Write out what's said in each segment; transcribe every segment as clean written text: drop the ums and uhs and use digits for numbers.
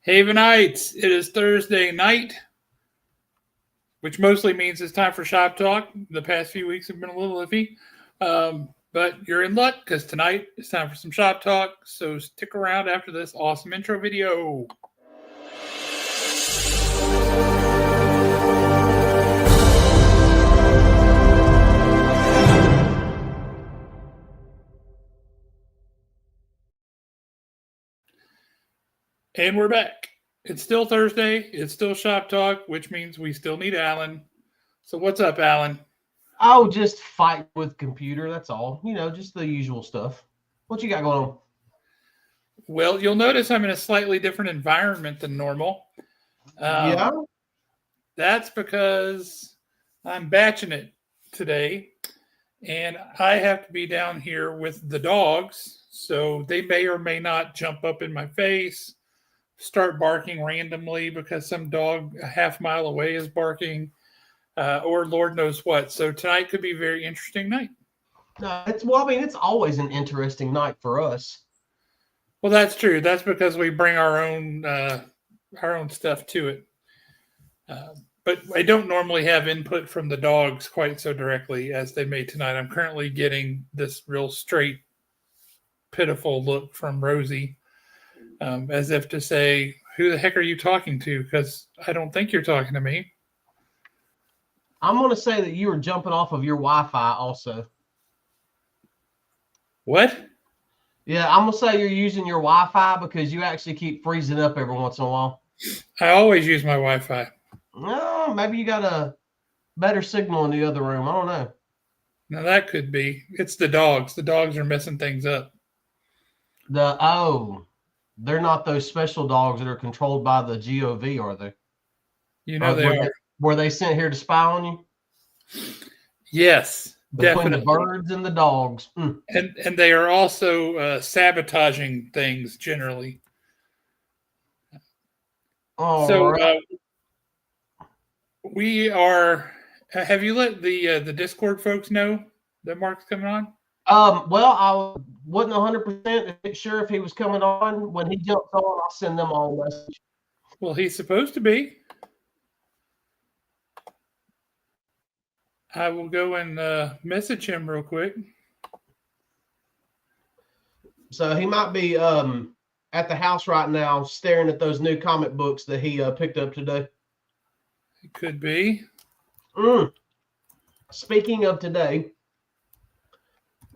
Havenites, it is Thursday night, which mostly means it's time for shop talk. The past few weeks have been a little iffy, but you're in luck because tonight it's time for some shop talk. So stick around after this awesome intro video. And we're back. It's still Thursday. It's still shop talk, which means we still need Alan. So what's up, Alan? Oh, just fight with computer. That's all. Just the usual stuff. What you got going on? Well, you'll notice I'm in a slightly different environment than normal. Yeah. That's because I'm batching it today, and I have to be down here with the dogs, so they may or may not jump up in my face, start barking randomly because some dog a half mile away is barking, or Lord knows what. So tonight could be a very interesting night. No, it's always an interesting night for us. Well, that's true. That's because we bring our own stuff to it. But I don't normally have input from the dogs quite so directly as they may tonight. I'm currently getting this real straight, pitiful look from Rosie, as if to say, "Who the heck are you talking to?" Because I don't think you're talking to me. I'm going to say that you were jumping off of your Wi-Fi also. What? Yeah, I'm going to say you're using your Wi-Fi because you actually keep freezing up every once in a while. I always use my Wi-Fi. No, maybe you got a better signal in the other room. I don't know. Now that could be. It's the dogs. The dogs are messing things up. They're not those special dogs that are controlled by the GOV, are they? You know they are. Were they sent here to spy on you? Yes, Between definitely. the birds and the dogs. And they are also sabotaging things generally. Right. We are. Have you let the Discord folks know that Mark's coming on? Well, I wasn't 100% sure if he was coming on. When he jumps on, I'll send them all a message. Well, he's supposed to be. I will go and message him real quick. So he might be at the house right now staring at those new comic books that he picked up today. It could be. Speaking of today,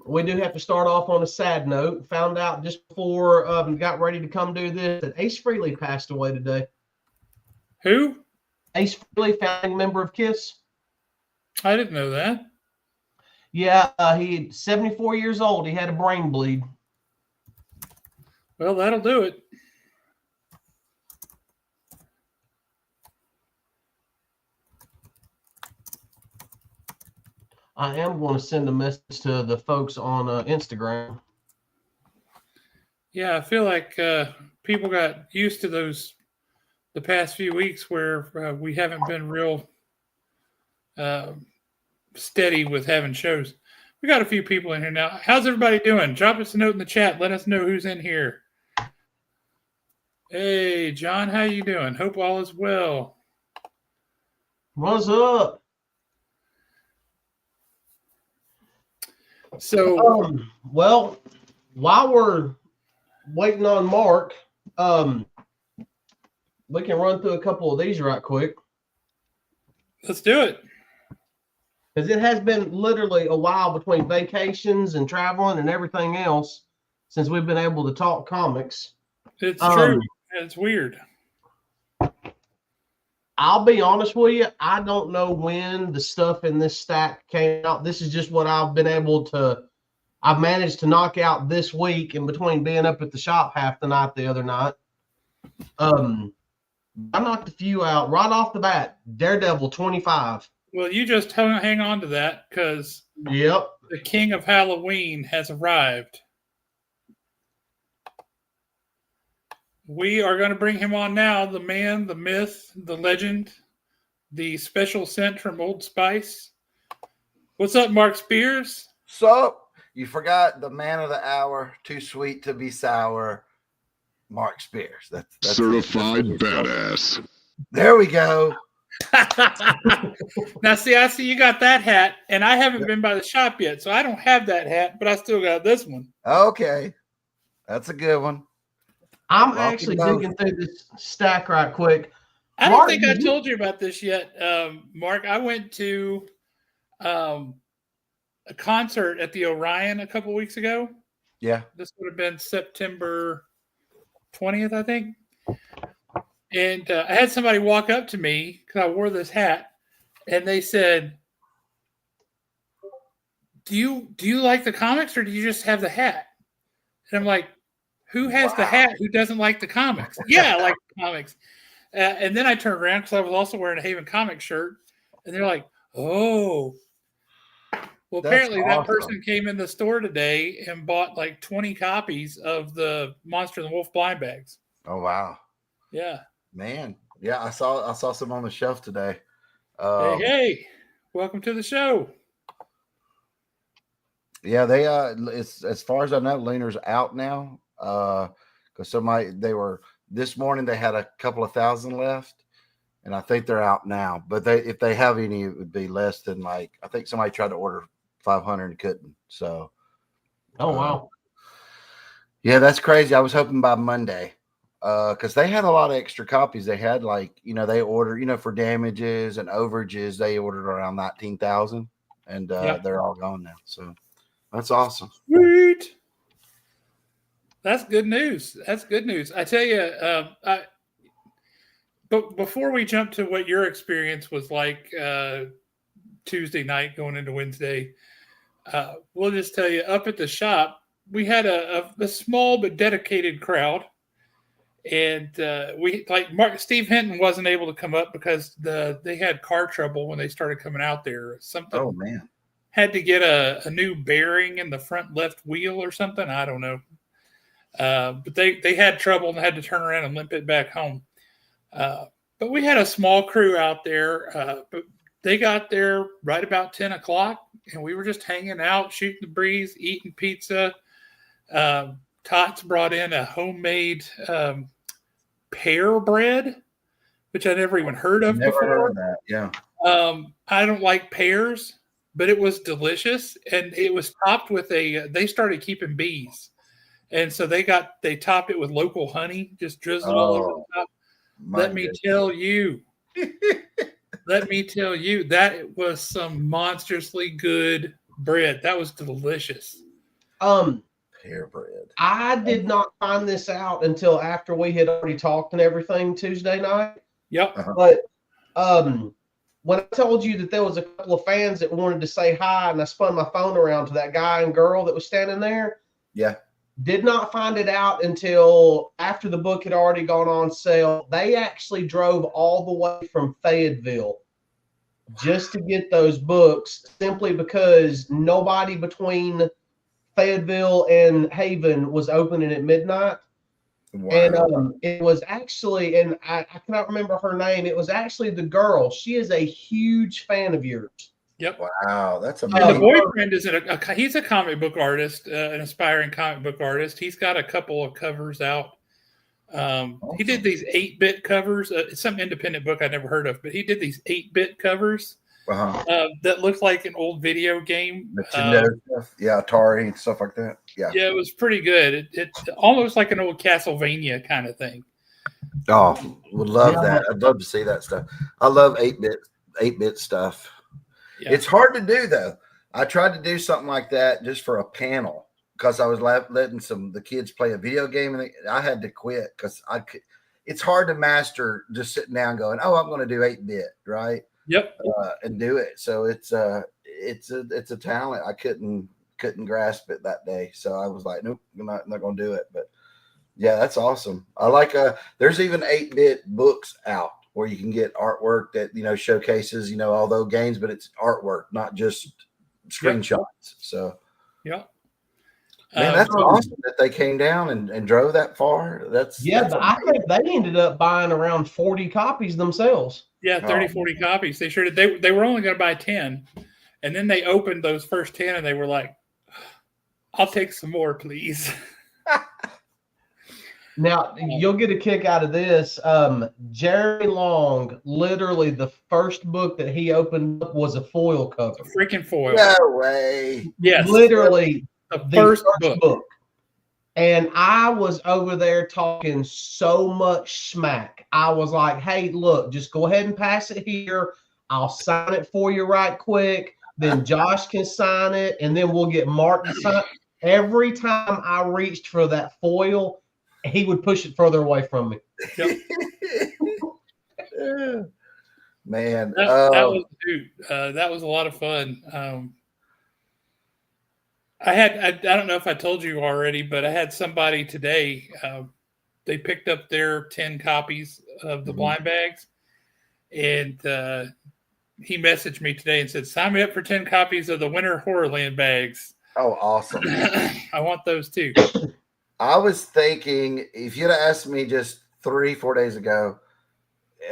we do have to start off on a sad note. Found out just before got ready to come do this that Ace Frehley passed away today. Who? Ace Frehley, founding member of KISS. I didn't know that. Yeah, he's 74 years old. He had a brain bleed. Well, that'll do it. I am going to send a message to the folks on Instagram. Yeah, I feel like people got used to those the past few weeks where we haven't been real steady with having shows. We got a few people in here now. How's everybody doing? Drop us a note in the chat. Let us know who's in here. Hey, John, how you doing? Hope all is well. What's up? So, well, while we're waiting on Mark, we can run through a couple of these right quick. Let's do it. Because it has been literally a while between vacations and traveling and everything else since we've been able to talk comics. It's true. It's weird. I'll be honest with you. I don't know when the stuff in this stack came out. This is just what I've managed to knock out this week in between being up at the shop half the night the other night. I knocked a few out right off the bat. Daredevil 25. Well, you just hang on to that because the King of Halloween has arrived. We are going to bring him on now. The man, the myth, the legend, the special scent from Old Spice. What's up, Mark Spears? So, you forgot the man of the hour, too sweet to be sour, Mark Spears. That's certified it. That's badass. There we go. Now, see, I see you got that hat, and I haven't been by the shop yet, so I don't have that hat, but I still got this one. Okay, that's a good one. I'm actually digging through this stack right quick. I don't think I told you about this yet, Mark. I went to a concert at the Orion a couple weeks ago. Yeah. This would have been September 20th, I think. And I had somebody walk up to me because I wore this hat, and they said, do you like the comics, or do you just have the hat? And I'm like, who has the hat who doesn't like the comics? Yeah, I like the comics. And then I turned around because I was also wearing a Haven Comics shirt, and they're like, oh. Well, apparently that person came in the store today and bought like 20 copies of the Monster and the Wolf blind bags. Oh, wow. Yeah. Man. Yeah, I saw some on the shelf today. Hey, welcome to the show. Yeah, they it's as far as I know, Leaner's out now. Because this morning they had a couple of thousand left, and I think they're out now. But if they have any, it would be less than I think somebody tried to order 500 and couldn't. So wow. Yeah, that's crazy. I was hoping by Monday. Because they had a lot of extra copies. They had they ordered, for damages and overages, they ordered around 19,000, and they're all gone now. So that's awesome. Sweet. That's good news. That's good news. I tell you, but before we jump to what your experience was like Tuesday night going into Wednesday, we'll just tell you up at the shop, we had a small but dedicated crowd. And Steve Hinton wasn't able to come up because they had car trouble when they started coming out there. Something. Oh man! Had to get a new bearing in the front left wheel or something. I don't know. But they had trouble and had to turn around and limp it back home. But we had a small crew out there. But they got there right about 10 o'clock, and we were just hanging out, shooting the breeze, eating pizza. Tots brought in a homemade pear bread, which I never even heard of before. Heard of that. Yeah. I don't like pears, but it was delicious, and it was topped with they started keeping bees, and so they topped it with local honey, just drizzled all over the top. Let me tell you, that was some monstrously good bread. That was delicious. Pear bread. I did not find this out until after we had already talked and everything Tuesday night. Yep. But when I told you that there was a couple of fans that wanted to say hi, and I spun my phone around to that guy and girl that was standing there. Yeah. Did not find it out until after the book had already gone on sale. They actually drove all the way from Fayetteville just to get those books, simply because nobody between Fayetteville and Haven was opening at midnight. Wow. And it was actually, and I cannot remember her name. It was actually the girl. She is a huge fan of yours. Yep. Wow, that's amazing. And the boyfriend is he's a comic book artist, an aspiring comic book artist. He's got a couple of covers out. Awesome. He did these 8-bit covers. It's some independent book I never heard of, but he did these 8-bit covers. That looked like an old video game. Stuff. Yeah, Atari and stuff like that. Yeah, it was pretty good. It almost like an old Castlevania kind of thing. Oh, would love that. I'd love to see that stuff. I love 8-bit stuff. Yeah. It's hard to do though. I tried to do something like that just for a panel because I was letting the kids play a video game, and I had to quit because it's hard to master just sitting down going, "Oh, I'm going to do 8-bit," right? Yep. And do it. So it's a talent. I couldn't grasp it that day. So I was like, nope, I'm not going to do it. But yeah, that's awesome. I like there's even 8-bit books out where you can get artwork that showcases all those games, but it's artwork, not just screenshots. So yeah. Man, that's awesome that they came down and drove that far. But I think they ended up buying around 40 copies themselves. Yeah, 30, 40 copies. They sure did. They were only going to buy 10. And then they opened those first 10 and they were like, I'll take some more, please. Now you'll get a kick out of this. Jeremy Long, literally the first book that he opened up was a foil cover. Freaking foil. No way. Yes. Literally The the first first book. book. And I was over there talking so much smack. I was like, hey, look, just go ahead and pass it here. I'll sign it for you right quick. Then Josh can sign it, and then we'll get Mark to sign. Every time I reached for that foil, he would push it further away from me. Yep. Man, that was a lot of fun. I don't know if I told you already, but I had somebody today. They picked up their 10 copies of the blind bags, and he messaged me today and said, "Sign me up for 10 copies of the Winter Horrorland bags." Oh, awesome! I want those too. I was thinking, if you'd have asked me just 3-4 days ago,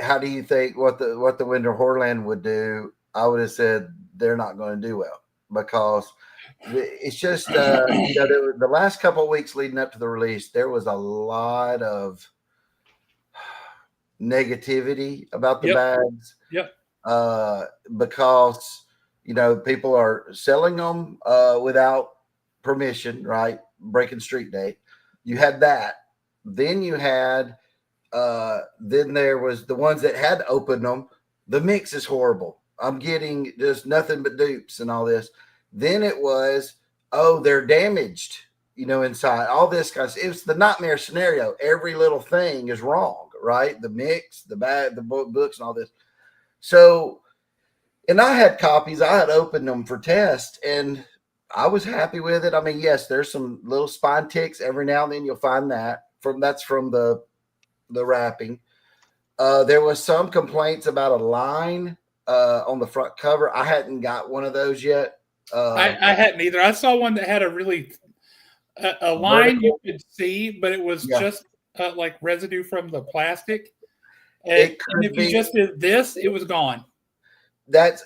how do you think what the Winter Horrorland would do? I would have said they're not going to do well, because it's just the last couple of weeks leading up to the release, there was a lot of negativity about the bags. Yep. Because people are selling them without permission, right? Breaking street date. You had that. Then you had then there was the ones that had opened them. The mix is horrible. I'm getting just nothing but dupes and all this. Then it was, oh, they're damaged, inside. All this kind of stuff. It was the nightmare scenario. Every little thing is wrong, right? The mix, the bag, the books, and all this. So, and I had copies. I had opened them for test, and I was happy with it. I mean, yes, there's some little spine ticks every now and then. You'll find that's from the wrapping. There was some complaints about a line on the front cover. I hadn't got one of those yet. I hadn't either. I saw one that had a really a line vertical. You could see, but it was just like residue from the plastic. And if you just did this, it was gone. That's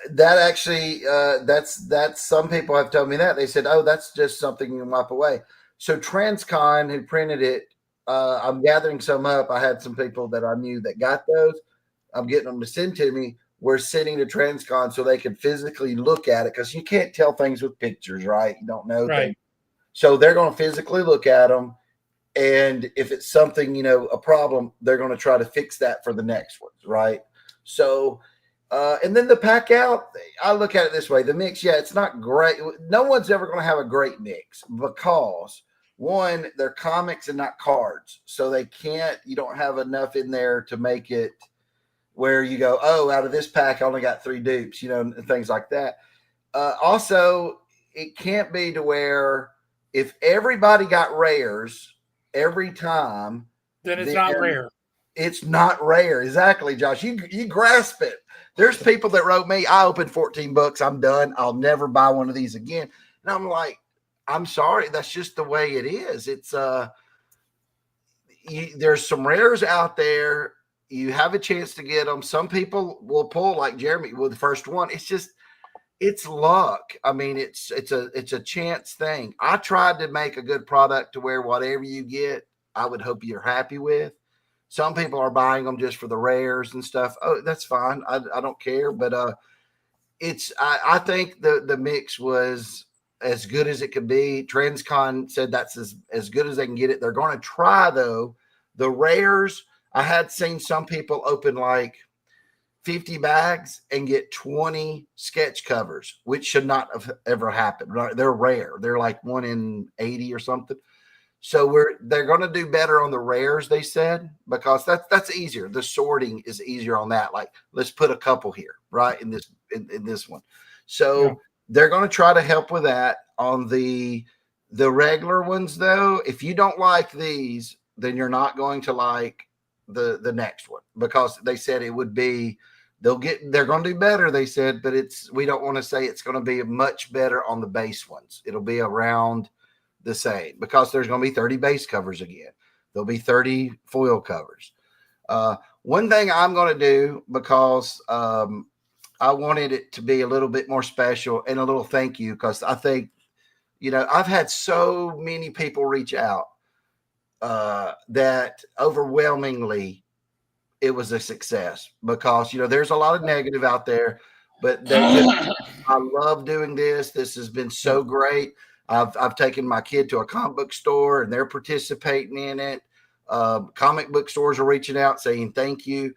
some people have told me that. They said, oh, that's just something you can wipe away. So Transcon, who printed it, I'm gathering some up. I had some people that I knew that got those. I'm getting them to send to me. We're sending to Transcon so they can physically look at it, because you can't tell things with pictures, right? You don't know things. So they're going to physically look at them. And if it's something, a problem, they're going to try to fix that for the next ones, right? So, and then the pack out, I look at it this way. The mix, it's not great. No one's ever going to have a great mix, because one, they're comics and not cards. So you don't have enough in there to make it where you go, oh, out of this pack, I only got 3 dupes, and things like that. Also, it can't be to where if everybody got rares every time, then it's not rare. It's not rare. Exactly, Josh. You grasp it. There's people that wrote me, I opened 14 books. I'm done. I'll never buy one of these again. And I'm like, I'm sorry. That's just the way it is. It's there's some rares out there. You have a chance to get them. Some people will pull, like Jeremy with the first one. It's luck. I mean, it's a chance thing. I tried to make a good product to where whatever you get, I would hope you're happy with. Some people are buying them just for the rares and stuff. Oh, that's fine. I don't care. But I think the mix was as good as it could be. Transcon said that's as good as they can get it. They're going to try, though, the rares. I had seen some people open like 50 bags and get 20 sketch covers, which should not have ever happened. Right? They're rare. They're like 1 in 80 or something. So they're going to do better on the rares, they said, because that's easier. The sorting is easier on that. Like, let's put a couple here, right, in this one. So they're going to try to help with that. On the regular ones, though, if you don't like these, then you're not going to like the next one, because they said it would be they're going to do better, they said, but we don't want to say it's going to be much better on the base ones. It'll be around the same, because there's going to be 30 base covers again. There'll be 30 foil covers. One thing I'm going to do, because I wanted it to be a little bit more special and a little thank you, because I think, I've had so many people reach out. that overwhelmingly it was a success, because there's a lot of negative out there, but I love doing this. This has been so great. I've taken my kid to a comic book store and they're participating in it. Comic book stores are reaching out saying thank you.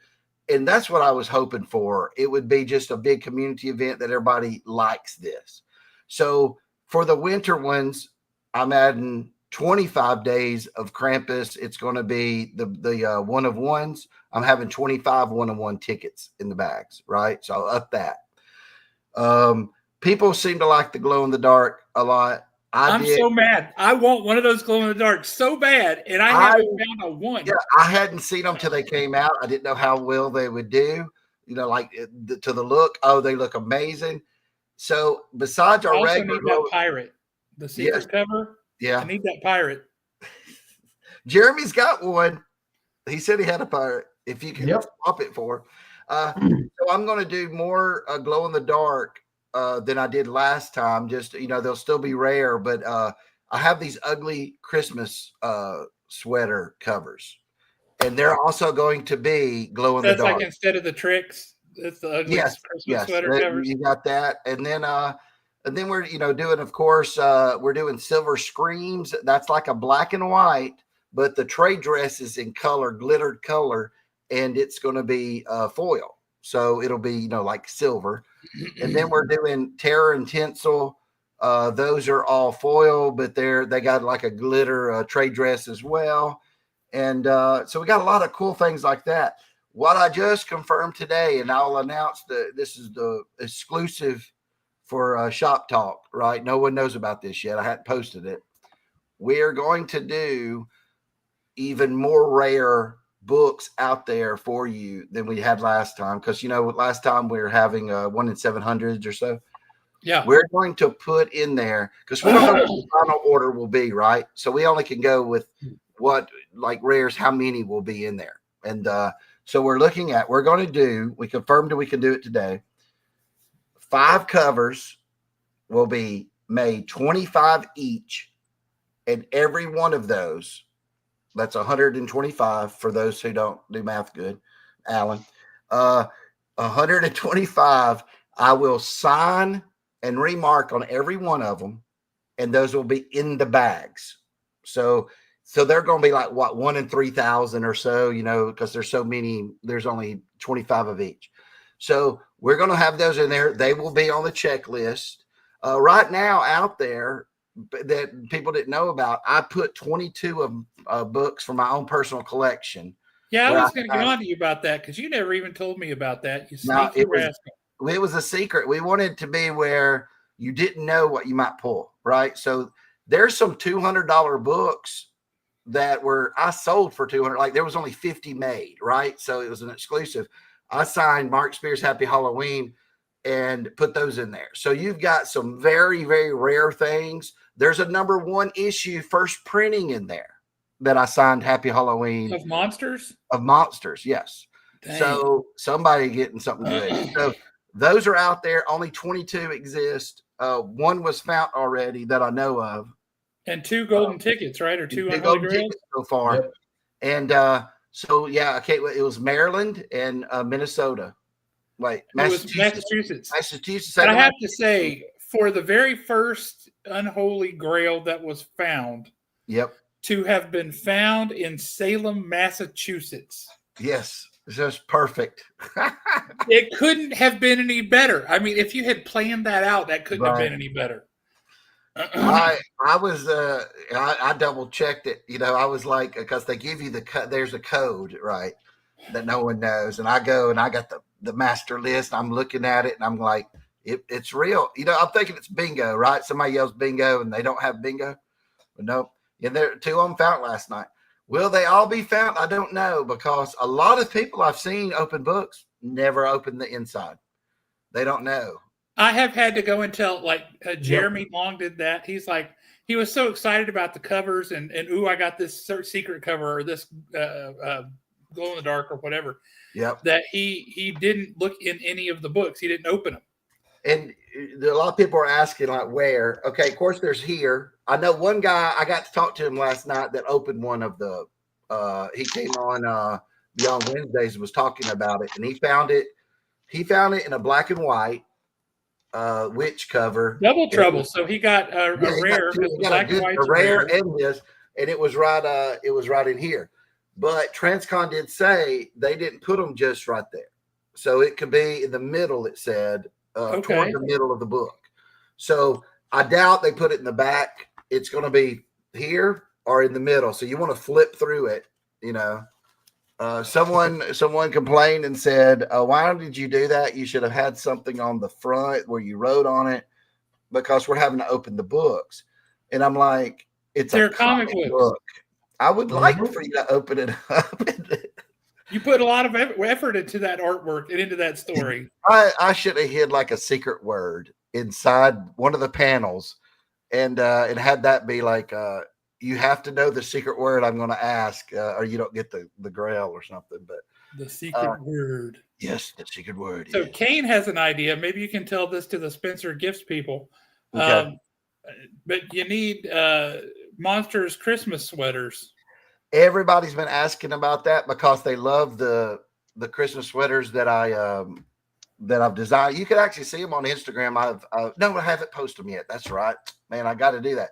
And that's what I was hoping for. It would be just a big community event that everybody likes this. So for the winter ones, I'm adding 25 days of Krampus. It's going to be the one of ones. I'm having 25 one-on-one tickets in the bags, right? So I'll up that. People seem to like the glow in the dark a lot. I'm so mad. I want one of those glow in the dark so bad, and I haven't found a one. Yeah, I hadn't seen them till they came out. I didn't know how well they would do. Like to the look. Oh, they look amazing. So besides our regular, need that pirate, the secret cover. Yeah, I need that pirate. Jeremy's got one. He said he had a pirate. If you can swap it for. So I'm going to do more glow in the dark than I did last time. Just they'll still be rare, but I have these ugly Christmas sweater covers, and they're also going to be glow in the dark. That's like instead of the tricks, it's the ugly Christmas sweater covers. You got that, and then we're doing, of course, we're doing Silver Screams. That's like a black and white, but the trade dress is in color, glittered color, and it's going to be foil, so it'll be like silver. And then we're doing Terror and Tinsel. Those are all foil, but they got like a glitter trade dress as well. And so we got a lot of cool things like that. What I just confirmed today, and I'll announce this is the exclusive for Shop Talk, right? No one knows about this yet. I hadn't posted it. We're going to do even more rare books out there for you than we had last time, because last time we were having 1 in 700s or so. Yeah, we're going to put in there, because we don't know what the final order will be, right? So we only can go with what, like rares, how many will be in there. And so we're going to do, we confirmed that we can do it today. 5 covers will be made 25 each, and every one of those, that's 125 for those who don't do math good, Alan. 125, I will sign and remark on every one of them, and those will be in the bags. So they're going to be like, what, 1 in 3,000 or so, because there's so many, there's only 25 of each. So we're going to have those in there. They will be on the checklist. Right now out there that people didn't know about, I put 22 of books from my own personal collection. Yeah, I was going to get on to you about that, because you never even told me about that. You sneaky rascal. It was a secret. We wanted it to be where you didn't know what you might pull, right? So there's some $200 books that I sold for $200. Like there was only 50 made, right? So it was an exclusive. I signed Mark Spears' Happy Halloween and put those in there. So you've got some very, very rare things. There's a #1 issue first printing in there that I signed Happy Halloween. Of Monsters? Of Monsters, yes. Dang. So somebody getting something good. So those are out there. Only 22 exist. 1 was found already that I know of. And 2 golden tickets, right? Or 2 golden tickets so far. Yep. And so, yeah, okay, it was Maryland and Minnesota. Wait, Massachusetts. Massachusetts. But I have to say, for the very first unholy grail that was found, to have been found in Salem, Massachusetts. Yes, it's just perfect. It couldn't have been any better. I mean, if you had planned that out, that couldn't have been any better. I was I double checked it. I was like, because they give you there's a code, right, that no one knows, and I go and I got the master list. I'm looking at it and I'm like, it's real. I'm thinking it's bingo, right? Somebody yells bingo and they don't have bingo. But no, yeah, there 2 of them found last night. Will they all be found? I don't know, because a lot of people I've seen open books never open the inside. They don't know. I have had to go and tell, like Jeremy Long did that. He's like, he was so excited about the covers and I got this secret cover or this glow in the dark or whatever. Yep. That he didn't look in any of the books. He didn't open them. And a lot of people are asking like where. Okay, of course there's here. I know one guy, I got to talk to him last night that opened one of the he came on Beyond Wednesdays and was talking about it, and he found it in a black and white witch cover. Double trouble. So he got a rare, he got a rare and this, and it was right in here. But Transcon did say they didn't put them just right there. So it could be in the middle, it said, toward the middle of the book. So I doubt they put it in the back. It's going to be here or in the middle. So you want to flip through it, you know. Someone complained and said, why did you do that? You should have had something on the front where you wrote on it, because we're having to open the books. And I'm like, they're a comic book. I would like for you to open it up. You put a lot of effort into that artwork and into that story. I should have hid like a secret word inside one of the panels and had that be like, you have to know the secret word I'm going to ask, or you don't get the grail or something. But the secret word. Yes, the secret word. So Kane has an idea. Maybe you can tell this to the Spencer Gifts people. Okay. But you need Monsters Christmas sweaters. Everybody's been asking about that because they love the Christmas sweaters that I've designed. You can actually see them on Instagram. I haven't posted them yet. That's right, man. I got to do that.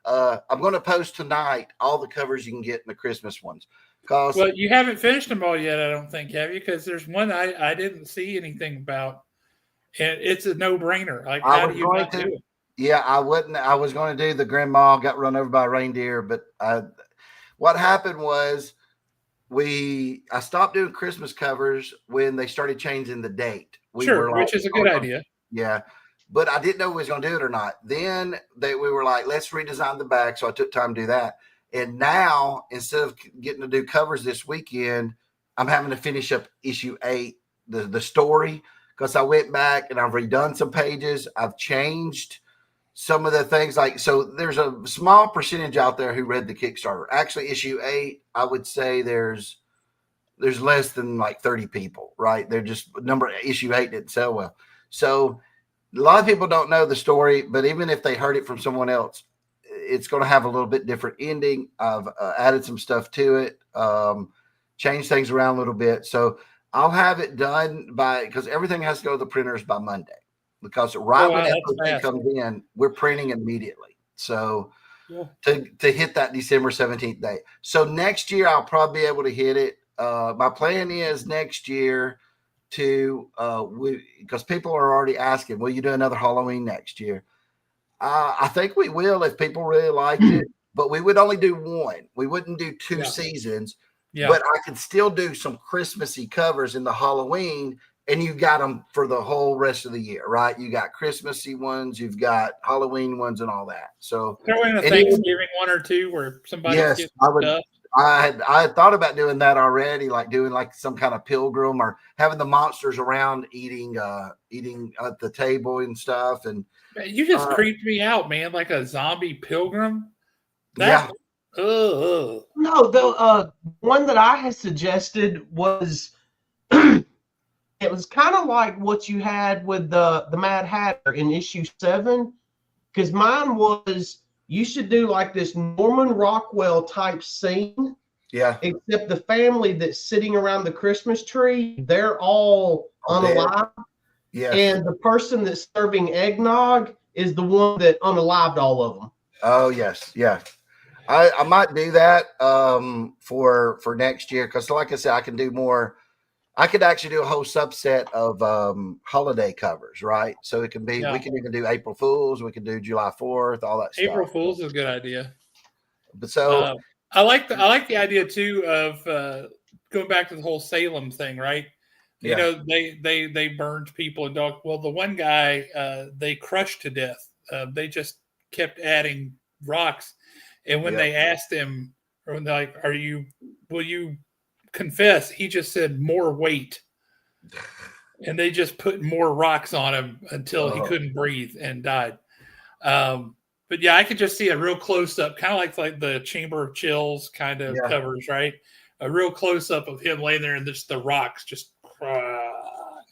I'm going to post tonight all the covers you can get in the Christmas ones. Well, you haven't finished them all yet, I don't think, have you? Because there's one I didn't see anything about, and it's a no-brainer. Like, how do you not do it? Yeah, I wouldn't. I was going to do the grandma got run over by a reindeer, but what happened was I stopped doing Christmas covers when they started changing the date. Which is a good idea. Yeah. But I didn't know we was going to do it or not. Then we were like, let's redesign the back. So I took time to do that. And now, instead of getting to do covers this weekend, I'm having to finish up issue 8, the story, because I went back and I've redone some pages. I've changed some of the things. Like, so there's a small percentage out there who read the Kickstarter. Actually, issue 8, I would say there's less than like 30 people, right? They're just issue 8 didn't sell well. So a lot of people don't know the story, but even if they heard it from someone else, it's going to have a little bit different ending. I've added some stuff to it, changed things around a little bit. So I'll have it done because everything has to go to the printers by Monday, because when FOC comes in, we're printing immediately. So to hit that December 17th date. So next year, I'll probably be able to hit it. My plan is next year because people are already asking, will you do another Halloween next year? I think we will if people really liked it, but we would only do one. We wouldn't do 2 seasons, but I could still do some Christmassy covers in the Halloween, and you got them for the whole rest of the year, right? You got Christmassy ones, you've got Halloween ones, and all that. So throw in a Thanksgiving one or two where somebody gets stuff. I had thought about doing that already, like doing like some kind of pilgrim or having the monsters around eating at the table and stuff. And you just creeped me out, man, like a zombie pilgrim. No, the one that I had suggested was it was kind of like what you had with the Mad Hatter in issue 7, because mine was, you should do like this Norman Rockwell type scene. Yeah. Except the family that's sitting around the Christmas tree, they're all unalive. Yeah. And the person that's serving eggnog is the one that unalived all of them. Oh, yes. Yeah. I might do that for next year, because like I said, I can do more. I could actually do a whole subset of holiday covers, right? So it can be, we can even do April Fools, we can do July 4th, all that stuff. April Fools is a good idea. But so I like the idea too of going back to the whole Salem thing, right? You know, they burned people and dog. Well, the one guy they crushed to death. They just kept adding rocks, and when they asked him, or when they're like, will you confess, he just said more weight, and they just put more rocks on him until he couldn't breathe and died. But yeah, I could just see a real close up, kind of like the Chamber of Chills kind of covers, right? A real close up of him laying there and just the rocks, just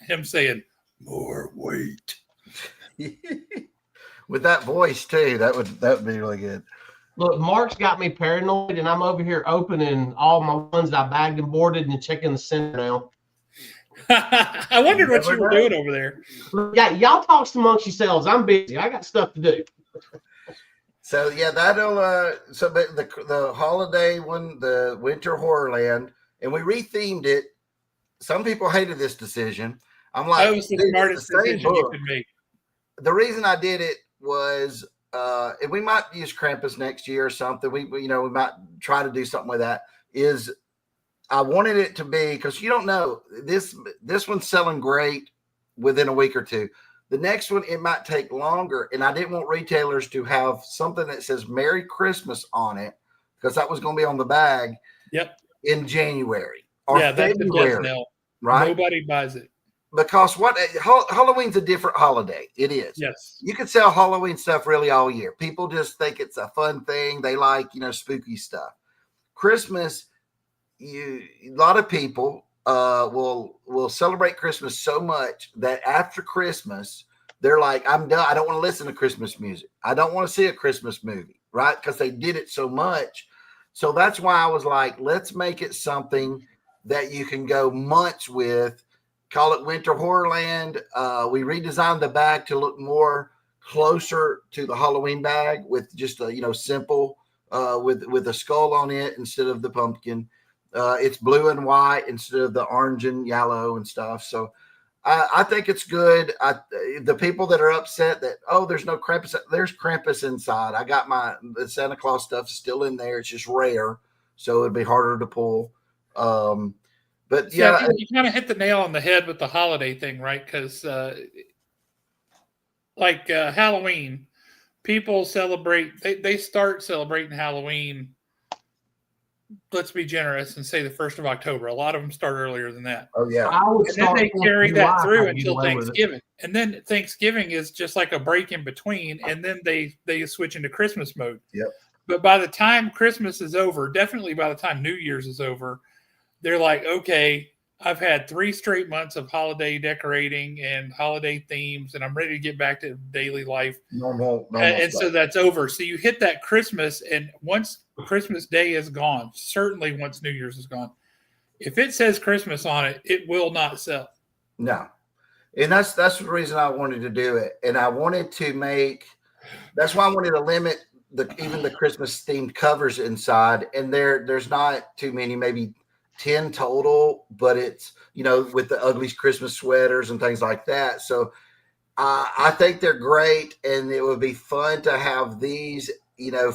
him saying more weight. With that voice too, that would be really good. Look, Mark's got me paranoid, and I'm over here opening all my ones that I bagged and boarded and checking the center now. I wondered what you were doing over there. Yeah, y'all talk amongst yourselves. I'm busy. I got stuff to do. So yeah, that'll but the holiday one, the Winter Horrorland, and we rethemed it. Some people hated this decision. I'm like, that was the smartest decision you could make. The reason I did it was, and we might use Krampus next year or something. We might try to do something with that. Is I wanted it to be, because you don't know, this one's selling great within a week or two. The next one, it might take longer, and I didn't want retailers to have something that says Merry Christmas on it, because that was going to be on the bag. Yep. In January or that's February, a death knell. Right? Nobody buys it. Because Halloween's a different holiday. It is. Yes. You can sell Halloween stuff really all year. People just think it's a fun thing. They like, spooky stuff. Christmas, a lot of people will celebrate Christmas so much that after Christmas, they're like, I'm done. I don't want to listen to Christmas music. I don't want to see a Christmas movie, right? Because they did it so much. So that's why I was like, let's make it something that you can go months with. Call it Winter Horrorland. We redesigned the bag to look more closer to the Halloween bag with just a simple with a skull on it instead of the pumpkin. It's blue and white instead of the orange and yellow and stuff. So I think it's good. The people that are upset that there's no Krampus, there's Krampus inside. I got the Santa Claus stuff still in there. It's just rare, so it'd be harder to pull. But yeah, you kind of hit the nail on the head with the holiday thing, right? Because Halloween, people celebrate. They start celebrating Halloween. Let's be generous and say the 1st of October. A lot of them start earlier than that. Oh yeah, and then they carry that through until Thanksgiving, and then Thanksgiving is just like a break in between, and then they switch into Christmas mode. Yep. But by the time Christmas is over, definitely by the time New Year's is over, they're like, okay, I've had 3 straight months of holiday decorating and holiday themes, and I'm ready to get back to daily life. Normal and so that's over. So you hit that Christmas, and once Christmas Day is gone, certainly once New Year's is gone, if it says Christmas on it, it will not sell. No. And that's the reason I wanted to do it. And I wanted to that's why I wanted to limit even the Christmas themed covers inside. And there's not too many, maybe 10 total, but it's, with the ugliest Christmas sweaters and things like that. So I think they're great, and it would be fun to have these,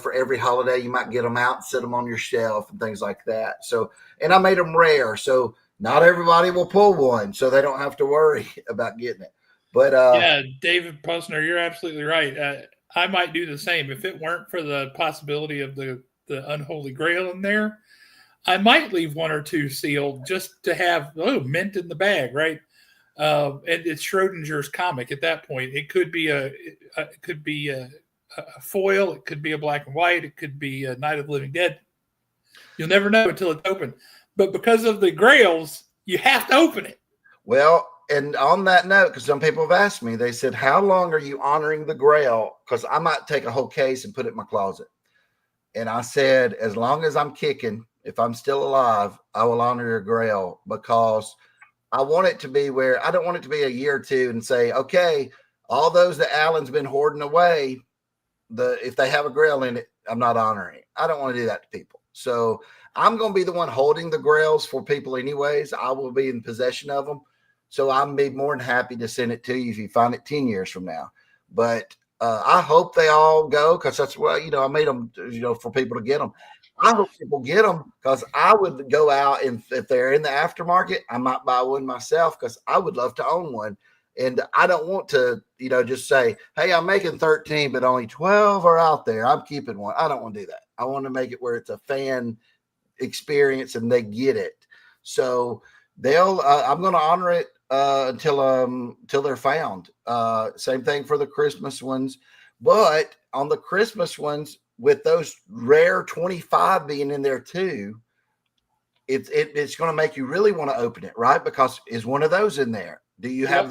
for every holiday. You might get them out and set them on your shelf and things like that. So, and I made them rare, so not everybody will pull one, so they don't have to worry about getting it. But yeah, David Posner, you're absolutely right. I might do the same if it weren't for the possibility of the unholy grail in there. I might leave 1 or 2 sealed just to have mint in the bag, right? And it's Schrodinger's comic at that point. It could be a foil. It could be a black and white. It could be a Night of the Living Dead. You'll never know until it's open. But because of the grails, you have to open it. Well, and on that note, because some people have asked me, they said, how long are you honoring the grail? Because I might take a whole case and put it in my closet. And I said, as long as I'm kicking, if I'm still alive, I will honor your grail, because I want it to be where I don't want it to be a year or two and say, okay, all those that Alan's been hoarding away, if they have a grail in it, I'm not honoring it. I don't want to do that to people. So I'm going to be the one holding the grails for people anyways. I will be in possession of them. So I'm be more than happy to send it to you if you find it 10 years from now. But I hope they all go, because that's what, I made them, for people to get them. I hope people get them, because I would go out, and if they're in the aftermarket, I might buy one myself, because I would love to own one. And I don't want to, just say, hey, I'm making 13, but only 12 are out there. I'm keeping one. I don't want to do that. I want to make it where it's a fan experience and they get it. So I'm going to honor it until they're found. Same thing for the Christmas ones. But on the Christmas ones, with those rare 25 being in there too, it's going to make you really want to open it, right? Because is one of those in there? Do you have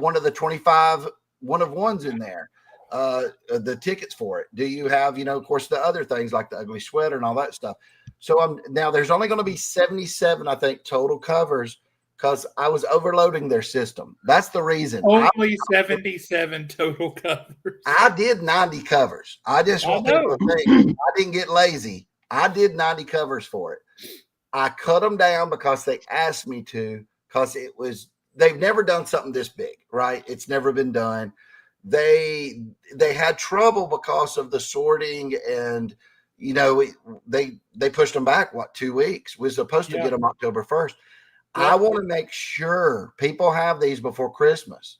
one of the 25 one of ones in there? The tickets for it? Do you have, of course, the other things like the ugly sweater and all that stuff? So now there's only going to be 77, I think, total covers because I was overloading their system. That's the reason. Only 77 total covers. I did 90 covers. I just want people to think I didn't get lazy. I did 90 covers for it. I cut them down because they asked me to, because they've never done something this big, right? It's never been done. They had trouble because of the sorting, and they pushed them back 2 weeks. We were supposed to get them October 1st. I want to make sure people have these before Christmas,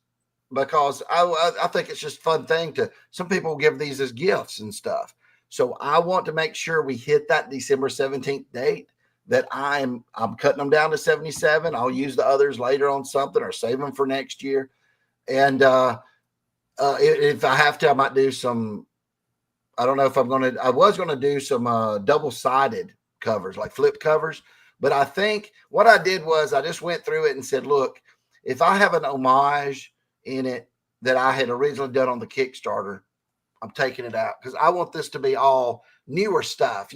because I think it's just a fun thing some people give these as gifts and stuff. So I want to make sure we hit that December 17th date, that I'm cutting them down to 77. I'll use the others later on something or save them for next year. And if I have to, I might do some, I don't know if I was going to do some double-sided covers, like flip covers. But I think what I did was I just went through it and said, look, if I have an homage in it that I had originally done on the Kickstarter, I'm taking it out because I want this to be all newer stuff.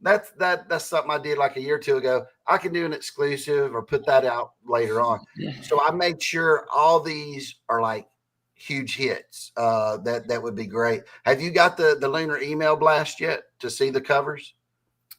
That's something I did like a year or two ago. I can do an exclusive or put that out later on. So I made sure all these are like huge hits. That would be great. Have you got the Lunar email blast yet to see the covers?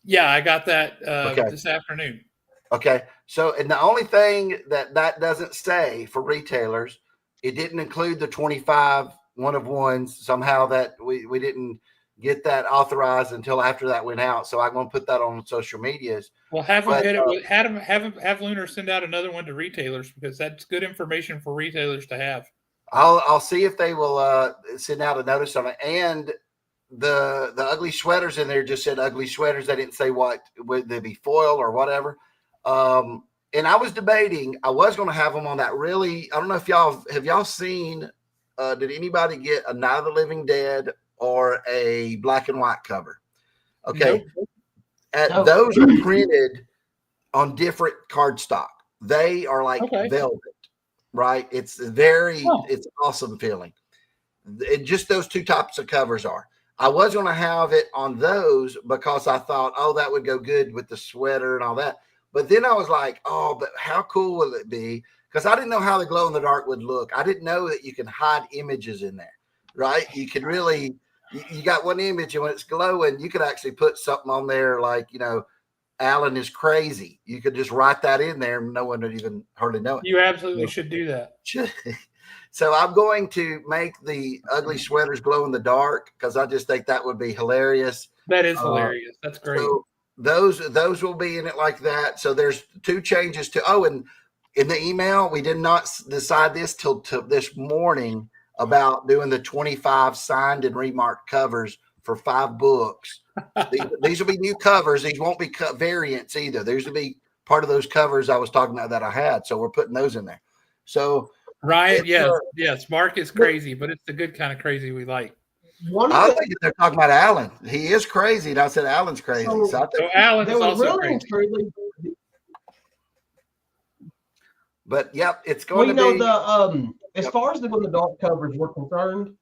Yeah, I got that this afternoon. Okay. So, and the only thing that doesn't say for retailers, it didn't include the 25 one of ones. Somehow that we didn't get that authorized until after that went out. So I'm going to put that on social medias. Well, have Lunar send out another one to retailers, because that's good information for retailers to have. I'll see if they will send out a notice on it. And the ugly sweaters in there just said ugly sweaters. They didn't say what, would they be foil or whatever. And I was debating, I was going to have them on that really, I don't know if y'all seen, did anybody get a Night of the Living Dead or a black and white cover? Okay. Nope. Those are printed on different cardstock. They are like velvet, right? It's it's awesome feeling. Just those two types of covers are. I was going to have it on those because I thought, that would go good with the sweater and all that. But then I was like, but how cool will it be? Because I didn't know how the glow in the dark would look. I didn't know that you can hide images in there, right? You can really, you got one image, and when it's glowing, you could actually put something on there like, Alan is crazy. You could just write that in there and no one would even hardly know it. You absolutely should do that. So I'm going to make the ugly sweaters glow in the dark because I just think that would be hilarious. That is hilarious. That's great. So those will be in it like that. So there's two changes to, and in the email, we did not decide this till this morning about doing the 25 signed and remarked covers for 5 books. These will be new covers. These won't be variants either. These will be part of those covers I was talking about that I had. So we're putting those in there. So Ryan, yes, Mark is crazy, but it's the good kind of crazy we like. I think they're talking about Alan. He is crazy, and I said Alan's crazy. So Alan is also crazy. But yep, it's going to be. As far as the glow in the dark covers were concerned,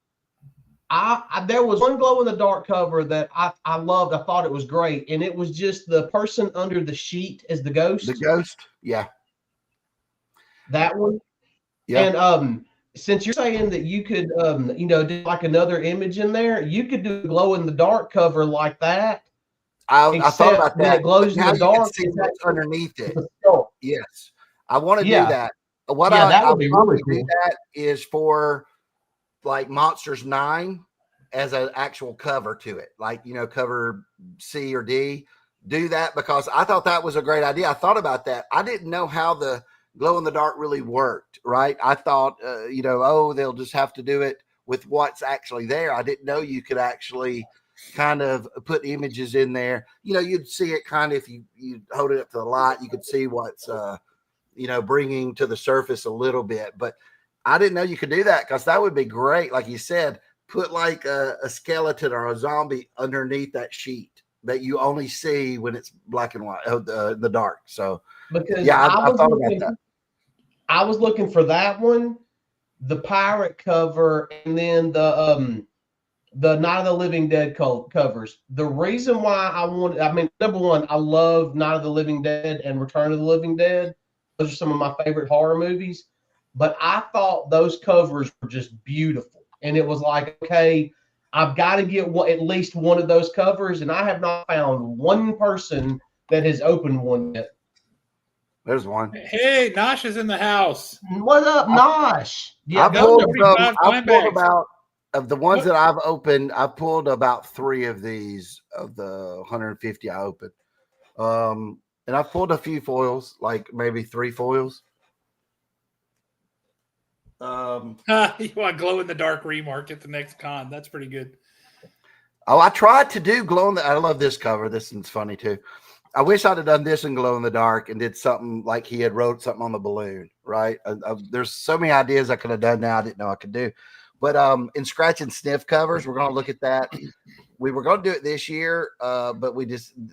there was one glow in the dark cover that I loved. I thought it was great, and it was just the person under the sheet as the ghost. The ghost, yeah. That one. Yeah. And since you're saying that you could do like another image in there, you could do a glow in the dark cover like that. I thought about that. It glows in the dark. See what's underneath it. Yes. I want to do that. That would be really cool. Do that is for like Monsters 9 as an actual cover to it, like cover C or D. Do that because I thought that was a great idea. I thought about that. I didn't know how the glow in the dark really worked, right? I thought, they'll just have to do it with what's actually there. I didn't know you could actually kind of put images in there. You'd see it kind of if you hold it up to the light, you could see what's bringing to the surface a little bit. But I didn't know you could do that because that would be great. Like you said, put like a skeleton or a zombie underneath that sheet that you only see when it's black and white, in the dark. So because I thought about that. I was looking for that one the pirate cover, and then the Night of the Living Dead covers. The reason why number one, I love Night of the Living Dead and Return of the Living Dead. Those are some of my favorite horror movies. But I thought those covers were just beautiful. And it was like, okay, I've got to get at least one of those covers. And I have not found one person that has opened one yet. There's one. Hey, Nosh is in the house. What up, Nosh? Yeah, I pulled about of the ones that I've opened. I pulled about 3 of these of the 150 I opened. And I've pulled a few foils, like maybe 3 foils. You want glow in the dark remark at the next con. That's pretty good. Oh, I tried to do glow in the. I love this cover. This one's funny too. I wish I'd have done this in glow in the dark and did something like he had wrote something on the balloon, right? There's so many ideas I could have done now I didn't know I could do. But in scratch and sniff covers, we're going to look at that. We were going to do it this year, but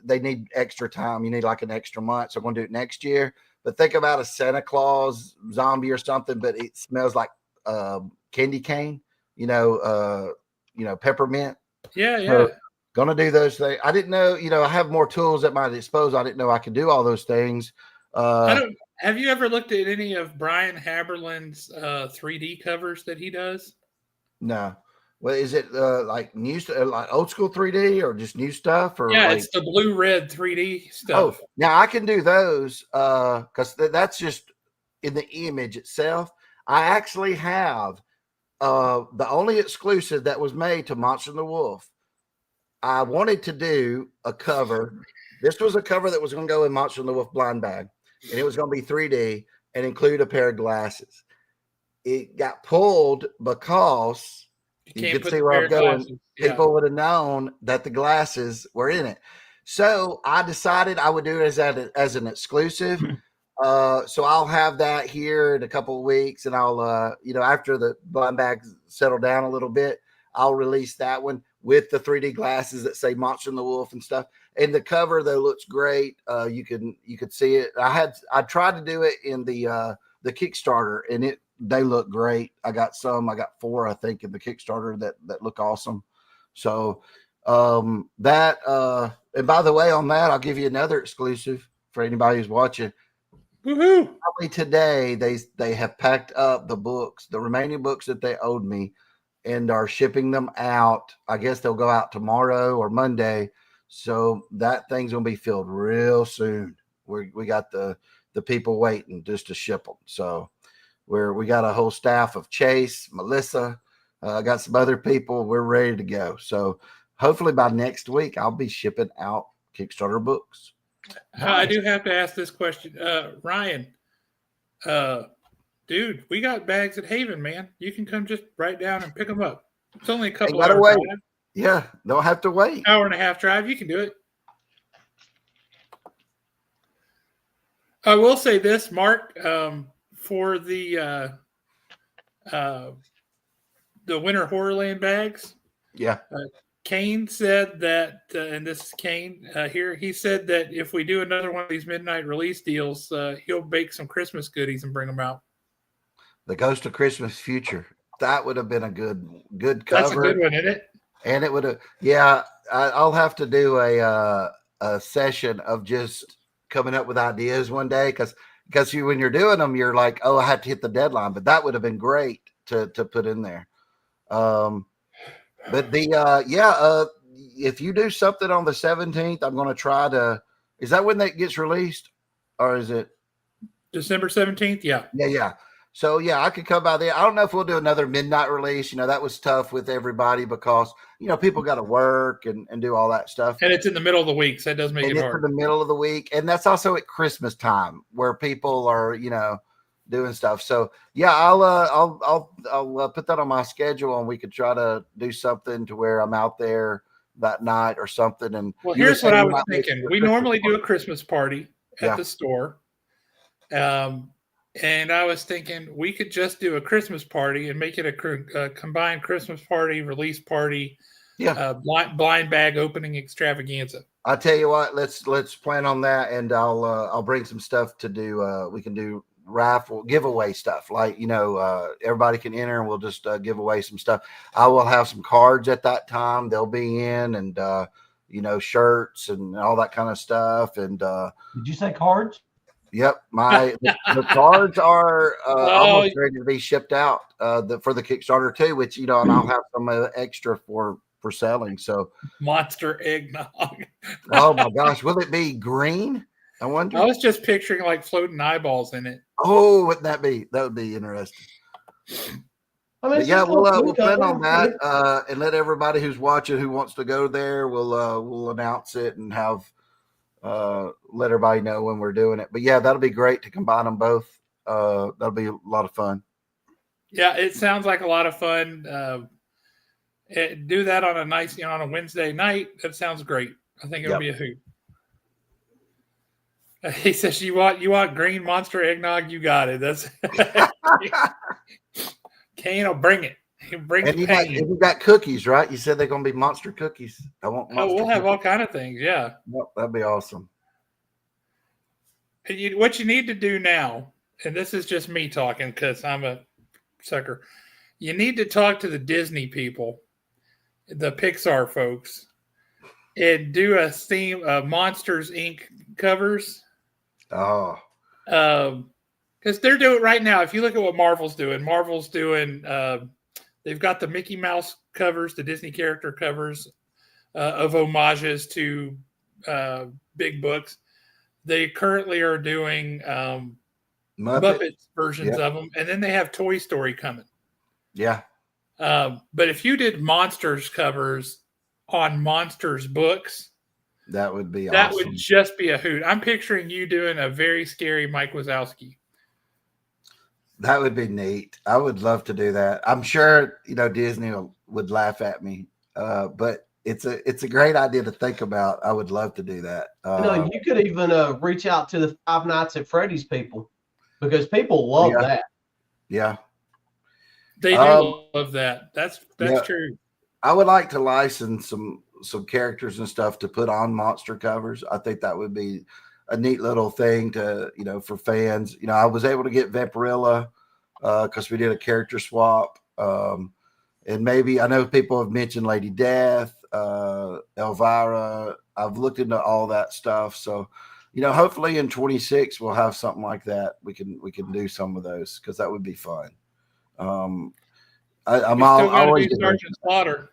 they need extra time. You need like an extra month. So we're going to do it next year. But think about a Santa Claus zombie or something, but it smells like candy cane, peppermint. Yeah. So, gonna do those things. I didn't know, I have more tools at my disposal. I didn't know I could do all those things. Have you ever looked at any of Brian Haberlin's 3D covers that he does? No. Well, is it like new, like old school 3D or just new stuff? Or yeah, it's the blue red 3D stuff. Oh, now I can do those because that's just in the image itself. I actually have the only exclusive that was made to Monster and the Wolf. I wanted to do a cover. This was a cover that was going to go in Monster and the Wolf blind bag, and it was going to be 3D and include a pair of glasses. It got pulled because you could see where I'm going. People would have known that the glasses were in it. So I decided I would do it as an exclusive. So I'll have that here in a couple of weeks, and I'll, after the blind bags settle down a little bit, I'll release that one with the 3D glasses that say Monster and the Wolf and stuff. And the cover though looks great. You could see it. I tried to do it in the Kickstarter, and they look great. I got 4, I think, in the Kickstarter that look awesome. So and by the way, on that, I'll give you another exclusive for anybody who's watching. Woohoo! Probably today they have packed up the remaining books that they owed me, and are shipping them out. I guess they'll go out tomorrow or Monday. So that thing's going to be filled real soon. We got the people waiting just to ship them. So we got a whole staff of Chase, Melissa, got some other people. We're ready to go. So hopefully by next week, I'll be shipping out Kickstarter books. I do have to ask this question. Ryan, dude, we got bags at Haven, man. You can come just right down and pick them up. It's only a couple hours drive. Yeah, don't have to wait. Hour and a half drive. You can do it. I will say this, Mark, for the Winter Horrorland bags. Yeah. Kane said that, and this is Kane here, he said that if we do another one of these midnight release deals, he'll bake some Christmas goodies and bring them out. The Ghost of Christmas Future. That would have been a good cover. That's a good one, isn't it? And it would have, yeah, I'll have to do a session of just coming up with ideas one day because when you're doing them, you're like, oh, I have to hit the deadline. But that would have been great to put in there. But if you do something on the 17th, I'm going to try to. Is that when that gets released, or is it December 17th? Yeah. Yeah. So I could come by there. I don't know if we'll do another midnight release. That was tough with everybody because people got to work and do all that stuff. And it's in the middle of the week, so it does make it hard. It's in the middle of the week, and that's also at Christmas time where people are doing stuff. So I'll put that on my schedule, and we could try to do something to where I'm out there that night or something. And well, here's what I was thinking. We normally do a Christmas party at the store. And I was thinking we could just do a Christmas party and make it a combined Christmas party, release party, blind bag opening extravaganza. I'll tell you what, let's plan on that, and I'll bring some stuff to do. We can do raffle giveaway stuff. Like, everybody can enter and we'll just give away some stuff. I will have some cards at that time. They'll be in and, shirts and all that kind of stuff. And did you say cards? Yep. The cards are almost Oh, ready to be shipped out for the Kickstarter too, which, and I'll have some extra for selling. So monster eggnog. oh my gosh, will it be green? I wonder. I was just picturing like floating eyeballs in it. Oh, wouldn't that be? That would be interesting. But yeah, we'll plan on that and let everybody who's watching who wants to go there. We'll announce it and have let everybody know when we're doing it. But yeah, that'll be great to combine them both. That'll be a lot of fun. Yeah, it sounds like a lot of fun. Do that on a nice, on a Wednesday night. That sounds great. I think it'll be a hoot. He says, "You want green monster eggnog? You got it." That's Kane will bring it. He'll bring it. You got cookies, right? You said they're going to be monster cookies. I want monster we'll have cookies. all kind of things. Yeah. Yep, that'd be awesome. And what you need to do now, and this is just me talking because I'm a sucker. You need to talk to the Disney people, the Pixar folks, and do a theme of Monsters Inc. covers. Oh. Because they're doing right now. If you look at what Marvel's doing, they've got the Mickey Mouse covers, the Disney character covers of homages to big books. They currently are doing Muppets versions of them, and then they have Toy Story coming. Yeah. But if you did Monsters covers on Monsters books, that would be awesome. That would just be a hoot. I'm picturing you doing a very scary Mike Wazowski. That would be neat. I would love to do that. I'm sure Disney would laugh at me, but it's a great idea to think about. I would love to do that. You could even reach out to the Five Nights at Freddy's people because people love that. Yeah, they do love that. That's true. I would like to license some characters and stuff to put on monster covers. I think that would be a neat little thing to, for fans. I was able to get Vampirilla because we did a character swap. And maybe I know people have mentioned Lady Death, Elvira. I've looked into all that stuff. So, hopefully in 26 we'll have something like that. We can do some of those because that would be fun. I'm always Sergeant Slaughter.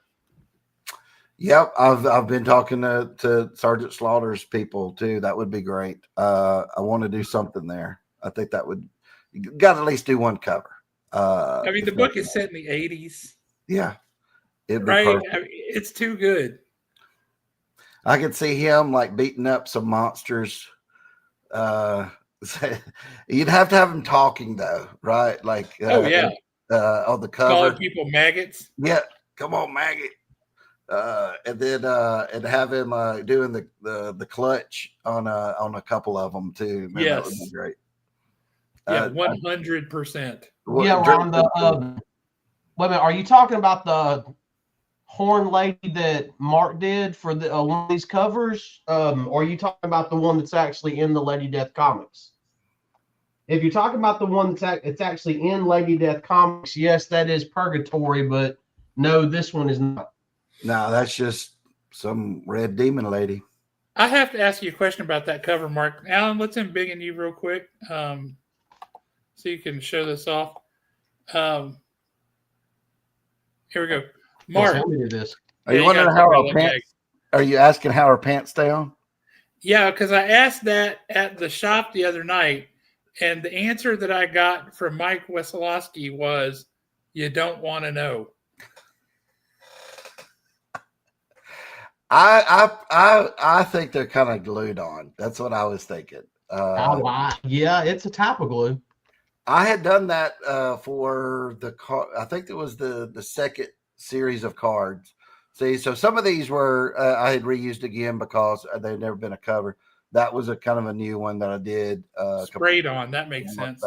Yep, I've been talking to Sergeant Slaughter's people too. That would be great. I want to do something there. I think that would got to at least do one cover. The book is set in the 80s. Yeah, it'd be right. perfect. It's too good. I could see him like beating up some monsters. You'd have to have him talking though, right? Like, on the cover, calling people maggots. Yeah, come on, maggot. And then and have him doing the clutch on a couple of them too. Man, that would be great. Yeah, 100%. Yeah, Ron. Wait a minute. Are you talking about the horn lady that Mark did for the one of these covers? Or are you talking about the one that's actually in the Lady Death comics? If you're talking about the one it's actually in Lady Death comics, yes, that is Purgatory, but no, this one is not. No, that's just some red demon lady. I have to ask you a question about that cover, Mark. Alan, let's embiggen you real quick so you can show this off. Here we go. Mark. Are you wondering how our pants? Are you asking how our pants stay on? Yeah, because I asked that at the shop the other night, and the answer that I got from Mike Wesolowski was, "You don't want to know." I think they're kind of glued on. That's what I was thinking. Yeah, it's a type of glue. I had done that for the car. I think it was the second series of cards. See, so some of these were I had reused again because they'd never been a cover. That was a kind of a new one that I did. Sprayed on. That makes sense.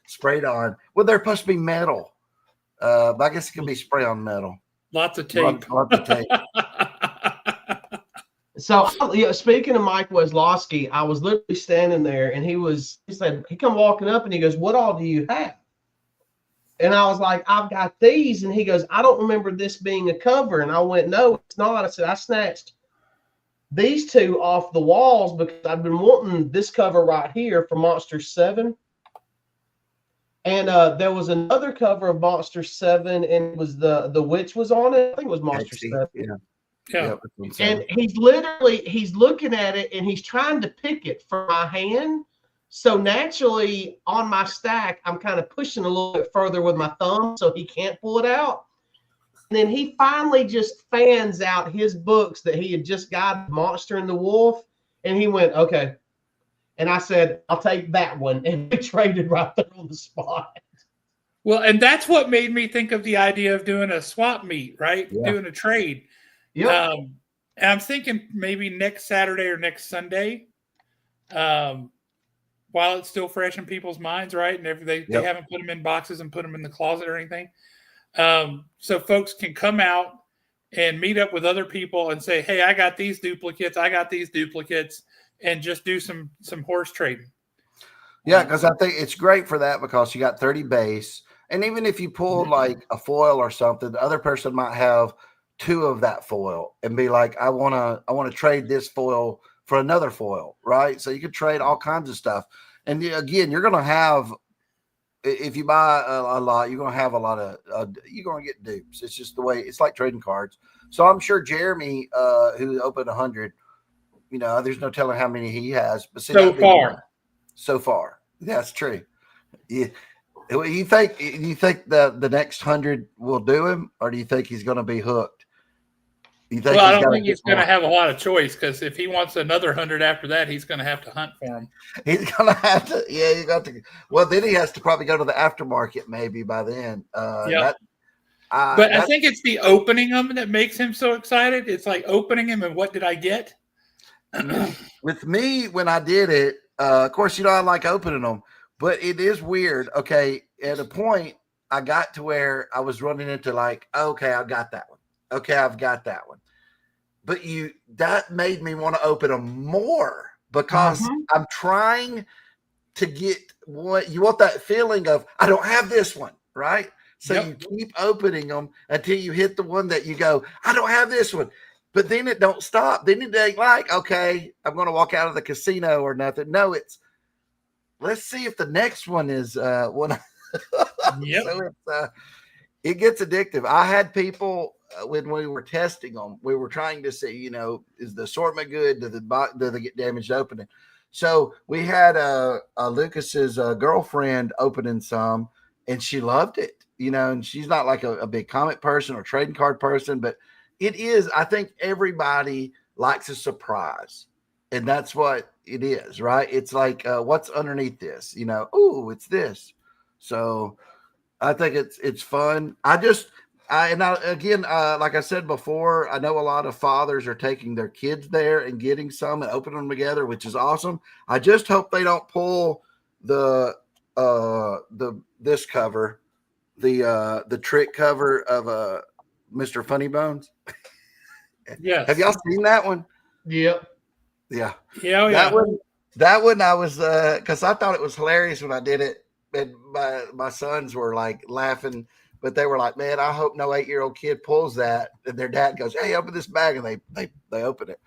Sprayed on. Well, they're supposed to be metal. But I guess it can be spray on metal. Lots of tape. Lots of tape. So, speaking of Mike Weslowski, I was literally standing there, and he come walking up, and he goes, "What all do you have?" And I was like, "I've got these," and he goes, "I don't remember this being a cover," and I went, "No, it's not." I said, "I snatched these two off the walls because I've been wanting this cover right here for Monster 7." And there was another cover of Monster 7, and it was the witch was on it. I think it was Monster 7. Yeah. Yeah. And he's looking at it, and he's trying to pick it from my hand. So naturally, on my stack, I'm kind of pushing a little bit further with my thumb so he can't pull it out. And then he finally just fans out his books that he had just got, Monster and the Wolf. And he went, "Okay." And I said, "I'll take that one." And we traded right there on the spot. Well, and that's what made me think of the idea of doing a swap meet, right? Yeah. Doing a trade. Yep. And I'm thinking maybe next Saturday or next Sunday, while it's still fresh in people's minds, right? And they haven't put them in boxes and put them in the closet or anything. So folks can come out and meet up with other people and say, "Hey, I got these duplicates. I got these duplicates," and just do some horse trading. Yeah, because I think it's great for that because you got 30 base. And even if you pull like a foil or something, the other person might have 2 of that foil and be like, I want to trade this foil for another foil, right? So you could trade all kinds of stuff. And again, you're going to have, if you buy a lot, you're going to have a lot of, you're going to get dupes. It's just the way, it's like trading cards. So I'm sure Jeremy, who opened 100, there's no telling how many he has. But so far, that's true. Yeah. You think the next 100 will do him, or do you think he's going to be hooked? Well, I don't think he's going to have a lot of choice, because if he wants another 100 after that, he's going to have to hunt for him. He's going to have to. Yeah, you got to. Well, then he has to probably go to the aftermarket maybe by then. But I think it's the opening them that makes him so excited. It's like opening him and what did I get? With me, when I did it, of course, I like opening them. But it is weird. Okay, at a point, I got to where I was running into like, okay, I've got that one. Okay, I've got that one. But that made me want to open them more because I'm trying to get what you want, that feeling of I don't have this one, right? So you keep opening them until you hit the one that you go, I don't have this one. But then it don't stop. Then it ain't like, okay, I'm going to walk out of the casino or nothing. No, it's, let's see if the next one is one. So it gets addictive. I had people when we were testing them, we were trying to see, is the assortment good? Do they get damaged opening? So we had Lucas's girlfriend opening some, and she loved it, and she's not like a big comic person or trading card person, but it is. I think everybody likes a surprise. And that's what it is, right? It's like, what's underneath this? Oh, it's this. So I think it's fun. Again, like I said before, I know a lot of fathers are taking their kids there and getting some and opening them together, which is awesome. I just hope they don't pull this cover, the trick cover of Mr. Funny Bones. Yes. Have y'all seen that one? Yep. Yeah. Yeah. That one I was because I thought it was hilarious when I did it, and my sons were like laughing, but they were like, "Man, I hope no 8-year-old kid pulls that." And their dad goes, "Hey, open this bag," and they open it.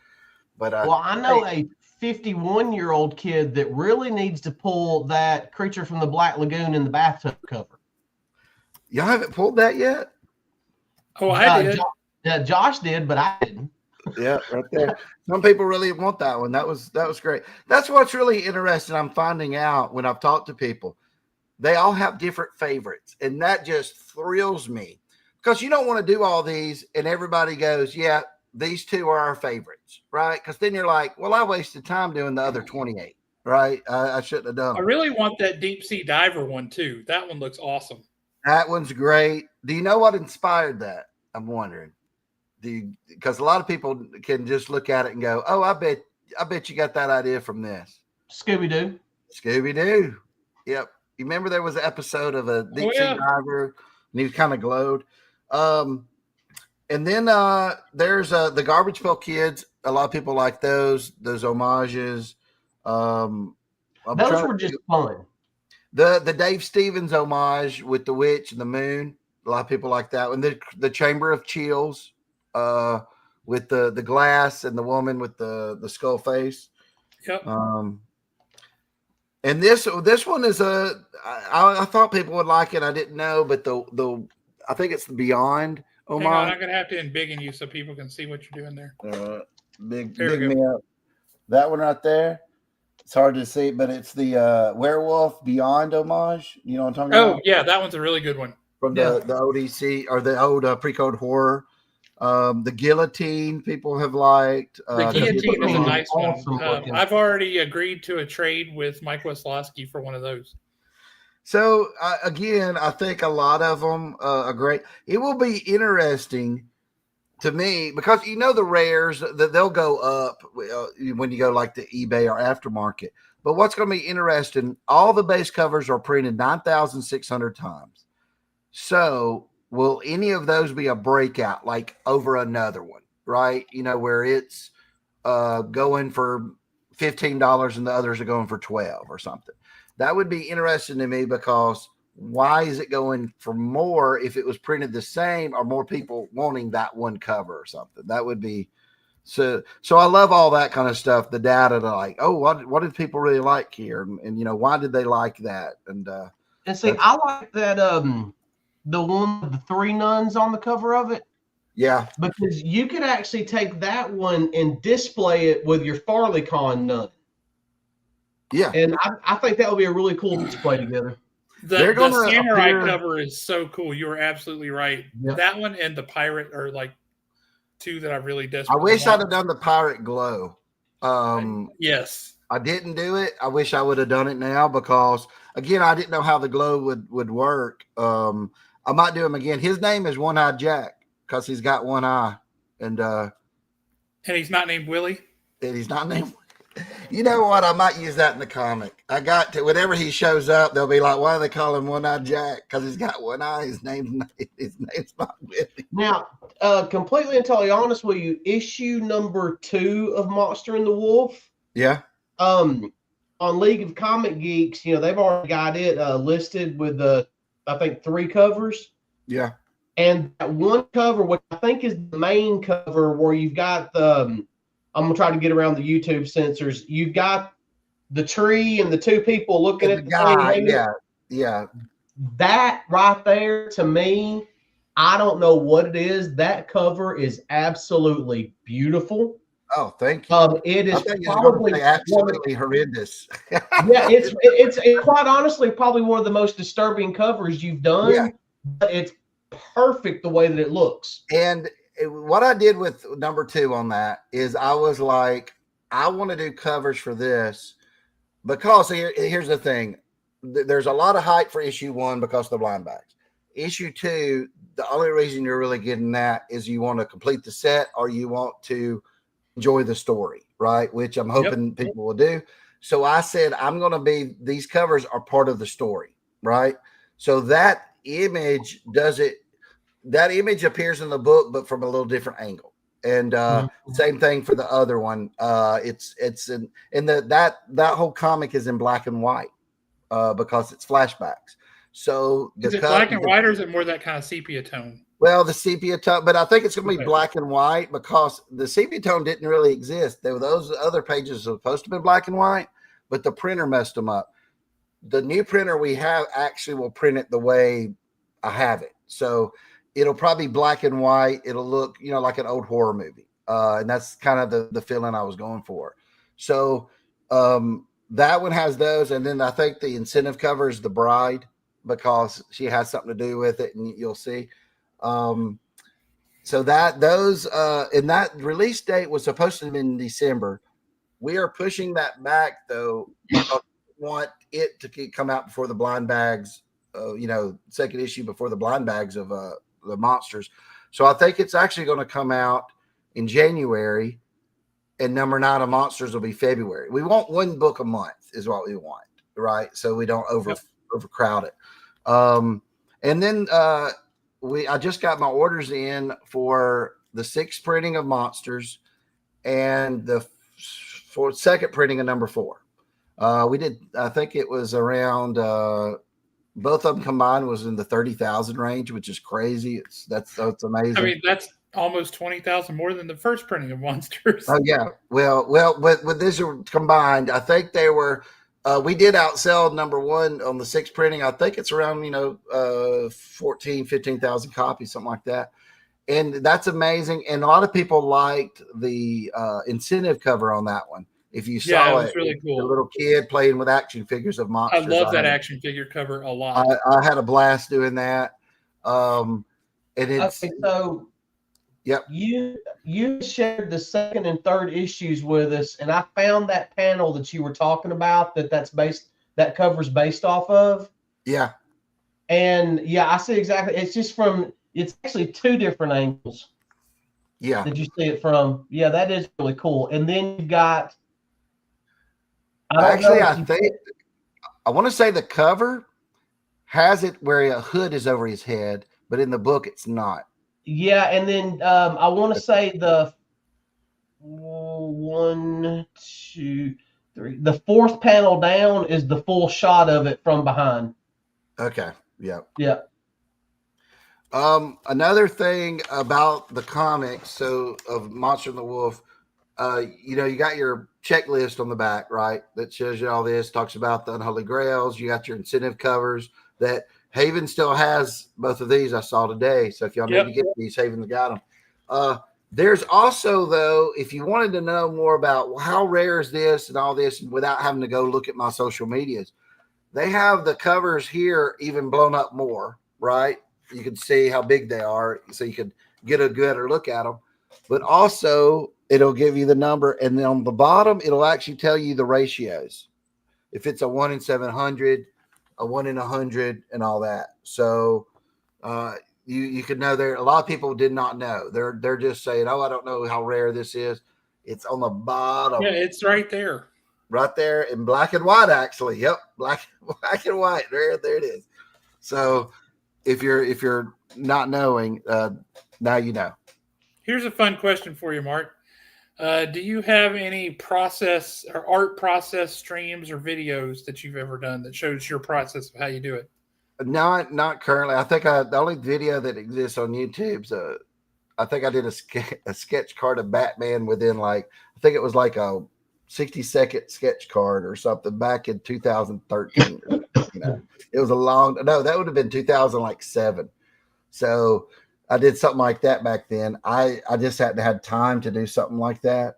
But well, I know a 51-year-old kid that really needs to pull that Creature from the Black Lagoon in the bathtub cover. Y'all haven't pulled that yet? Oh, I did. Josh did, but I didn't. Yeah, right there. Some people really want that one. That was great. That's what's really interesting. I'm finding out when I've talked to people, they all have different favorites, and that just thrills me because you don't want to do all these and everybody goes, "Yeah, these 2 are our favorites," right? Because then you're like, "Well, I wasted time doing the other 28, right? I shouldn't have done them." I really want that deep sea diver one too. That one looks awesome. That one's great. Do you know what inspired that? I'm wondering. Because a lot of people can just look at it and go, "Oh, I bet you got that idea from this." Scooby-Doo. Yep. You remember there was an episode of a deep sea diver, and he kind of glowed. And then there's the Garbage Pail Kids. A lot of people like those homages. I'm Those trying were just fun. the Dave Stevens homage with the witch and the moon. A lot of people like that one. The Chamber of Chills, with the glass and the woman with the skull face. Yep. And this one is I thought people would like it. I didn't know, but the I think it's the Beyond homage. Hang on, I'm gonna have to embiggen you so people can see what you're doing there. Big There we me go. up. That one right there. It's hard to see, but it's the Werewolf Beyond homage. You know what I'm talking about? Oh yeah, that one's a really good one. From the ODC or the old pre-code horror. The Guillotine people have liked. The Guillotine is a nice awesome one. I've already agreed to a trade with Mike Weslowski for one of those. So again, I think a lot of them are great. It will be interesting to me because the rares that they'll go up when you go like to eBay or aftermarket. But what's going to be interesting, all the base covers are printed 9,600 times. So will any of those be a breakout like over another one, right? Where it's going for $15 and the others are going for $12 or something. That would be interesting to me because why is it going for more if it was printed the same? Or more people wanting that one cover or something? That would be so I love all that kind of stuff. The data to like, oh, what did people really like here? And why did they like that? And see, I like that the one with the 3 nuns on the cover of it. Yeah. Because you could actually take that one and display it with your Farleycon nun. Yeah. And I think that would be a really cool display together. The samurai cover is so cool. You were absolutely right. Yep. That one and the pirate are like two that I really desperately I wish want. I'd have done the pirate glow. Yes. I didn't do it. I wish I would have done it now because again, I didn't know how the glow would work. I might do him again. His name is One-Eyed Jack because he's got one eye, and he's not named Willie. And he's not named. You know what? I might use that in the comic. I got to whenever he shows up, they'll be like, "Why do they call him One-Eyed Jack? Because he's got one eye. His name's not Willie." Now, completely and totally honest with you, issue number 2 of Monster and the Wolf. Yeah. On League of Comic Geeks, they've already got it listed with I think 3 covers. Yeah. And that one cover, which I think is the main cover, where you've got the, I'm going to try to get around the YouTube censors. You've got the tree and the 2 people looking at the guy. thing. Yeah. Yeah. That right there, to me, I don't know what it is. That cover is absolutely beautiful. Oh, thank you. It is probably absolutely horrendous. Yeah, it's quite honestly probably one of the most disturbing covers you've done. Yeah. But it's perfect the way that it looks. And what I did with number 2 on that is I was like, I want to do covers for this because here's the thing. There's a lot of hype for issue 1 because of the blind bags. Issue 2, the only reason you're really getting that is you want to complete the set or you want to enjoy the story, right? Which I'm hoping people will do. So I said, these covers are part of the story, right? So that image appears in the book, but from a little different angle. And same thing for the other one. It's that whole comic is in black and white because it's flashbacks. So is it black and white or is it more that kind of sepia tone? Well, the sepia tone, but I think it's going to be black and white because the sepia tone didn't really exist. Those other pages are supposed to be black and white, but the printer messed them up. The new printer we have actually will print it the way I have it. So it'll probably be black and white. It'll look, like an old horror movie. And that's kind of the feeling I was going for. So that one has those. And then I think the incentive cover is the bride because she has something to do with it, and you'll see. So those and that release date was supposed to have been in December. We are pushing that back though. Because we want it to come out before the blind bags, second issue before the blind bags of the monsters. So I think it's actually going to come out in January, and number 9 of monsters will be February. We want 1 book a month is what we want, right? So we don't overcrowd it. And then I just got my orders in for the 6th printing of monsters and the for second printing of number 4. We did, I think it was around, both of them combined was in the 30,000 range, which is crazy. That's amazing. I mean, that's almost 20,000 more than the first printing of Monsters. Oh yeah. Well, with this combined, I think they were, we did outsell number 1 on the 6th printing. I think it's around, 15,000 copies, something like that. And that's amazing. And a lot of people liked the incentive cover on that one. If you saw it was really cool. The little kid playing with action figures of monsters. I love that action figure cover a lot. I had a blast doing that. And it's okay, so yep. You shared the 2nd and 3rd issues with us, and I found that panel that you were talking about that cover's based off of. Yeah. And yeah, I see exactly. It's actually 2 different angles. Yeah. Did you see it from? Yeah, that is really cool. And then you've got. I want to say the cover has it where a hood is over his head, but in the book it's not. Yeah, and then I want to say the 1, 2, 3. The 4th panel down is the full shot of it from behind. Okay. Yeah. Yeah. Another thing about the comics, of Monster and the Wolf, you got your checklist on the back, right? That shows you all this, talks about the Unholy Grails. You got your incentive covers that Haven still has both of these I saw today. So if y'all need to get these, Haven's got them. There's also, though, if you wanted to know more about how rare is this and all this, without having to go look at my social medias, they have the covers here even blown up more, right? You can see how big they are, so you could get a better look at them. But also, it'll give you the number, and then on the bottom, it'll actually tell you the ratios. If it's a 1 in 700, a 1 in 100, and all that. So you could know there. A lot of people did not know. They're just saying, "Oh, I don't know how rare this is." It's on the bottom. Yeah, it's right there. Right there in black and white, actually. Yep, black and white. There it is. So if you're not knowing, now you know. Here's a fun question for you, Mark. Do you have any process or art process streams or videos that you've ever done that shows your process of how you do it? Not currently. I think the only video that exists on YouTube's I think I did a sketch card of Batman within I think it was like a 60-second sketch card or something back in 2013. It was that would have been 2007. So I did something like that back then. I just hadn't had time to do something like that.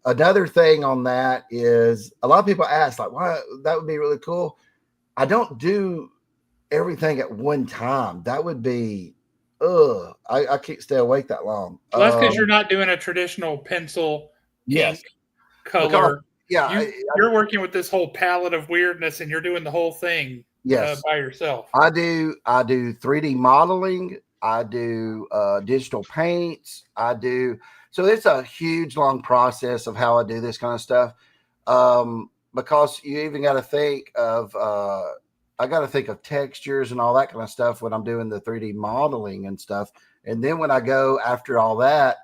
Another thing on that is a lot of people ask, why that would be really cool. I don't do everything at one time. That would be, I can't stay awake that long. Well, that's because you're not doing a traditional pencil, ink, color. You're working with this whole palette of weirdness, and you're doing the whole thing by yourself. I do 3D modeling. I do digital paints. So it's a huge, long process of how I do this kind of stuff. Because you even got to think of, I got to think of textures and all that kind of stuff when I'm doing the 3D modeling and stuff. And then when I go after all that,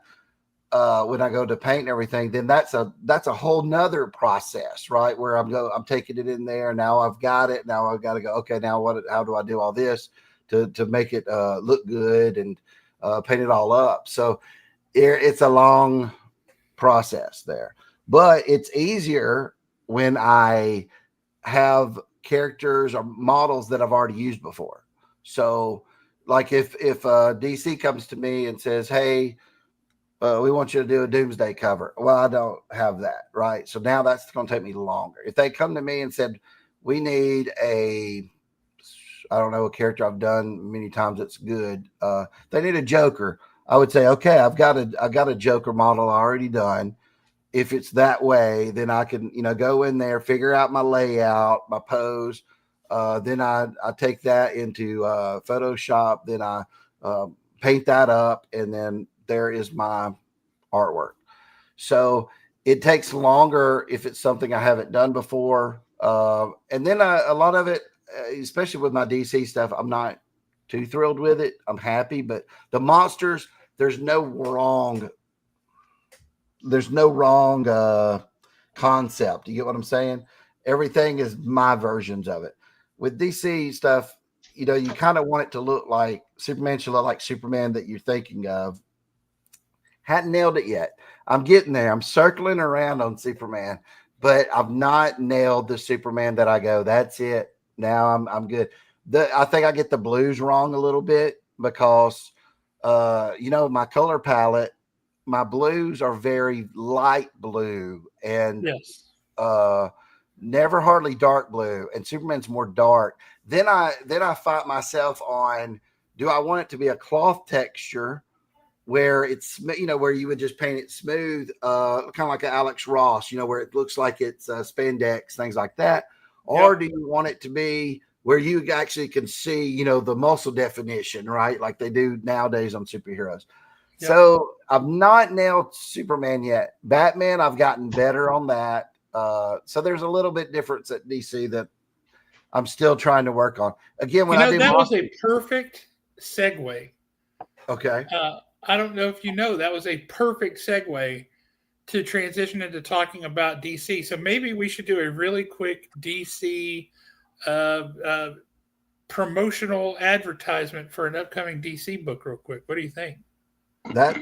when I go to paint and everything, then that's a whole nother process, right? Where I'm taking it in there. Now I've got it. Now I've got to go, okay, now how do I do all this to make it look good and paint it all up? So it's a long process there, but it's easier when I have characters or models that I've already used before. So like if DC comes to me and says, hey, we want you to do a Doomsday cover. Well, I don't have that, right? So now that's going to take me longer. If they come to me and said, we need a character I've done many times that's good. They need a Joker. I would say, okay, I've got a Joker model already done. If it's that way, then I can, go in there, figure out my layout, my pose. Then I take that into Photoshop. Then I paint that up, and then there is my artwork. So it takes longer if it's something I haven't done before. And then a lot of it, especially with my DC stuff, I'm not too thrilled with it. I'm happy, but the monsters, there's no wrong there's no wrong concept. You get what I'm saying? Everything is my versions of it. With DC stuff, you kind of want it to look like Superman should look like Superman that you're thinking of. Hadn't nailed it yet. I'm getting there. I'm circling around on Superman, but I've not nailed the Superman that I go, that's it. Now I'm good. I think I get the blues wrong a little bit because my color palette, my blues are very light blue and yes, never hardly dark blue, and Superman's more dark. Then I fight myself on, do I want it to be a cloth texture where it's, where you would just paint it smooth, kind of like an Alex Ross, where it looks like it's spandex, things like that. Or do you want it to be where you actually can see, the muscle definition, right? Like they do nowadays on superheroes. Yep. So I've not nailed Superman yet. Batman, I've gotten better on that. So there's a little bit difference at DC that I'm still trying to work on. Again, when I do that was a perfect segue. Okay. I don't know if that was a perfect segue to transition into talking about DC. So maybe we should do a really quick DC promotional advertisement for an upcoming DC book real quick. What do you think? That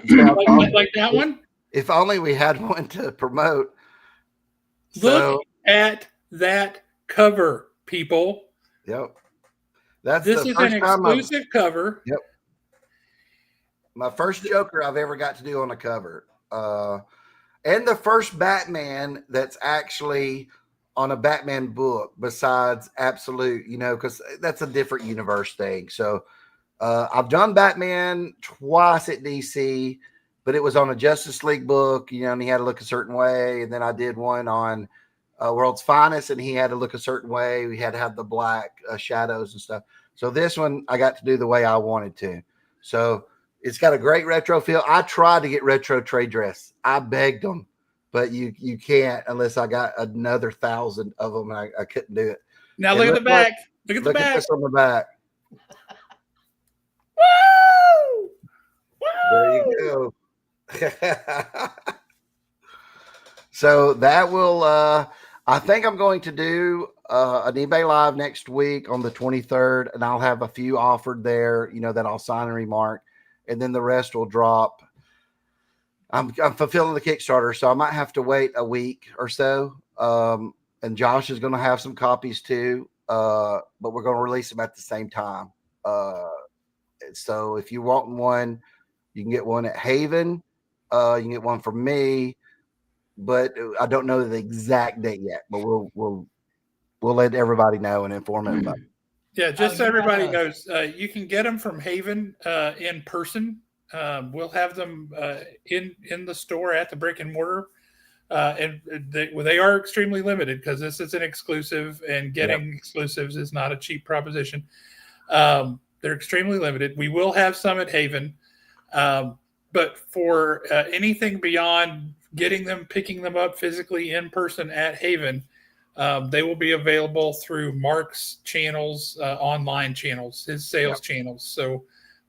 like that one? If only we had one to promote. Look at that cover, people. Yep. This is an exclusive cover. Yep. My first Joker I've ever got to do on a cover. And the first Batman that's actually on a Batman book besides Absolute, because that's a different universe thing. So I've done Batman twice at DC, but it was on a Justice League book, and he had to look a certain way. And then I did one on World's Finest, and he had to look a certain way. We had to have the black shadows and stuff. So this one I got to do the way I wanted to. So it's got a great retro feel. I tried to get retro trade dress. I begged them, but you can't unless I got another 1,000 of them, and I couldn't do it. Now look at the back. Look at this on the back. Woo! There you go. So that will, I think I'm going to do an eBay Live next week on the 23rd, and I'll have a few offered there, that I'll sign and remark, and then the rest will drop. I'm fulfilling the Kickstarter, so I might have to wait a week or so. And Josh is going to have some copies too, but we're going to release them at the same time. So if you want one, you can get one at Haven. You can get one from me, but I don't know the exact date yet. But we'll let everybody know and inform everybody. Yeah, just so everybody knows, you can get them from Haven in person. We'll have them in the store at the brick and mortar, and they are extremely limited because this is an exclusive, and getting exclusives is not a cheap proposition. They're extremely limited. We will have some at Haven, but for anything beyond picking them up physically in person at Haven, they will be available through Mark's channels, online channels, his sales channels. So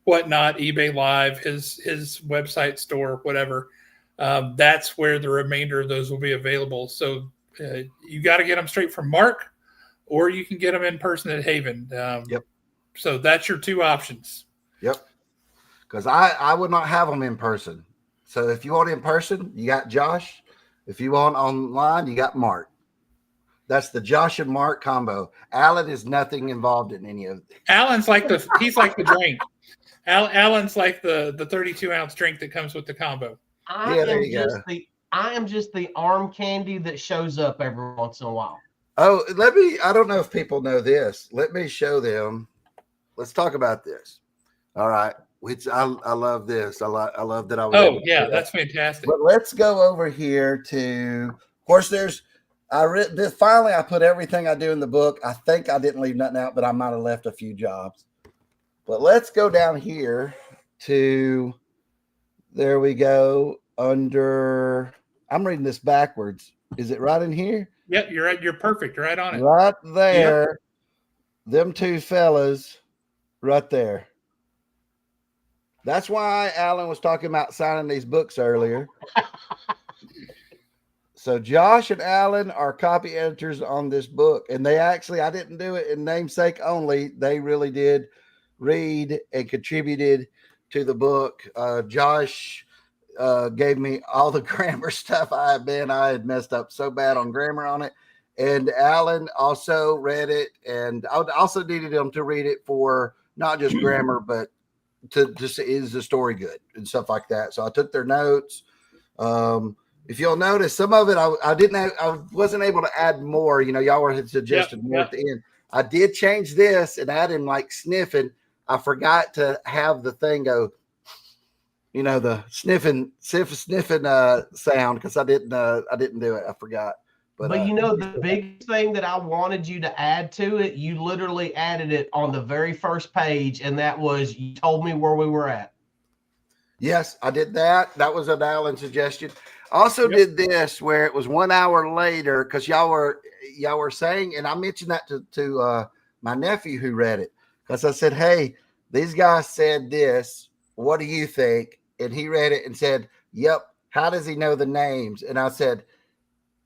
whatnot, eBay Live, his website store, whatever. That's where the remainder of those will be available. So you got to get them straight from Mark, or you can get them in person at Haven. So that's your two options. Yep. Because I would not have them in person. So if you want in person, you got Josh. If you want online, you got Mark. That's the Josh and Mark combo. Alan is nothing involved in any of it. Alan's he's like the drink. Alan's like the 32-ounce drink that comes with the combo. I am just the arm candy that shows up every once in a while. Oh, I don't know if people know this. Let me show them. Let's talk about this. All right. Which I love this. I love that I was. Oh, yeah, that's fantastic. But let's go over here to, of course, finally I put everything I do in the book. I think I didn't leave nothing out, but I might have left a few jobs. But let's go down here to, there we go, under, I'm reading this backwards. Is it right in here? Yep, you're right. You're perfect. Right on it. Right there. Yep. Them two fellas right there. That's why Alan was talking about signing these books earlier. So Josh and Alan are copy editors on this book, and they actually, I didn't do it in namesake only. They really did read and contributed to the book. Josh gave me all the grammar stuff. I had messed up so bad on grammar on it. And Alan also read it, and I also needed him to read it for not just grammar, but to just is the story good and stuff like that. So I took their notes. If you'll notice, some of it I wasn't able to add more. Y'all had suggested more at the end. I did change this and add in like sniffing. I forgot to have the thing go, the sniffing sound, because I didn't do it. I forgot. But the biggest thing that I wanted you to add to it, you literally added it on the very first page, and that was, you told me where we were at. Yes, I did that. That was an Alan suggestion. Also did this where it was 1 hour later, because y'all were saying, and I mentioned that to my nephew who read it, because I said, hey, these guys said this. What do you think? And he read it and said, yep. How does he know the names? And I said,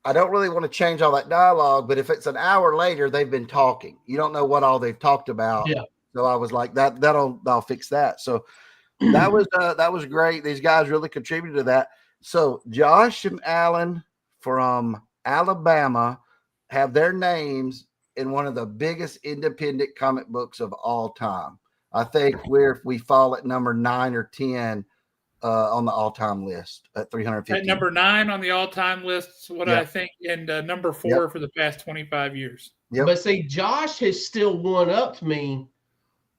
I don't really want to change all that dialogue, but if it's an hour later, they've been talking. You don't know what all they've talked about. Yeah. So I was like, that'll fix that. So that was great. These guys really contributed to that. So Josh and Alan from Alabama have their names in one of the biggest independent comic books of all time. I think we fall at number 9 or 10 on the all-time list at 350. At number 9 on the all-time list, I think, and number 4 for the past 25 years. Yep. But see, Josh has still one-upped me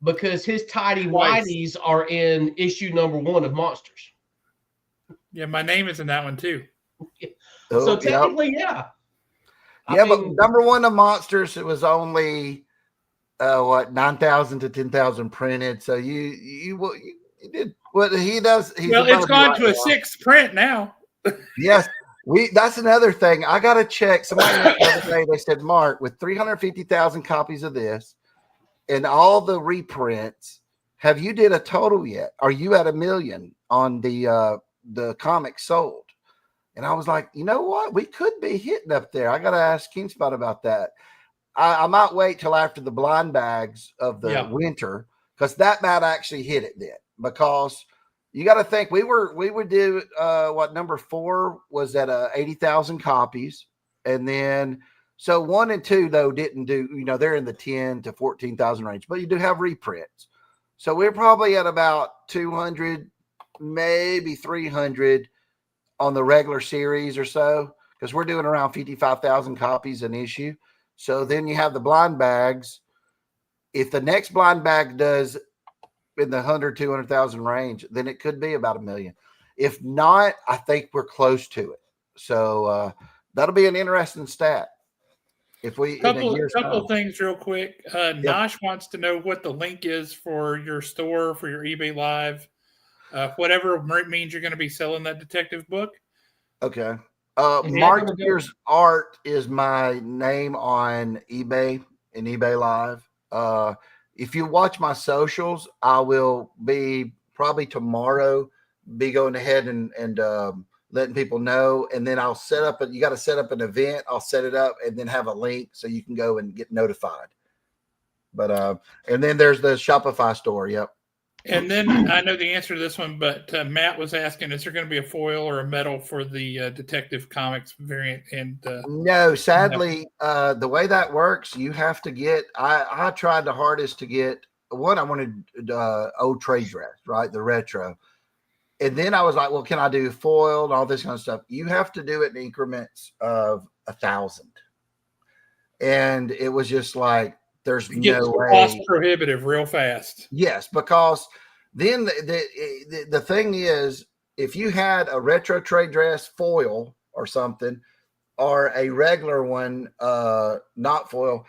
because his tidy whities are in issue number 1 of Monsters. Yeah, my name is in that one too. So technically, yeah. But number 1 of Monsters, it was only 9,000 to 10,000 printed. So you did what he does. It's gone to a 6th print now. Yes. That's another thing. I got to check. Somebody the other day, they said, Mark, with 350,000 copies of this and all the reprints, have you did a total yet? Are you at 1 million on the comics sold? And I was like, you know what? We could be hitting up there. I got to ask Kingspot about that. I might wait till after the blind bags of the winter, because that might actually hit it then. Because you got to think we would do number 4 was at 80,000 copies, and then so 1 and 2 though didn't do. They're in the 10 to 14,000 range, but you do have reprints. So we're probably at about 200, maybe 300 on the regular series or so, because we're doing around 55,000 copies an issue. So then you have the blind bags. If the next blind bag does in the 100, 200,000 range, then it could be about 1 million. If not, I think we're close to it. So that'll be an interesting stat. If we couple things real quick. Nosh wants to know what the link is for your store, for your eBay Live, whatever means you're going to be selling that detective book. Okay. Mark Spears Art is my name on eBay and eBay Live. If you watch my socials, I will be probably tomorrow be going ahead and letting people know. And then I'll set up you got to set up an event. I'll set it up and then have a link so you can go and get notified. But and then there's the Shopify store. Yep. And then I know the answer to this one, but Matt was asking, is there going to be a foil or a metal for the Detective Comics variant? And no, sadly, the way that works, you have to get, I tried the hardest to get one. I wanted old trade dress, right? The retro. And then I was like, well, can I do foil and all this kind of stuff? You have to do it in increments of 1,000. And it was just like, there's no way. Cost prohibitive real fast. Yes, because then the thing is, if you had a retro trade dress foil or something, or a regular one, not foil,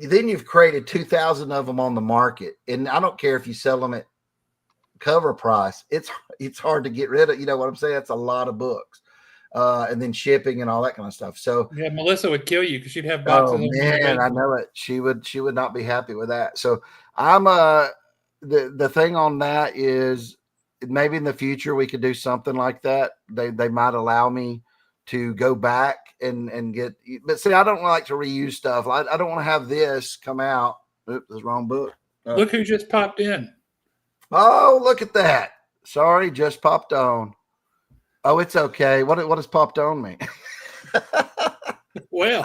then you've created 2,000 of them on the market. And I don't care if you sell them at cover price. It's hard to get rid of. You know what I'm saying? It's a lot of books. And then shipping and all that kind of stuff. So yeah, Melissa would kill you because she'd have boxes. Oh man, I know it. She would not be happy with that. So I'm the thing on that is maybe in the future we could do something like that. They might allow me to go back and get. But see, I don't like to reuse stuff. I don't want to have this come out. Oops, that's the wrong book. Look who just popped in. Oh, look at that. Sorry, just popped on. Oh, it's okay. What has popped on me? Well,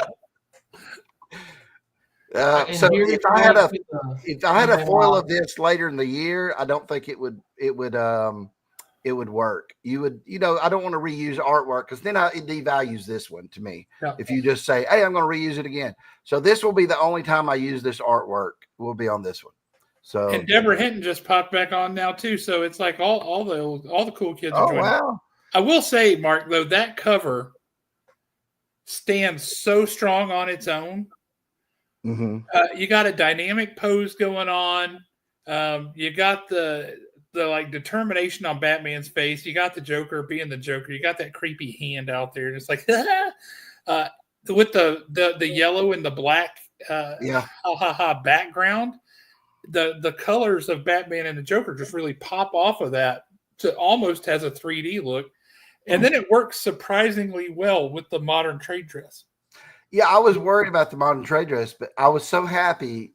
so if I had a foil of this later in the year, I don't think it would work. I don't want to reuse artwork because then it devalues this one to me. Yeah. If you just say, hey, I'm going to reuse it again. So this will be the only time I use this artwork will be on this one. So and Deborah Hinton just popped back on now too. So it's like all the cool kids are joining. Wow. I will say, Mark, though, that cover stands so strong on its own. Mm-hmm. You got a dynamic pose going on. You got the like determination on Batman's face. You got the Joker being the Joker. You got that creepy hand out there, just like with the yellow and the black background. The colors of Batman and the Joker just really pop off of that to almost has a 3D look. And then it works surprisingly well with the modern trade dress. Yeah, I was worried about the modern trade dress, but I was so happy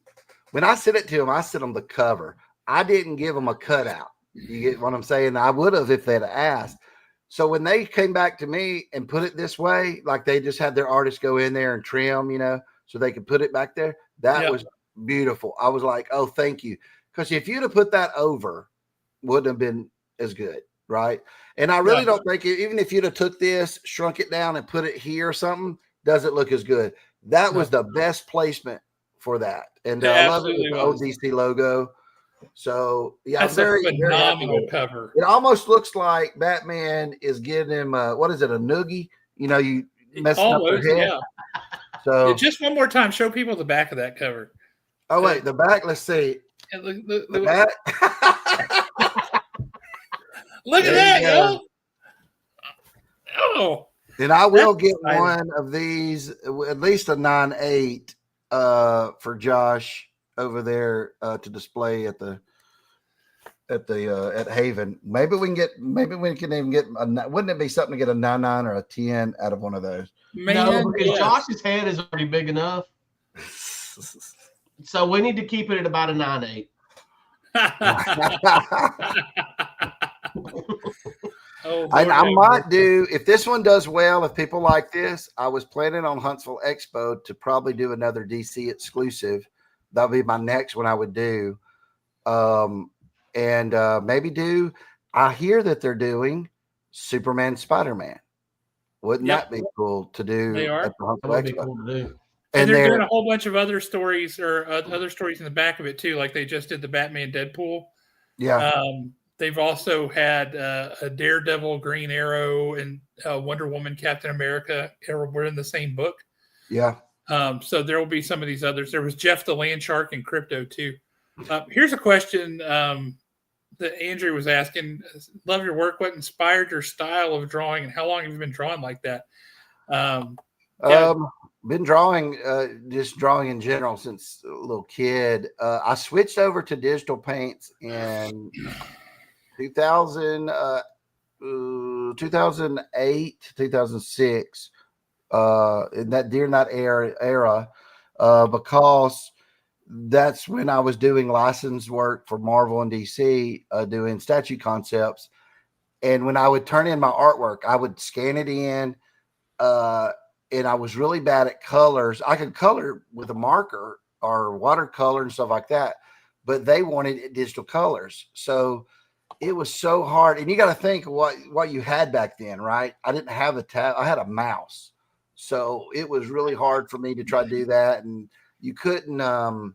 when I sent it to him. I sent him the cover. I didn't give them a cutout. You get what I'm saying? I would have if they'd asked. So when they came back to me and put it this way, like they just had their artists go in there and trim, so they could put it back there. That was beautiful. I was like, oh, thank you. Because if you'd have put that over, wouldn't have been as good, right? And I really don't think even if you'd have took this, shrunk it down and put it here or something, doesn't look as good. That was the best placement for that. And I love it with the ODC logo. So that's a phenomenal cover. It almost looks like Batman is giving him what is it, a noogie? You messing up their head. Yeah. So just one more time, show people the back of that cover. Oh wait, the back. Let's see. The back. Look at that, yo. Oh. And I will get one of these, at least a 9/8, for Josh over there to display at Haven. Maybe we can even get. Wouldn't it be something to get a 9/9 or a 10 out of one of those? No, because Josh's head is already big enough. So we need to keep it at about a 9/8. I might do, if this one does well, if people like this, I was planning on Huntsville Expo to probably do another DC exclusive. That'll be my next one I would do. And maybe I hear that they're doing Superman, Spider-Man. Wouldn't that be cool to do at the Huntsville Expo? Cool to do. And they're doing a whole bunch of other stories or other stories in the back of it too. Like they just did the Batman Deadpool. Yeah. They've also had a Daredevil, Green Arrow, and Wonder Woman, Captain America. We're in the same book. Yeah. So there will be some of these others. There was Jeff the Land Shark and Crypto too. Here's a question that Andrew was asking. Love your work. What inspired your style of drawing, and how long have you been drawing like that? Been drawing, just drawing in general since a little kid. I switched over to digital paints in 2008, 2006. During that era, because that's when I was doing licensed work for Marvel and DC, doing statue concepts. And when I would turn in my artwork, I would scan it in. And I was really bad at colors. I could color with a marker or watercolor and stuff like that, but they wanted digital colors. So it was so hard. And you got to think what you had back then, right? I didn't have a tab. I had a mouse. So it was really hard for me to try to do that. And you couldn't,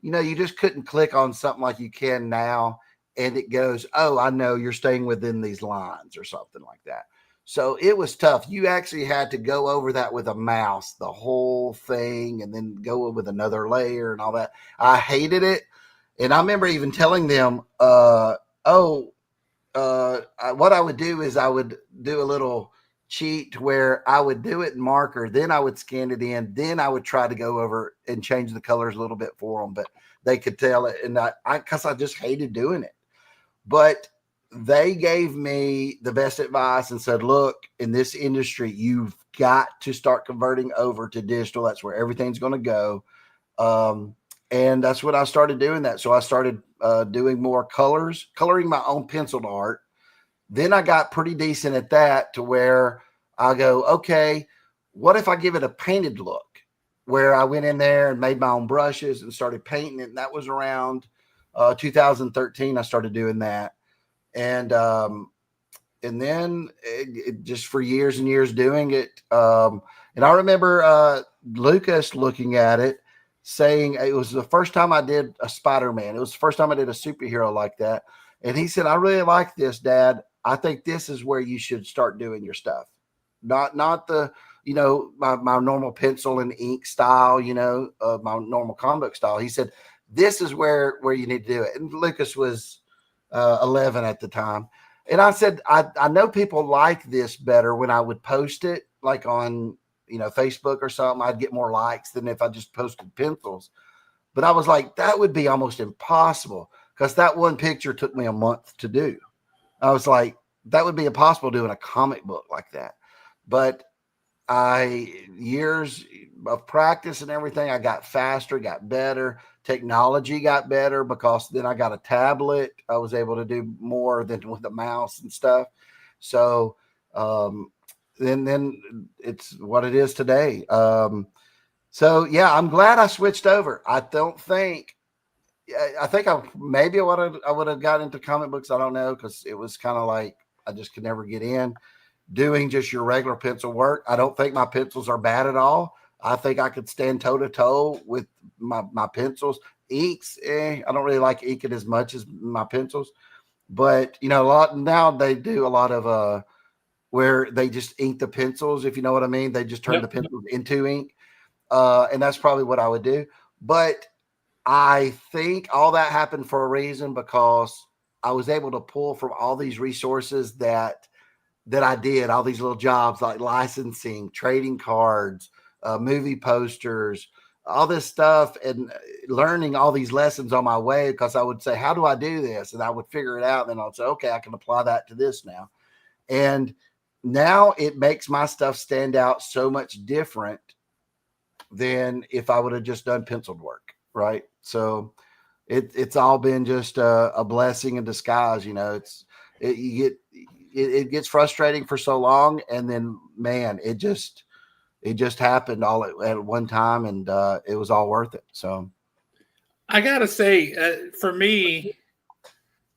you just couldn't click on something like you can now. And it goes, oh, I know you're staying within these lines or something like that. So it was tough. You actually had to go over that with a mouse, the whole thing, and then go with another layer and all that. I hated it. And I remember even telling them, what I would do is I would do a little cheat where I would do it in marker, then I would scan it in, then I would try to go over and change the colors a little bit for them, but they could tell it. And because I just hated doing it. But they gave me the best advice and said, look, in this industry, you've got to start converting over to digital. That's where everything's going to go. And that's when I started doing that. So I started doing more coloring my own penciled art. Then I got pretty decent at that to where I go, okay, what if I give it a painted look? Where I went in there and made my own brushes and started painting it. And that was around 2013. I started doing that. And then just for years and years doing it. And I remember Lucas looking at it, saying it was the first time I did a Spider-Man. It was the first time I did a superhero like that. And he said, I really like this, Dad. I think this is where you should start doing your stuff. Not the, my normal pencil and ink style, my normal comic book style. He said, this is where you need to do it. And Lucas was 11 at the time. And I said, I know people like this better when I would post it like on, Facebook or something. I'd get more likes than if I just posted pencils. But I was like, that would be almost impossible because that one picture took me a month to do. I was like, that would be impossible doing a comic book like that. But years of practice and everything, I got faster, got better. Technology got better because then I got a tablet. I was able to do more than with the mouse and stuff. So then it's what it is today. So yeah, I'm glad I switched over. I think I maybe I would have got into comic books. I don't know, because it was kind of like I just could never get in. Doing just your regular pencil work, I don't think my pencils are bad at all. I think I could stand toe to toe with my pencils. Inks, I don't really like inking as much as my pencils, but a lot now they do a lot of where they just ink the pencils, if you know what I mean. They just turn the pencils into ink, and that's probably what I would do. But I think all that happened for a reason, because I was able to pull from all these resources that I did, all these little jobs like licensing, trading cards, movie posters, all this stuff, and learning all these lessons on my way, because I would say, how do I do this? And I would figure it out. And then I'd say, okay, I can apply that to this now. And now it makes my stuff stand out so much different than if I would have just done penciled work. Right. So it's all been just a blessing in disguise. It gets frustrating for so long, and then man, it just happened all at one time, and it was all worth it. So I gotta say, for me,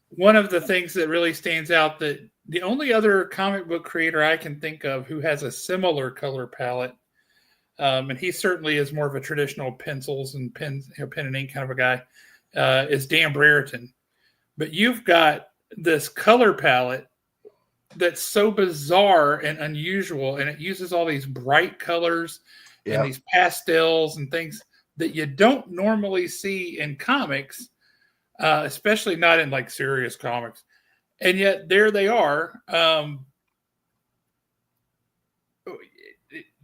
one of the things that really stands out, that the only other comic book creator I can think of who has a similar color palette, and he certainly is more of a traditional pencils and pens, pen and ink kind of a guy, is Dan Brereton. But you've got this color palette that's so bizarre and unusual, and it uses all these bright colors and these pastels and things that you don't normally see in comics, especially not in like serious comics. And yet there they are.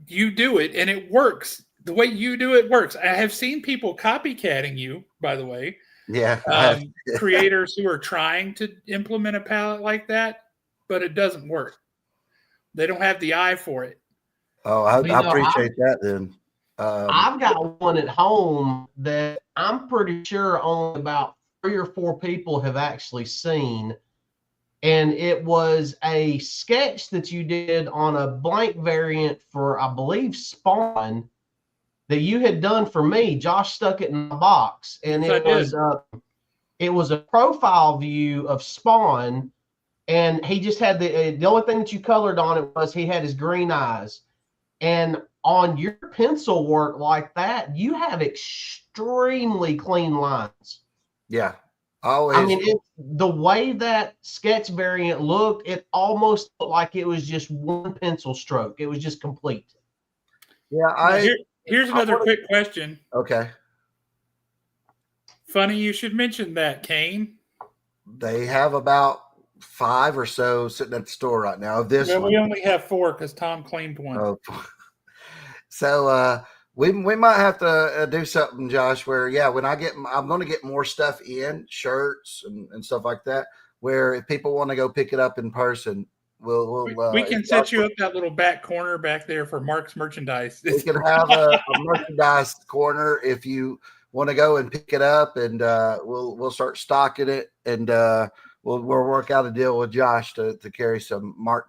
You do it and it works. The way you do it works. I have seen people copycatting you, by the way. Yeah. Creators who are trying to implement a palette like that, but it doesn't work. They don't have the eye for it. Oh, I appreciate that then. I've got one at home that I'm pretty sure only about 3 or 4 people have actually seen. And it was a sketch that you did on a blank variant for, I believe, Spawn, that you had done for me. Josh stuck it in my box, and it was a profile view of Spawn, and he just had the only thing that you colored on it was he had his green eyes. And on your pencil work like that, you have extremely clean lines. Yeah. Always. I mean, the way that sketch variant looked, it almost looked like it was just one pencil stroke. It was just complete. Yeah. Here's another quick question. Okay. Funny you should mention that, Kane. They have about 5 or so sitting at the store right now. We only have 4 because Tom claimed one. Oh. So we might have to do something, Josh, where when I'm going to get more stuff in, shirts and stuff like that. where if people want to go pick it up in person, we can set you up that little back corner back there for Mark's merchandise. We can have a merchandise corner if you want to go and pick it up, and we'll start stocking it, and we'll work out a deal with Josh to carry some Mark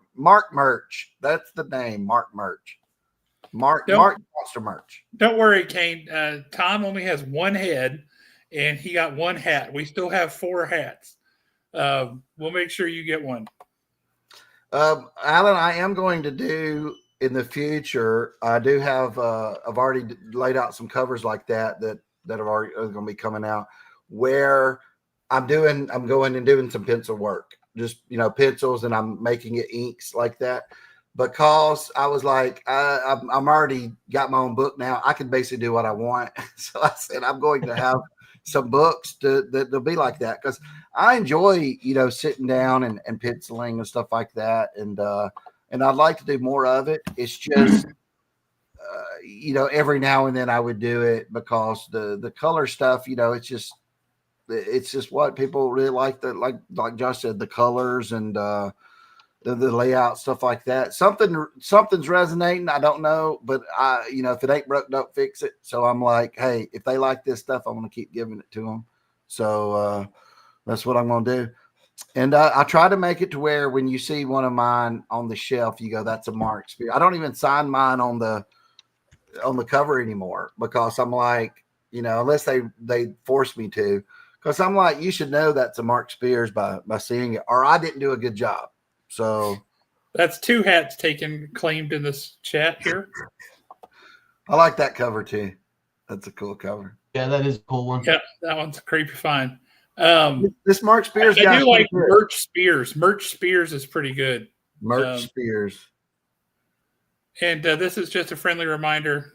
merch. That's the name, Mark merch. Mark Monster merch. Don't worry, Kane. Tom only has one head, and he got one hat. We still have 4 hats. We'll make sure you get one. Alan, I am going to do in the future. I do have. I've already laid out some covers like that are going to be coming out. Where I'm going and doing some pencil work, just pencils, and I'm making it inks like that. Because I was like, I'm already got my own book now. I can basically do what I want. So I said I'm going to have some books that'll be like that, because I enjoy sitting down and penciling and stuff like that, and I'd like to do more of it. It's just every now and then I would do it, because the color stuff, it's just what people really like, like Josh said, the colors and the layout, stuff like that. Something's resonating. I don't know, but if it ain't broke, don't fix it. So I'm like, hey, if they like this stuff, I'm going to keep giving it to them. So that's what I'm going to do. And I try to make it to where when you see one of mine on the shelf, you go, that's a Mark Spear. I don't even sign mine on the cover anymore, because I'm like, unless they force me to, because I'm like, you should know that's a Mark Spears by seeing it, or I didn't do a good job. So that's 2 hats claimed in this chat here. I like that cover too. That's a cool cover. Yeah, that is a cool one. Yeah, that one's a creepy find. This Mark Spears I do like Merch Spears. Merch Spears is pretty good. Merch Spears. And this is just a friendly reminder.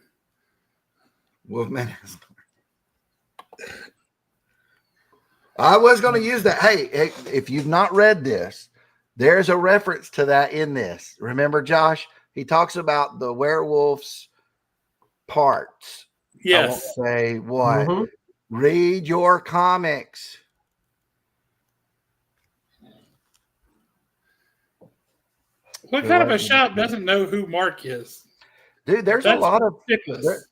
Wolfman. I was going to use that. Hey, if you've not read this, there's a reference to that in this. Remember, Josh? He talks about the werewolf's parts. Yes. I won't say what. Mm-hmm. Read your comics. What kind of a shop doesn't know who Mark is? Dude, there's a lot of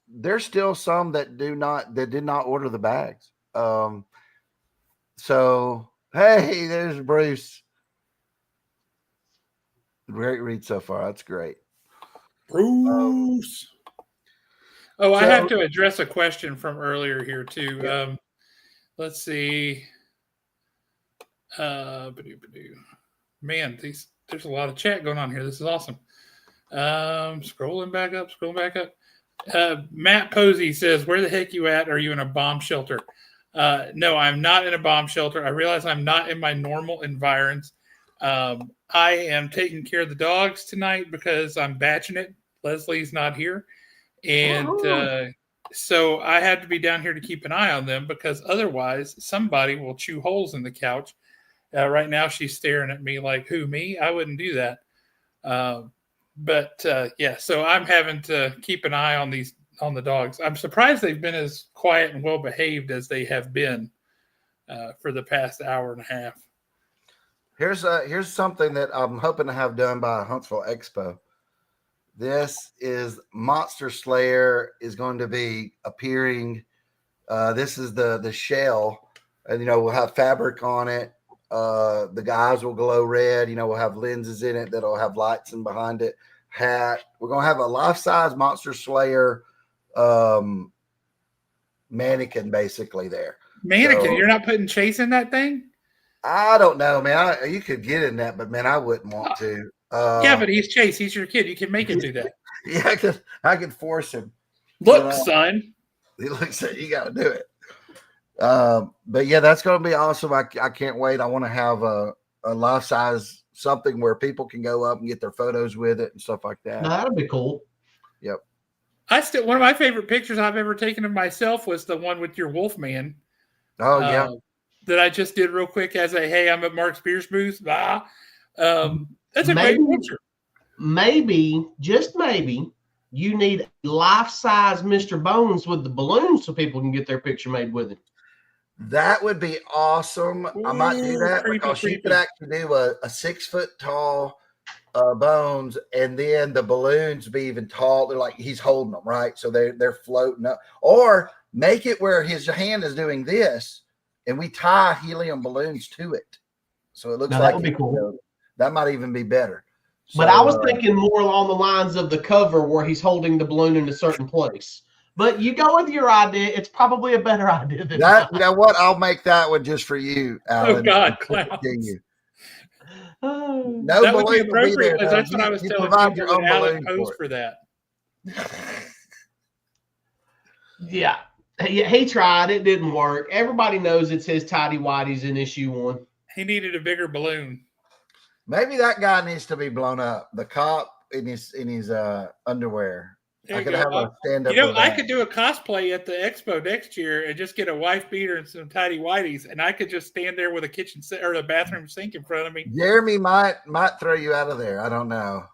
there's still some that did not order the bags. So hey, there's Bruce. Great read so far. That's great. Bruce. I have to address a question from earlier here too. Yeah. Let's see. Man, there's a lot of chat going on here. This is awesome. Scrolling back up. Matt Posey says, "Where the heck you at? Are you in a bomb shelter?" No, I'm not in a bomb shelter. I realize I'm not in my normal environs. I am taking care of the dogs tonight because I'm batching it. Leslie's not here. And so I have to be down here to keep an eye on them, because otherwise somebody will chew holes in the couch. Right now she's staring at me like, who, me? I wouldn't do that. So I'm having to keep an eye on the dogs. I'm surprised they've been as quiet and well behaved as they have been for the past hour and a half. Here's something that I'm hoping to have done by Huntsville Expo. This is Monster Slayer is going to be appearing. This is the shell, and we'll have fabric on it. The guys will glow red. We'll have lenses in it that'll have lights in behind it. Hat. We're gonna have a life-size Monster Slayer mannequin basically there. Mannequin? So, you're not putting Chase in that thing? I don't know, man. You could get in that, but man, I wouldn't want to. Yeah, but he's Chase. He's your kid. You can make him do that. Yeah, I could force him. Look, son. He looks at you. Got to do it. But yeah, that's going to be awesome. I can't wait. I want to have a life size something where people can go up and get their photos with it and stuff like that. No, that'd be cool. Yep. One of my favorite pictures I've ever taken of myself was the one with your Wolfman. Oh yeah. that I just did real quick as a, hey, I'm at Mark Spears booth. That's a great picture. Maybe, just maybe, you need life-size Mr. Bones with the balloons so people can get their picture made with him. That would be awesome. I might do that Creepy, because she could creepy. actually do a 6 foot tall bones, and then the balloons be even tall. They're like he's holding them, right? So they're floating up. Or make it where his hand is doing this, and we tie helium balloons to it, so it looks Now, like that would be cool. that might even be better. But So, I was thinking more along the lines of the cover where he's holding the balloon in a certain place. But you go with your idea. It's probably a better idea than that, you mine. know what? I'll make that one just for you, Alan. Oh God, and send it to clowns. you. Oh. No That would be balloon will be there. appropriate because Though. that's what I was You telling provide people your that own Alec balloon posed for it. for that. Yeah. He tried. It didn't work. Everybody knows it's his tidy whities in issue 1. He needed a bigger balloon. Maybe that guy needs to be blown up. The cop in his underwear. There I you could go. have a stand up. You know, I could do a cosplay at the expo next year and just get a wife beater and some tidy whities, and I could just stand there with a kitchen or a bathroom sink in front of me. Jeremy might throw you out of there. I don't know.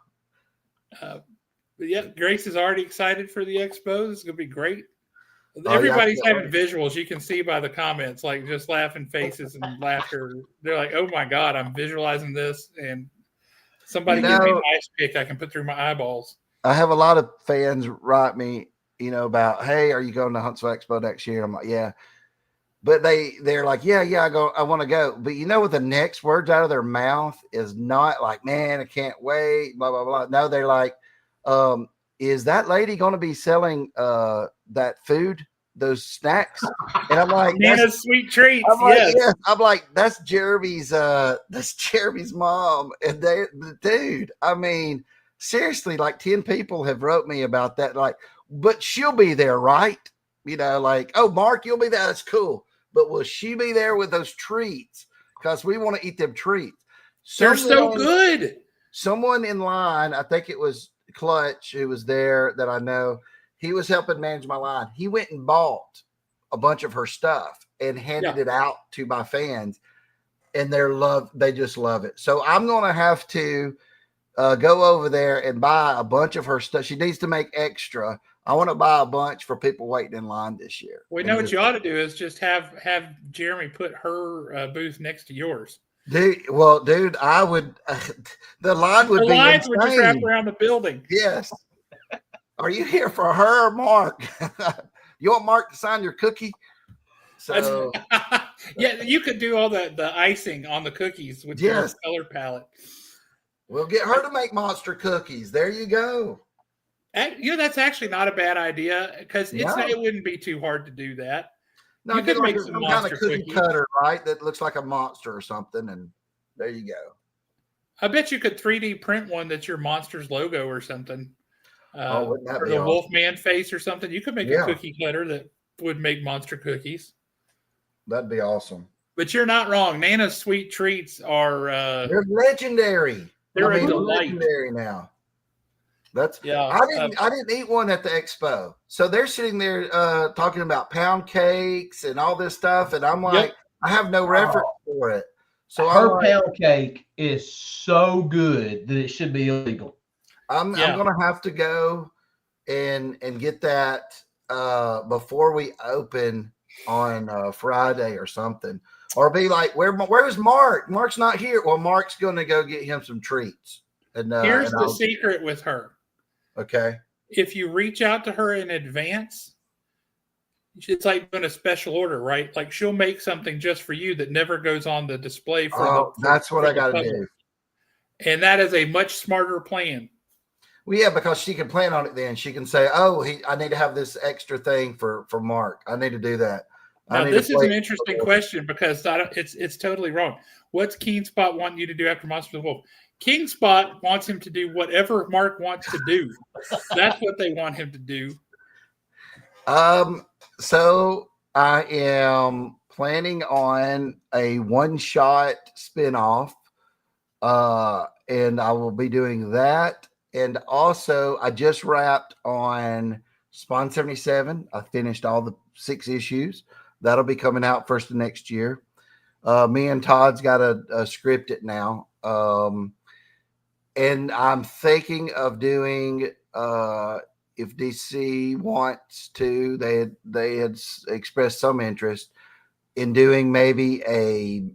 But yeah, Grace is already excited for the expo. It's going to be great. Oh, Everybody's yeah, having visuals. You can see by the comments, like just laughing faces and laughter. They're like, "Oh my God, I'm visualizing this!" And somebody give me an ice pick I can put through my eyeballs. I have a lot of fans write me, about, hey, are you going to Huntsville Expo next year? I'm like, yeah. But they're like, yeah, I want to go. But what the next words out of their mouth is not like, man, I can't wait, blah, blah, blah. No, they're like, is that lady going to be selling that food, those snacks? And I'm like, Nana's sweet treats. I'm like, Yes. yes. I'm like, that's Jeremy's mom. And dude, I mean, seriously, like 10 people have wrote me about that. Like, but she'll be there, right? Like, oh, Mark, you'll be there. That's cool. But will she be there with those treats? Because we want to eat them treats. They're so good. Someone in line, I think it was Clutch, who was there that I know, he was helping manage my line. He went and bought a bunch of her stuff and handed it out to my fans, and they just love it. So I'm going to have to go over there and buy a bunch of her stuff. She needs to make extra. I want to buy a bunch for people waiting in line this year. We know what you ought to do is just have Jeremy put her booth next to yours. Dude, I would. The line would be lines insane. would just wrap around the building. Yes. Are you here for her, Mark? You want Mark to sign your cookie? So yeah, you could do all the icing on the cookies with your color palette. We'll get her to make monster cookies. There you go. That's actually not a bad idea because it wouldn't be too hard to do that. No, you could make some kind of cookie cutter, right? That looks like a monster or something, and there you go. I bet you could 3D print one that's your monster's logo or something. Wouldn't that or be the awesome? Wolfman face or something. You could make a cookie cutter that would make monster cookies. That'd be awesome. But you're not wrong. Nana's sweet treats are they're legendary. They're a delight. Legendary now. That's I didn't eat one at the expo. So they're sitting there talking about pound cakes and all this stuff, and I'm like, I have no reference for it. So her pound cake is so good that it should be illegal. I'm gonna have to go and get that before we open on Friday or something, or be like, where's Mark? Mark's not here. Well, Mark's gonna go get him some treats. And here's the secret with her. Okay. If you reach out to her in advance, it's like doing a special order, right? Like she'll make something just for you that never goes on the display that's what I got to do. And that is a much smarter plan. Well, yeah, because she can plan on it then. She can say, oh, I need to have this extra thing for Mark. I need to do that. Now, this is an interesting question because it's totally wrong. What's Keen Spot want you to do after Monster the Wolf? King Spot wants him to do whatever Mark wants to do. That's what they want him to do. So I am planning on a one-shot spinoff, and I will be doing that. And also, I just wrapped on Spawn 77. I finished all the 6 issues. That'll be coming out first of next year. Me and Todd's got a script it now. And I'm thinking of doing, if DC wants to, they had expressed some interest, in doing maybe a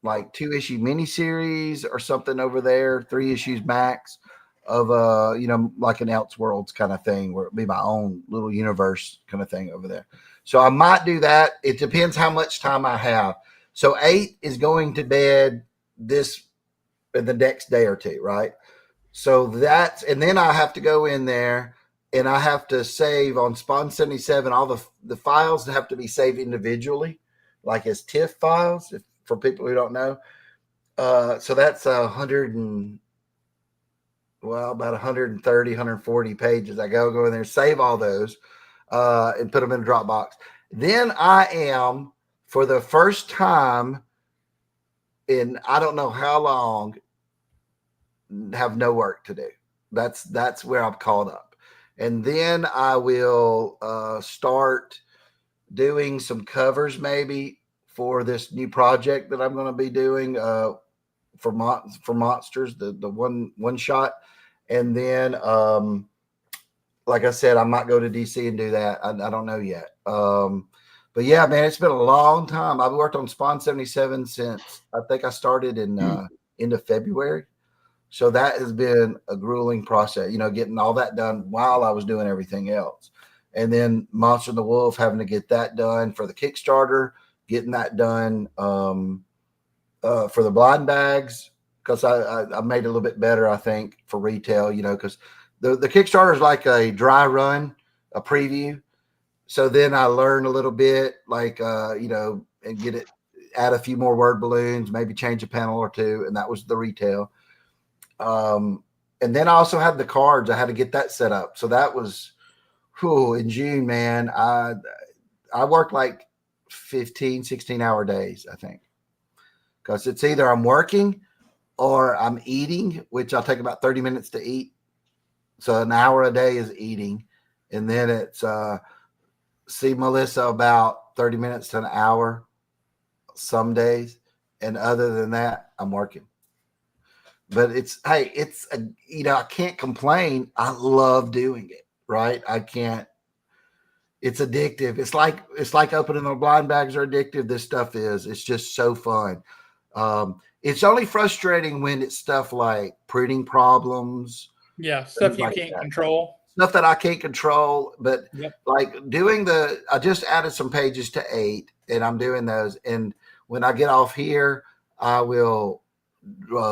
like 2-issue miniseries or something over there, 3 issues max of like an Elseworlds kind of thing where it'd be my own little universe kind of thing over there. So I might do that. It depends how much time I have. So 8 is going to bed this in the next day or two, right? So and then I have to go in there and I have to save on Spawn 77. All the files have to be saved individually, like as TIFF files, for people who don't know. So that's about 130, 140 pages. I go in there, save all those, and put them in a Dropbox. Then I am, for the first time in I don't know how long, have no work to do. That's where I'm caught up. And then I will start doing some covers maybe for this new project that I'm going to be doing for Monsters, the one shot. And then like I said, I might go to DC and do that. I don't know yet. But yeah, man, it's been a long time. I've worked on Spawn 77 since I think I started in end of February. So that has been a grueling process, getting all that done while I was doing everything else. And then Monster and the Wolf, having to get that done for the Kickstarter, getting that done for the blind bags, because I made it a little bit better, I think, for retail, because the Kickstarter is like a dry run, a preview. So then I learn a little bit, like, and add a few more word balloons, maybe change a panel or two. And that was the retail. And then I also had the cards. I had to get that set up. So that was in June, man. I worked like 15, 16-hour days, I think. Because it's either I'm working or I'm eating, which I'll take about 30 minutes to eat. So an hour a day is eating. And then it's see Melissa about 30 minutes to an hour some days. And other than that, I'm working. But I can't complain. I love doing it, right? I can't. It's addictive. It's like opening the blind bags are addictive. This stuff is. It's just so fun. It's only frustrating when it's stuff like printing problems. Yeah, stuff you can't control. Stuff that I can't control. But like I just added some pages to 8, and I'm doing those. And when I get off here, I will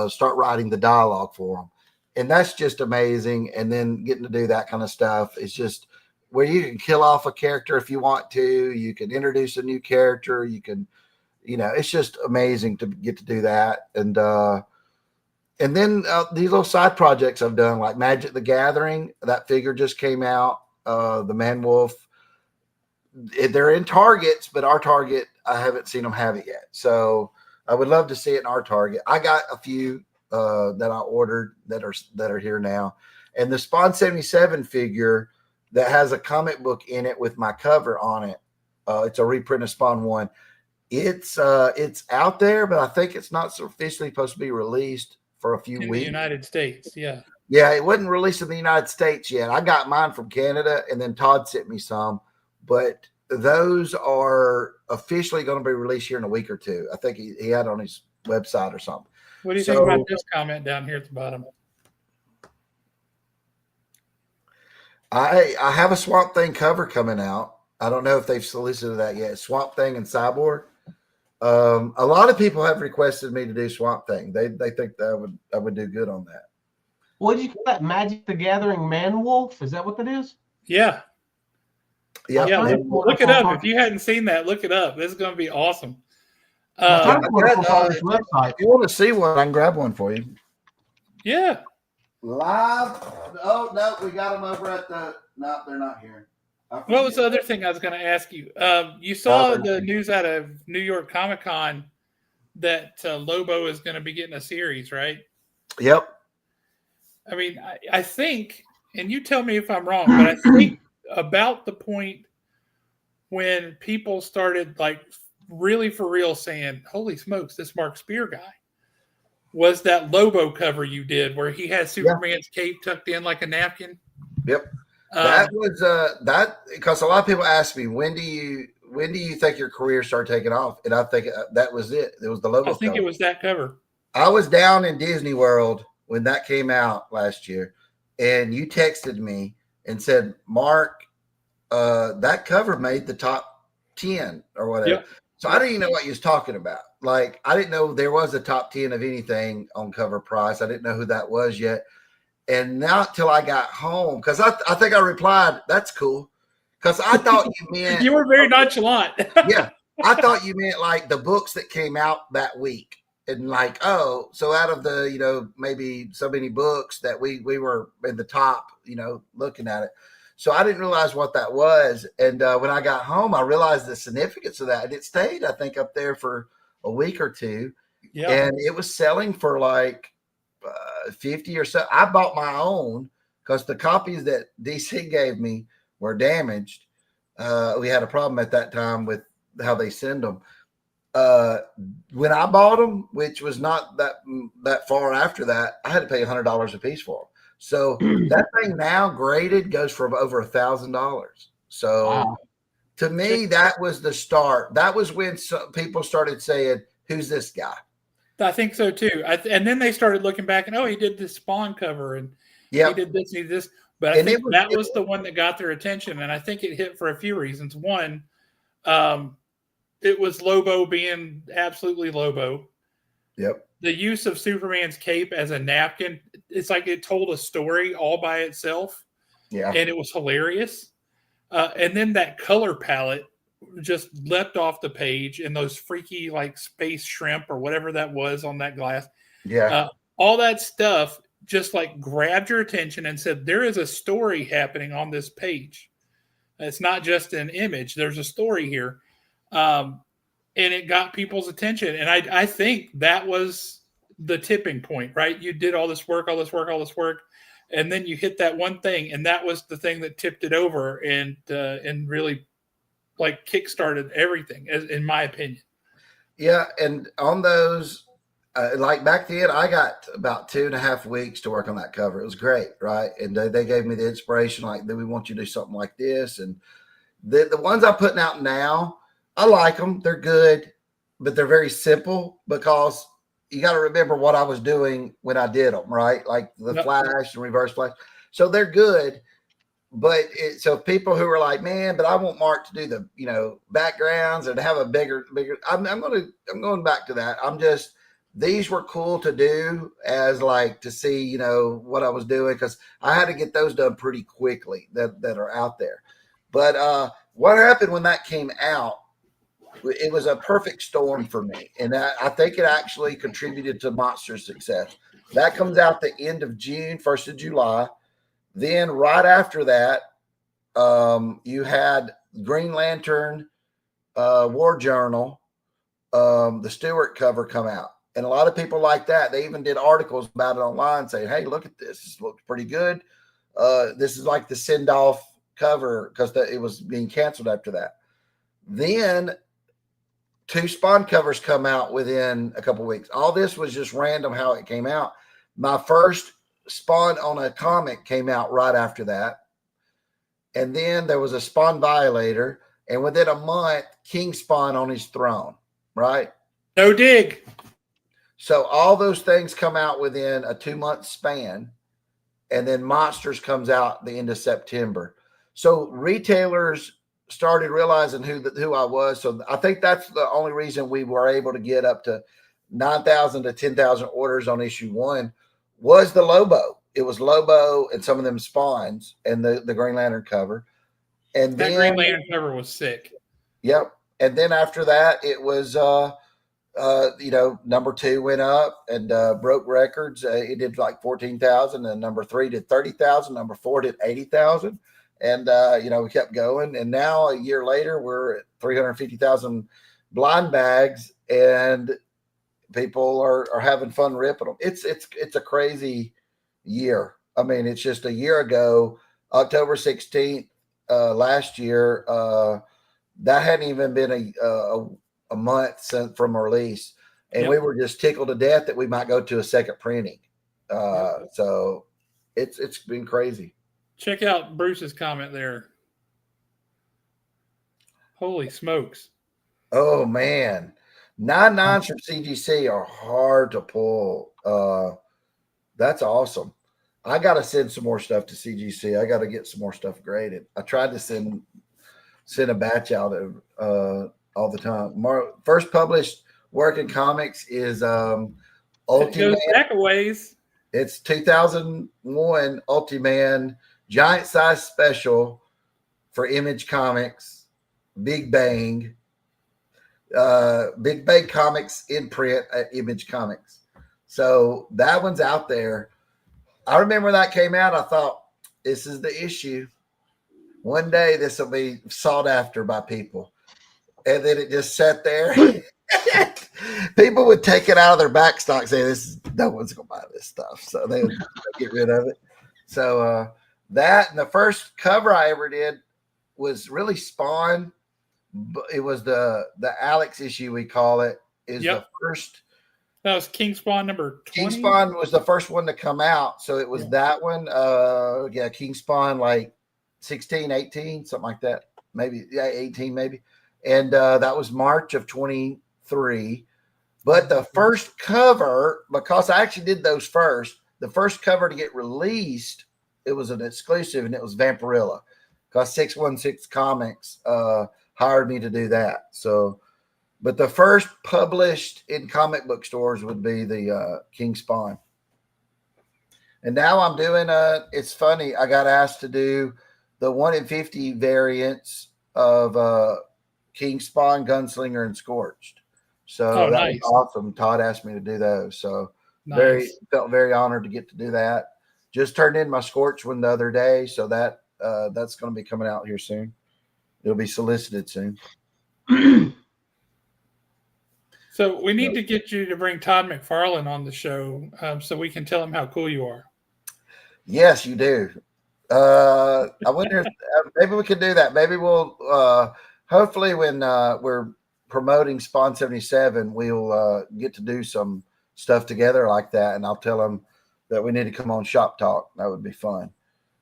start writing the dialogue for them, and that's just amazing. And then getting to do that kind of stuff is just where you can kill off a character if you want to. You can introduce a new character. You can, it's just amazing to get to do that. And then these little side projects I've done, like Magic the Gathering. That figure just came out. The Man Wolf. They're in Targets, but our Target, I haven't seen them have it yet. So I would love to see it in our Target. I got a few that I ordered that are here now. And the Spawn 77 figure that has a comic book in it with my cover on it. It's a reprint of Spawn 1. It's out there, but I think it's not officially supposed to be released for a few weeks. In the United States, yeah. Yeah, it wasn't released in the United States yet. I got mine from Canada, and then Todd sent me some. But those are officially going to be released here in a week or two. I think he had on his website or something. What do you think about this comment down here at the bottom? I have a Swamp Thing cover coming out. I don't know if they've solicited that yet. Swamp Thing and Cyborg. A lot of people have requested me to do Swamp Thing. They think that I would do good on that. What did you call that? Magic the Gathering Man Wolf? Is that what that is? Yeah. Yeah. Look it up. If you hadn't seen that, look it up. This is going to be awesome. If you want to see one, I can grab one for you. Yeah. Live. Oh, no, we got them over at no, they're not here. What was the other thing I was going to ask you? You saw the news out of New York Comic Con that Lobo is going to be getting a series, right? Yep. I mean, I think, and you tell me if I'm wrong, but I think about the point when people started like really for real saying, holy smokes, this Mark Spear guy, was that Lobo cover you did where he had Superman's cape tucked in like a napkin. Yep. That was that because a lot of people ask me, when when do you think your career started taking off? And I think that was it. It was the logo I think cover. it was that cover. I was down in Disney World when that came out last year, and you texted me and said, Mark, that cover made the top 10 or whatever. Yep. So I didn't even know what you was talking about. Like, I didn't know there was a top 10 of anything on Cover Price. I didn't know who that was yet. And not till I got home, because I think I replied, that's cool. Because I thought you meant You were very nonchalant. yeah, I thought you meant like the books that came out that week. And like, oh, so out of the, maybe so many books that we were in the top, looking at it. So I didn't realize what that was. And when I got home, I realized the significance of that. And it stayed, I think, up there for a week or two. Yeah. And it was selling for like 50 or so. I bought my own because the copies that DC gave me were damaged. We had a problem at that time with how they send them. When I bought them, which was not that far after that, I had to pay $100 a piece for them. So that thing now graded goes for over $1,000. So Wow. to me, that was the start. That was when people started saying, "Who's this guy?" I think so too. And then they started looking back and, he did this Spawn cover and he did this, he did this. But I think that was the one that got their attention. And I think it hit for a few reasons. One, it was Lobo being absolutely Lobo. Yep. The use of Superman's cape as a napkin, it's like it told a story all by itself. Yeah. And it was hilarious. And then that color palette just leapt off the page in those freaky like space shrimp or whatever that was on that glass. Yeah. All that stuff just like grabbed your attention and said, there is a story happening on this page. It's not just an image. There's a story here. And it got people's attention. And I think that was the tipping point, right? You did all this work. And then you hit that one thing. And that was the thing that tipped it over and really like kickstarted everything, in my opinion. Yeah. And on those, like back then, I got about 2.5 weeks to work on that cover. It was great, right? And they gave me the inspiration, like, we want you to do something like this. And the ones I'm putting out now, I like them. They're good, but they're very simple because you got to remember what I was doing when I did them, right? Like the flash and reverse flash. So they're good. But so people who are like, man, but I want Mark to do the, backgrounds and have a bigger, I'm going back to that. These were cool to do as like to see, what I was doing. Cause I had to get those done pretty quickly that are out there. But, what happened when that came out, it was a perfect storm for me. And I think it actually contributed to Monster's success. That comes out the end of June, 1st of July. Then right after that, you had Green Lantern War Journal, the Stewart cover come out. And a lot of people like that. They even did articles about it online saying, hey, look at this. This looks pretty good. This is like the send-off cover because it was being canceled after that. Then 2 Spawn covers come out within a couple of weeks. All this was just random how it came out. My first Spawn on a comic came out right after that. And then there was a Spawn Violator. And within a month, King Spawn on his throne, right? No dig. So all those things come out within a 2-month span. And then Monsters comes out the end of September. So retailers started realizing who I was. So I think that's the only reason we were able to get up to 9,000 to 10,000 orders on issue 1 was the Lobo. It was Lobo and some of them Spawns and the Green Lantern cover. And that then Green Lantern cover was sick. Yep. And then after that, it was, number 2 went up and broke records. It did like 14,000 and number 3 did 30,000. Number 4 did 80,000. And, we kept going. And now a year later, we're at 350,000 blind bags and people are having fun ripping them. It's a crazy year. I mean, it's just a year ago, October 16th, last year, that hadn't even been a month since from release. And we were just tickled to death that we might go to a second printing. So it's been crazy. Check out Bruce's comment there. Holy smokes! Oh man, 9.9s from CGC are hard to pull. That's awesome. I got to send some more stuff to CGC. I got to get some more stuff graded. I tried to send a batch out of all the time. First published work in comics is It Ultiman. goes back a ways. It's 2001 Ultiman giant size special for Image Comics, Big Bang Comics in print at Image Comics. So that one's out there. I remember that came out. I thought, this is the issue. One day this will be sought after by people. And then it just sat there. People would take it out of their back stock, say, no one's gonna buy this stuff. So they would get rid of it. So that, and the first cover I ever did was really Spawn. It was the Alex issue, we call it, is the first. That was King Spawn number 20. King Spawn was the first one to come out. So it was that one. King Spawn like 16, 18, something like that. Maybe, 18 maybe. And that was March of 23. But the first cover, because I actually did those first, the first cover to get released, it was an exclusive, and it was Vampirilla. Because 616 Comics hired me to do that. So, but the first published in comic book stores would be the King Spawn. And now I'm doing it's funny, I got asked to do the 1 in 50 variants of King Spawn, Gunslinger, and Scorched. So that was awesome. Todd asked me to do those. So felt very honored to get to do that. Just turned in my Scorched one the other day. So that's going to be coming out here soon. It'll be solicited soon. So we need to get you to bring Todd McFarlane on the show so we can tell him how cool you are. Yes, you do. I wonder if maybe we could do that. Maybe we'll hopefully when we're promoting Spawn 77, we'll get to do some stuff together like that, and I'll tell him that we need to come on Shop Talk. That would be fun.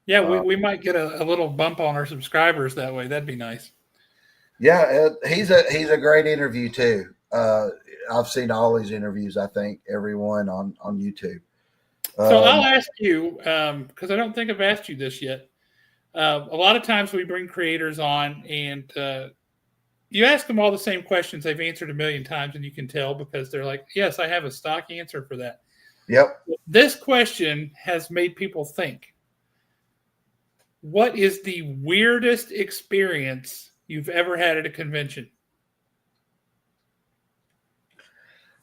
Yeah, we might get a little bump on our subscribers that way. That'd be nice. Yeah, he's a great interview too. I've seen all his interviews. I think everyone on YouTube. So I'll ask you because I don't think I've asked you this yet. A lot of times we bring creators on, and you ask them all the same questions they've answered a million times, and you can tell because they're like, "Yes, I have a stock answer for that." Yep. This question has made people think. What is the weirdest experience you've ever had at a convention?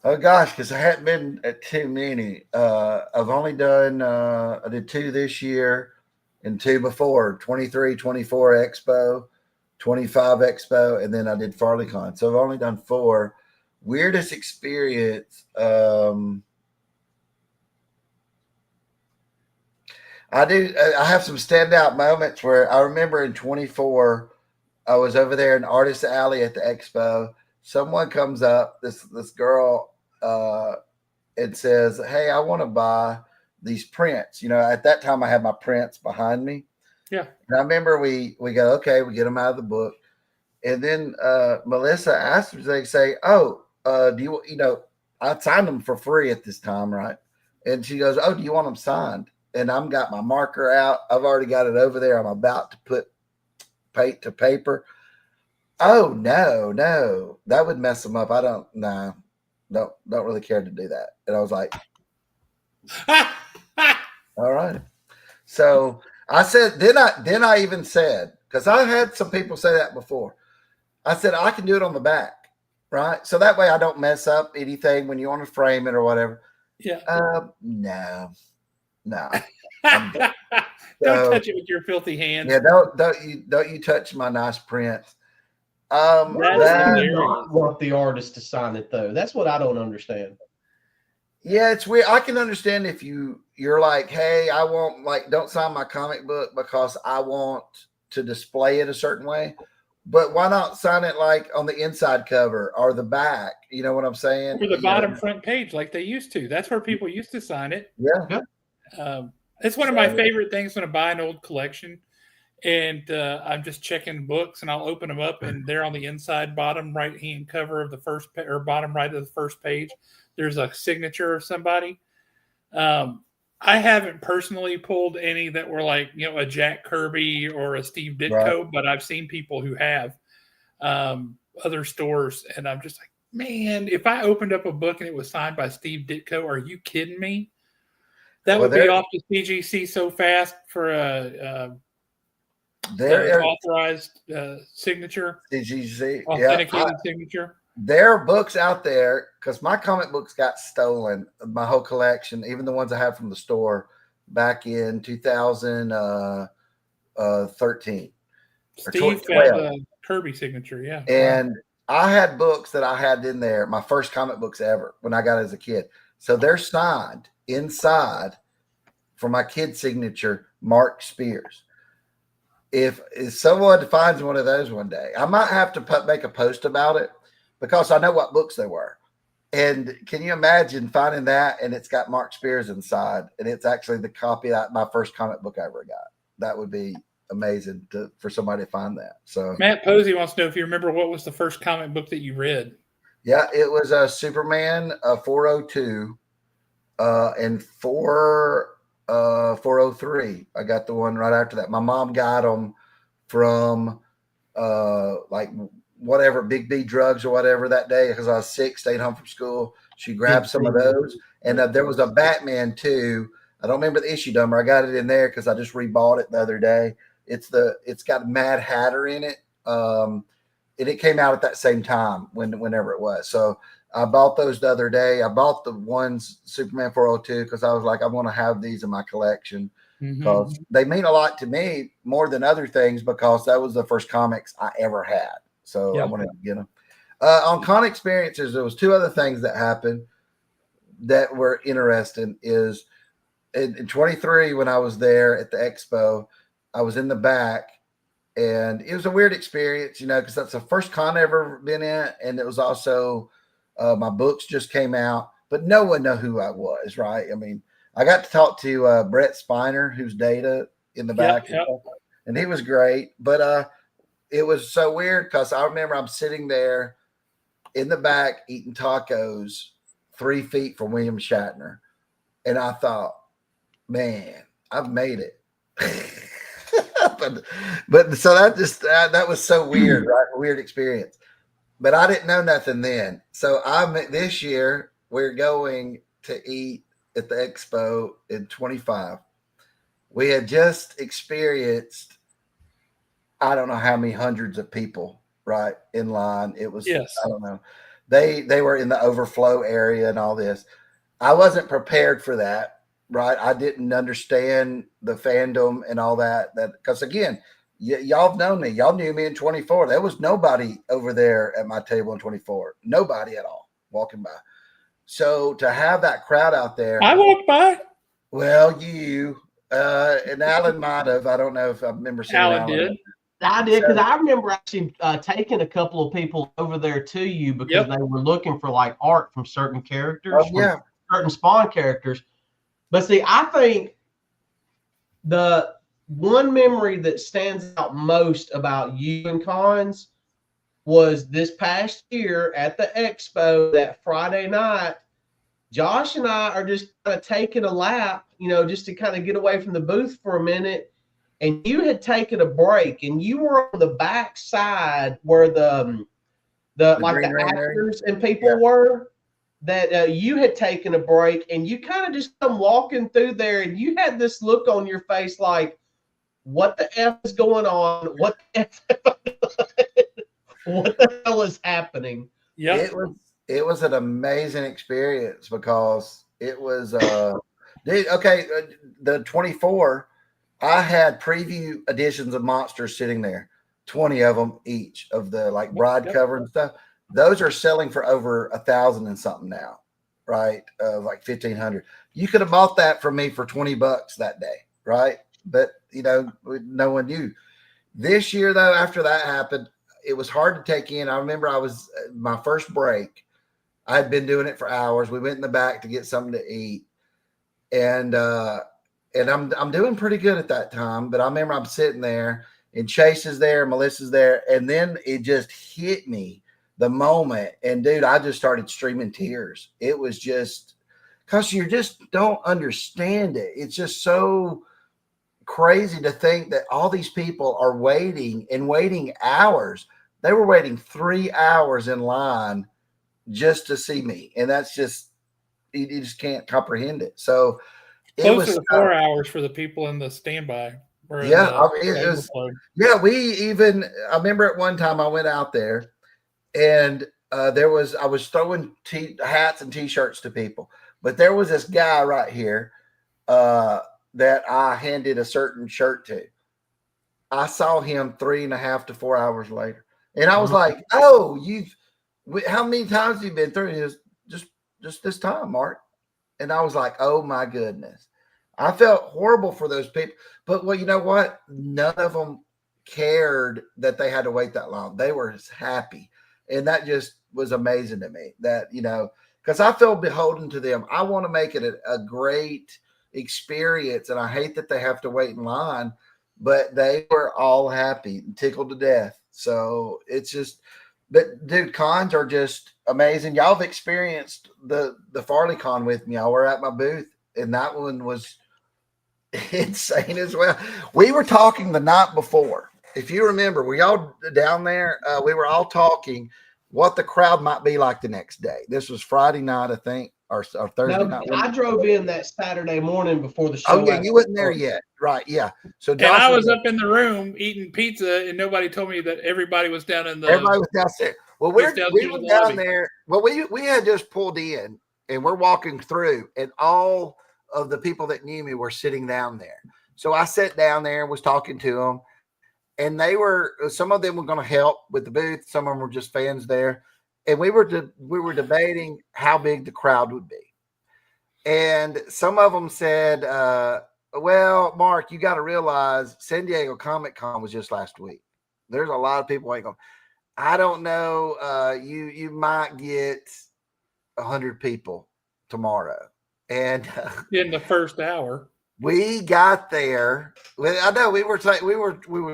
Oh gosh, because I hadn't been at too many. I've only done I did 2 this year and 2 before, 23, 24 Expo, 25 Expo, and then I did FarleyCon. So I've only done 4. Weirdest experience. I have some standout moments where I remember in 24, I was over there in Artist Alley at the Expo. Someone comes up, this girl, and says, "Hey, I want to buy these prints." You know, at that time I had my prints behind me. Yeah. And I remember we go, okay, we get them out of the book. And then Melissa asked me, they say, "Oh, do you know, I signed them for free at this time, right?" And she goes, "Oh, do you want them signed?" And I've got my marker out. I've already got it over there. I'm about to put paint to paper. Oh no, that would mess them up. I don't really care to do that. And I was like, all right. So I said, then I even said, because I had some people say that before. I said, I can do it on the back, right? So that way I don't mess up anything when you want to frame it or whatever. Yeah. No. Don't touch it with your filthy hands. Yeah, don't you touch my nice prints. I do not want the artist to sign it though. That's what I don't understand. Yeah, it's weird. I can understand if you're like, "Hey, I want don't sign my comic book because I want to display it a certain way." But why not sign it like on the inside cover or the back? You know what I'm saying? Or the bottom front page like they used to. That's where people used to sign it. Yeah. It's one of my favorite things when I buy an old collection and I'm just checking books, and I'll open them up, and there on the inside bottom right hand cover of the first or bottom right of the first page, there's a signature of somebody. I haven't personally pulled any that were like, a Jack Kirby or a Steve Ditko, but I've seen people who have other stores, and I'm just like, man, if I opened up a book and it was signed by Steve Ditko, are you kidding me? That would be off to CGC so fast for a authorized signature, CGC, authenticated signature. There are books out there because my comic books got stolen, my whole collection, even the ones I have from the store back in 2013. Steve found the Kirby signature, yeah. And I had books that I had in there, my first comic books ever when I got as a kid. So they're signed inside for my kid signature, Mark Spears. If someone finds one of those one day, I might have to make a post about it because I know what books they were. And can you imagine finding that and it's got Mark Spears inside and it's actually the copy of my first comic book I ever got? That would be amazing for somebody to find that. So Matt Posey wants to know if you remember what was the first comic book that you read. Yeah, it was Superman 402 and 403. I got the one right after that. My mom got them from like whatever Big B Drugs or whatever that day because I was sick, stayed home from school. She grabbed some of those, and there was a Batman too. I don't remember the issue number. I got it in there because I just rebought it the other day. It's got Mad Hatter in it. And it came out at that same time whenever it was. So I bought those the other day. I bought the ones Superman 402 because I was like, I want to have these in my collection because they mean a lot to me more than other things because that was the first comics I ever had. So I wanted to get them. On Con Experiences, there was two other things that happened that were interesting. Is in 23 when I was there at the expo, I was in the back. And it was a weird experience, because that's the first con I've ever been in. And it was also my books just came out, but no one knew who I was, right? I mean, I got to talk to Brett Spiner, who's Data in the back, and he was great. But it was so weird because I remember I'm sitting there in the back eating tacos 3 feet from William Shatner. And I thought, man, I've made it. but so that was so weird, right? A weird experience. But I didn't know nothing then. So this year we're going to eat at the expo in 25. We had just experienced, I don't know how many hundreds of people, right, in line. It was, I don't know. They were in the overflow area and all this. I wasn't prepared for that. Right. I didn't understand the fandom and all that because again, y'all have known me. Y'all knew me in 24. There was nobody over there at my table in 24. Nobody at all walking by. So to have that crowd out there. I walked by. Well, you and Alan might have. I don't know if I remember seeing Alan did. I did because I remember actually taking a couple of people over there to you because they were looking for like art from certain characters, certain Spawn characters. But see, I think the one memory that stands out most about you and cons was this past year at the expo, that Friday night. Josh and I are just kind of taking a lap, just to kind of get away from the booth for a minute. And you had taken a break, and you were on the back side where the actors and people were. That you had taken a break and you kind of just come walking through there and you had this look on your face like, what the F is going on? What the hell is happening? Yeah, it was an amazing experience because it was the 24. I had preview editions of Monsters sitting there, 20 of them each of the like bride cover and stuff. Those are selling for over 1,000 and something now, right? Like 1,500. You could have bought that from me for $20 that day, right? But no one knew. This year, though, after that happened, it was hard to take in. I remember I was my first break. I had been doing it for hours. We went in the back to get something to eat, and and I'm doing pretty good at that time. But I remember I'm sitting there, and Chase is there, Melissa's there, and then it just hit me the moment, and dude, I just started streaming tears. It was just because you just don't understand it. It's just so crazy to think that all these people are waiting hours. They were waiting 3 hours in line just to see me, and that's just you just can't comprehend it. So it Closer was to 4 hours for the people in the standby or in yeah, the I mean, it was overflow. yeah. I remember at one time I went out there and I was throwing hats and t-shirts to people, but there was this guy right here that I handed a certain shirt to. I saw him 3.5 to 4 hours later, and I was like, "Oh, how many times have you been through this? Just this time, Mark." And I was like, "Oh my goodness." I felt horrible for those people, but well, you know what? None of them cared that they had to wait that long. They were happy, and that just was amazing to me. That because I feel beholden to them. I want to make it a great experience, and I hate that they have to wait in line. But they were all happy, tickled to death. So it's just, but dude, cons are just amazing. Y'all have experienced the Farley con with me. Y'all were at my booth, and that one was insane as well. We were talking the night before. If you remember, we all down there. We were all talking what the crowd might be like the next day. This was Friday night, I think, or Thursday night. I drove in that Saturday morning before the show. Oh yeah, you wasn't there yet, right? Yeah. So And I was up in the room eating pizza, and nobody told me that everybody was down in the. Everybody was downstairs. Well, we were down lobby. there. Well, we had just pulled in, and we're walking through, and all of the people that knew me were sitting down there. So I sat down there and was talking to them, and some of them were going to help with the booth. Some of them were just fans there, and we were debating how big the crowd would be. And some of them said, well, Mark, you got to realize San Diego Comic Con was just last week. There's a lot of people ain't going. I don't know. You might get 100 people tomorrow, and in the first hour, we got there. I know we were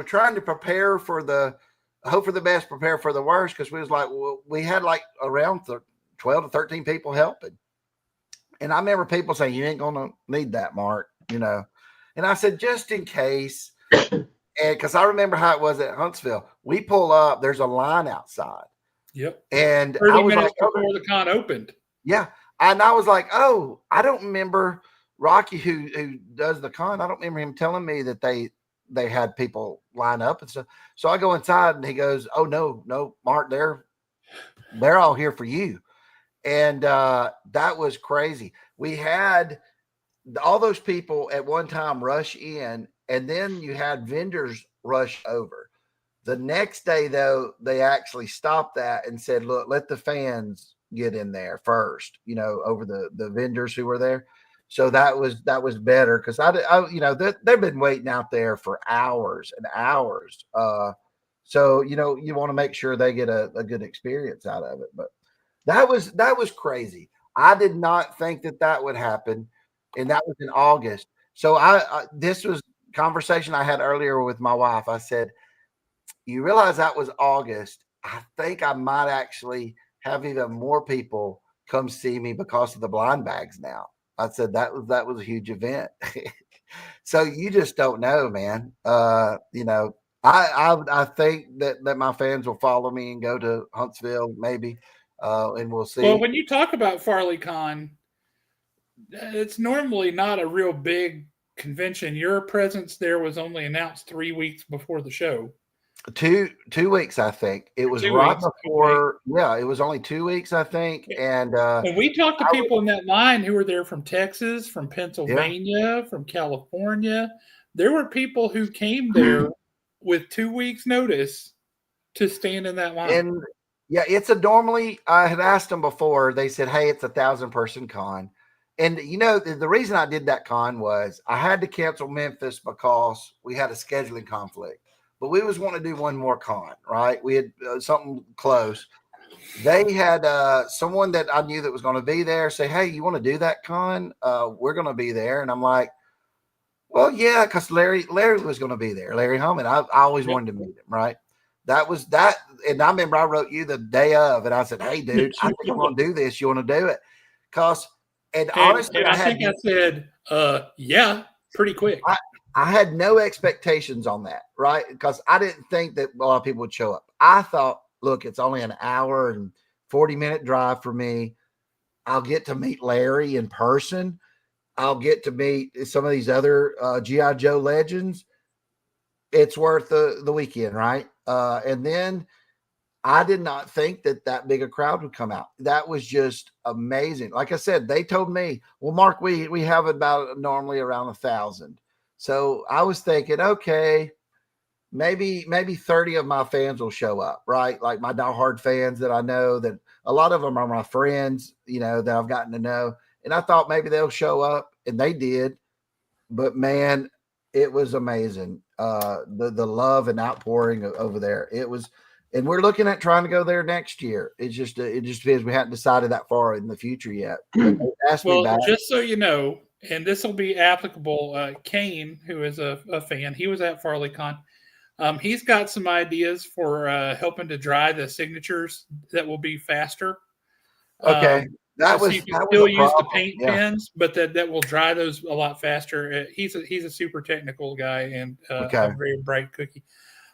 trying to prepare for hope for the best, prepare for the worst, because we was like, well, we had like around 12 to 13 people helping. And I remember people saying, "You ain't gonna need that, Mark," And I said, just in case. And because I remember how it was at Huntsville, we pull up, there's a line outside. Yep. And 30 I was minutes like, before the con opened. Yeah. And I was like, oh, I don't remember Rocky who does the con. I don't remember him telling me that they had people line up and stuff. So I go inside and he goes, "Oh no, Mark, they're all here for you." And that was crazy. We had all those people at one time rush in, and then you had vendors rush over. The next day, though, they actually stopped that and said, "Look, let the fans get in there first," over the vendors who were there. So that was better, because they've been waiting out there for hours and hours. So you want to make sure they get a good experience out of it. But that was crazy. I did not think that would happen, and that was in August. So this was conversation I had earlier with my wife. I said, "You realize that was August? I think I might actually have even more people come see me because of the blind bags now." I said that was a huge event. So you just don't know, man. I think that my fans will follow me and go to Huntsville maybe, and we'll see. Well, when you talk about Farley Con, it's normally not a real big convention. Your presence there was only announced 3 weeks before the show. 2 weeks, I think. It was right before. Yeah, it was only 2 weeks, I think. And we talked to people in that line who were there from Texas, from Pennsylvania, from California. There were people who came there with 2 weeks notice to stand in that line. And yeah, it's normally, I had asked them before, they said, "Hey, it's 1,000-person con." And the reason I did that con was I had to cancel Memphis because we had a scheduling conflict. But we was wanting to do one more con, right? We had something close. They had someone that I knew that was going to be there say, "Hey, you want to do that con? We're going to be there." And I'm like, Well, yeah, because Larry was going to be there. Larry Holman. I always Yep. wanted to meet him, right? That was that. And I remember I wrote you the day of, and I said, "Hey, dude, I think I'm going to do this. You want to do it?" And honestly, I think I said, yeah, pretty quick. I had no expectations on that, right? Because I didn't think that a lot of people would show up. I thought, look, it's only an hour and 40-minute drive for me. I'll get to meet Larry in person. I'll get to meet some of these other G.I. Joe legends. It's worth the weekend, right? And then I did not think that big a crowd would come out. That was just amazing. Like I said, they told me, well, Mark, we have about normally around 1,000. So I was thinking, okay, maybe 30 of my fans will show up, right? Like my diehard fans that I know, that a lot of them are my friends, that I've gotten to know. And I thought maybe they'll show up, and they did. But man, it was amazing. The love and outpouring over there. It was, and we're looking at trying to go there next year. It just depends. We hadn't decided that far in the future yet. But they asked me back. Just so you know, and this will be applicable, Kane, who is a fan, he was at FarleyCon. He's got some ideas for helping to dry the signatures that will be faster. Okay. That was, so you can still use the paint pens, but that will dry those a lot faster. He's a super technical guy and a very bright cookie.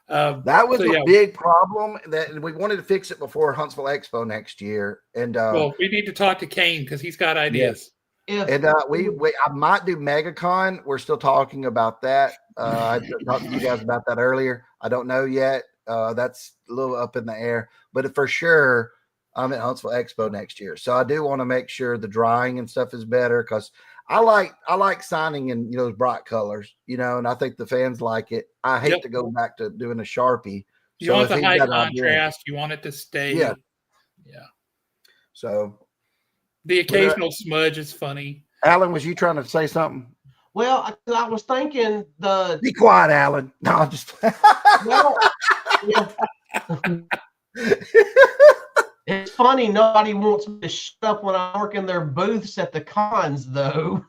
That was a big problem that we wanted to fix it before Huntsville Expo next year. And well, we need to talk to Kane because he's got ideas. Yes. And I might do MegaCon. We're still talking about that. I talked to you guys about that earlier. I don't know yet. That's a little up in the air, but for sure, I'm at Huntsville Expo next year. So I do want to make sure the drying and stuff is better, because I like signing in those bright colors, and I think the fans like it. I hate to go back to doing a Sharpie. You want the high contrast. You want it to stay. Yeah. So the occasional smudge is funny. Alan, was you trying to say something? Well, I was thinking Be quiet, Alan. No, I'm just. Well, yeah. It's funny, nobody wants me to shut up when I work in their booths at the cons, though.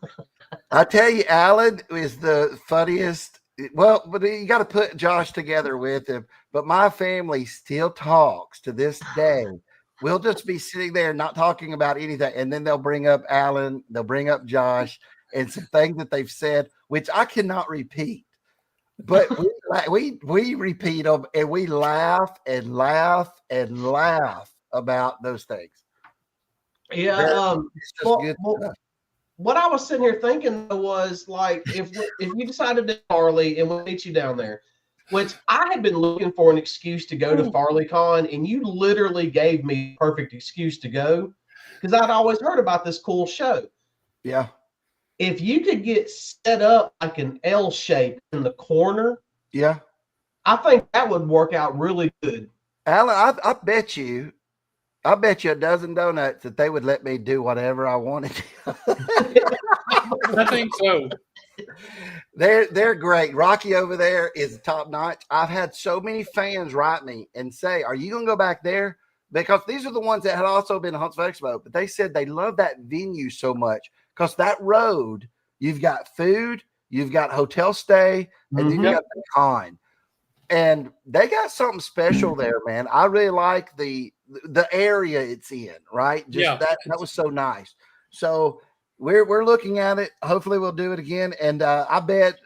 I tell you, Alan is the funniest. Well, but you got to put Josh together with him. But my family still talks to this day. We'll just be sitting there not talking about anything, and then they'll bring up Alan, they'll bring up Josh, and some things that they've said, which I cannot repeat. But we repeat them, and we laugh and laugh and laugh about those things. Yeah. What I was sitting here thinking was, like, if you decided to Farley and we'll meet you down there, which I had been looking for an excuse to go to FarleyCon, and you literally gave me a perfect excuse to go, because I'd always heard about this cool show. Yeah. If you could get set up like an L shape in the corner, yeah, I think that would work out really good. Alan, I bet you a dozen donuts that they would let me do whatever I wanted. I think so. They're great. Rocky over there is top notch. I've had so many fans write me and say, "Are you going to go back there?" Because these are the ones that had also been to Huntsville Expo, but they said they love that venue so much because that road, you've got food, you've got hotel stay, and you've got the con. And they got something special there, man. I really like the area it's in, right? Just that was so nice. So we're looking at it. Hopefully we'll do it again. And I bet,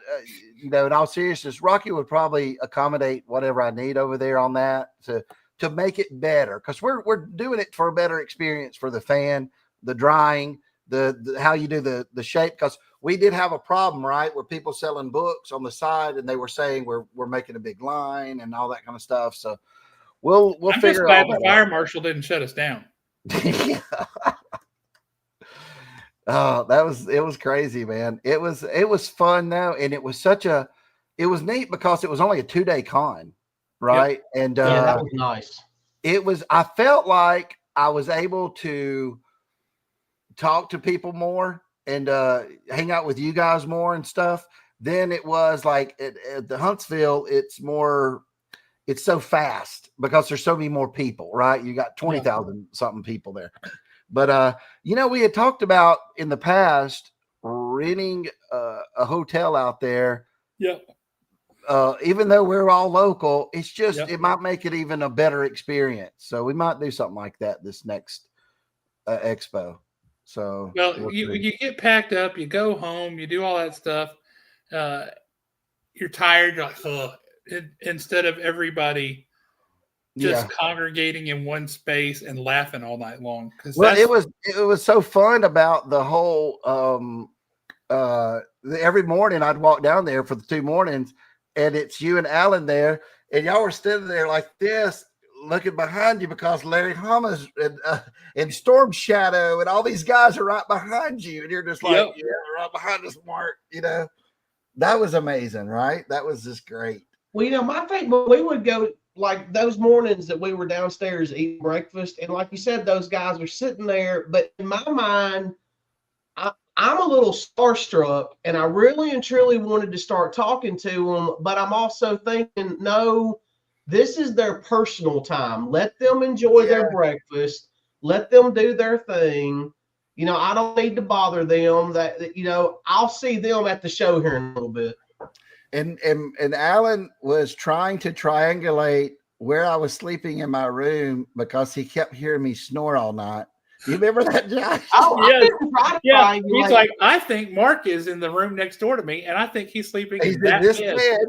in all seriousness, Rocky would probably accommodate whatever I need over there on that to make it better. Because we're doing it for a better experience for the fan, the drying, the how you do the shape. Because we did have a problem, right, where people selling books on the side, and they were saying we're making a big line and all that kind of stuff. So we'll I'm figure just glad it out. The fire marshal didn't shut us down. Oh, it was crazy, man. It was fun though, and it was neat because it was only a 2-day con, right? Yep. And that was nice. I felt like I was able to talk to people more and hang out with you guys more and stuff. Then it was like at the Huntsville, it's so fast because there's so many more people, right? You got 20,000 something people there. But we had talked about in the past renting a hotel out there. Yep. Even though we're all local, it's just Yep. it might make it even a better experience. So we might do something like that this next expo. So Well, you get packed up, you go home, you do all that stuff. You're tired, you're like, ugh. Instead of everybody just congregating in one space and laughing all night long. Well, it was so fun about the whole every morning I'd walk down there for the 2 mornings, and it's you and Alan there, and y'all were standing there like this, looking behind you because Larry Hamas and Storm Shadow and all these guys are right behind you, and you're just like, yeah, right behind us, Mark. You know, that was amazing, right? That was just great. Well, you know, my thing, we would go like those mornings that we were downstairs eating breakfast, and like you said, those guys were sitting there. But in my mind, I'm a little starstruck, and I really and truly wanted to start talking to them. But I'm also thinking, no, this is their personal time. Let them enjoy their breakfast. Let them do their thing. You know, I don't need to bother them. That you know, I'll see them at the show here in a little bit. And Alan was trying to triangulate where I was sleeping in my room because he kept hearing me snore all night. You remember that, Josh? Oh, yeah. He's like, I think Mark is in the room next door to me, and I think he's sleeping in that this bed.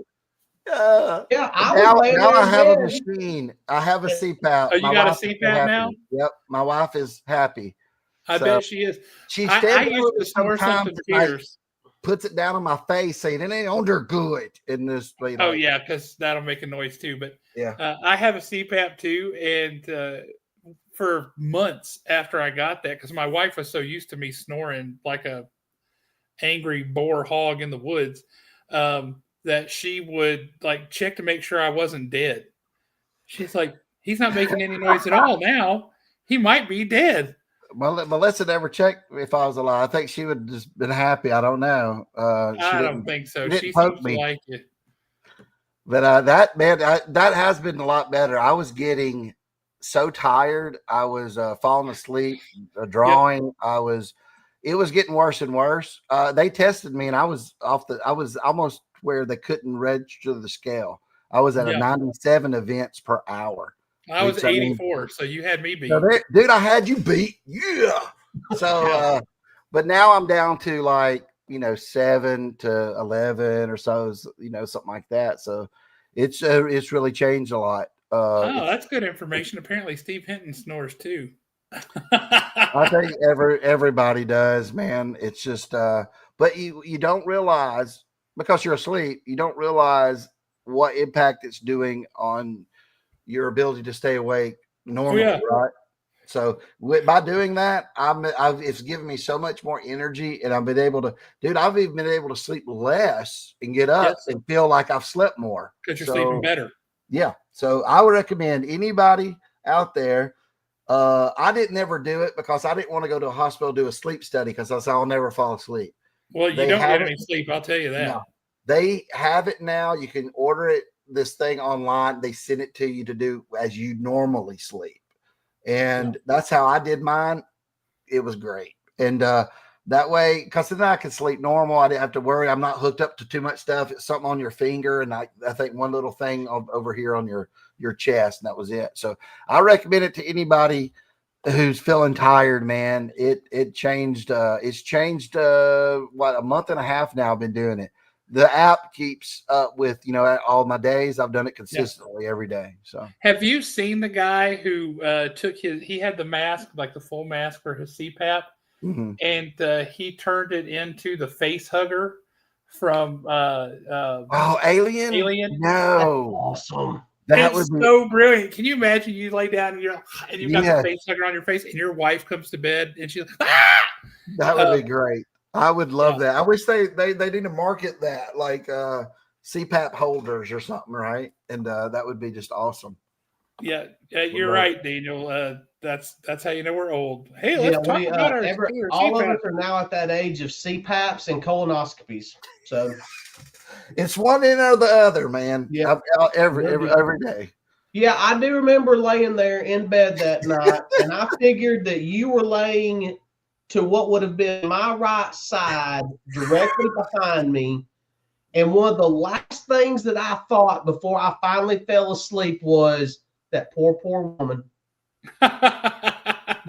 Now I have a machine. I have a CPAP. Oh, you got a CPAP now? Yep. My wife is happy. I bet she is. I used to snore something for years. Puts it down on my face saying it ain't under good in this. You know. Oh, yeah, because that'll make a noise too. But yeah, I have a CPAP too. And for months after I got that, because my wife was so used to me snoring like a angry boar hog in the woods, that she would like check to make sure I wasn't dead. She's like, he's not making any noise at all now. He might be dead. Well, Melissa never checked if I was alive. I think she would have just been happy. I don't know. I don't think so. She seems to like it. But that has been a lot better. I was getting so tired. I was falling asleep, drawing. Yep. It was getting worse and worse. They tested me, and I was almost where they couldn't register the scale. I was at a 97 events per hour. I was 84, so you had me beat. So dude, I had you beat. Yeah. So, but now I'm down to like, 7 to 11 or so, something like that. So it's really changed a lot. That's good information. Apparently Steve Hinton snores too. I think everybody does, man. It's just, but you don't realize, because you're asleep, you don't realize what impact it's doing on your ability to stay awake normally, right? So by doing that, it's given me so much more energy, and I've been able to, I've even been able to sleep less and get up and feel like I've slept more. Because you're sleeping better. Yeah. So I would recommend anybody out there. I didn't ever do it because I didn't want to go to a hospital, do a sleep study, because I said I'll never fall asleep. Well, you don't get any sleep, I'll tell you that. No. They have it now. You can order this thing online. They send it to you to do as you normally sleep. And that's how I did mine. It was great. And that way, because then I could sleep normal. I didn't have to worry. I'm not hooked up to too much stuff. It's something on your finger. And I think one little thing over here on your chest, and that was it. So I recommend it to anybody who's feeling tired, man. It changed. It's changed, a month and a half now I've been doing it. The app keeps up with, all my days. I've done it consistently every day. So have you seen the guy who he had the mask, like the full mask for his CPAP, and he turned it into the face hugger from Alien? Alien? No. That's awesome. It's so brilliant. Can you imagine you lay down and you've got the face hugger on your face, and your wife comes to bed and she's like, ah! That would be great. I would love that. I wish they need to market that, like CPAP holders or something, right? And that would be just awesome. Yeah, you're right, Daniel. That's how you know we're old. Hey, let's talk about our all of us are now at that age of CPAPs and colonoscopies. So it's one end or the other, man. Yeah, every day. Yeah, I do remember laying there in bed that night, and I figured that you were laying to what would have been my right side directly behind me. And one of the last things that I thought before I finally fell asleep was that poor woman. That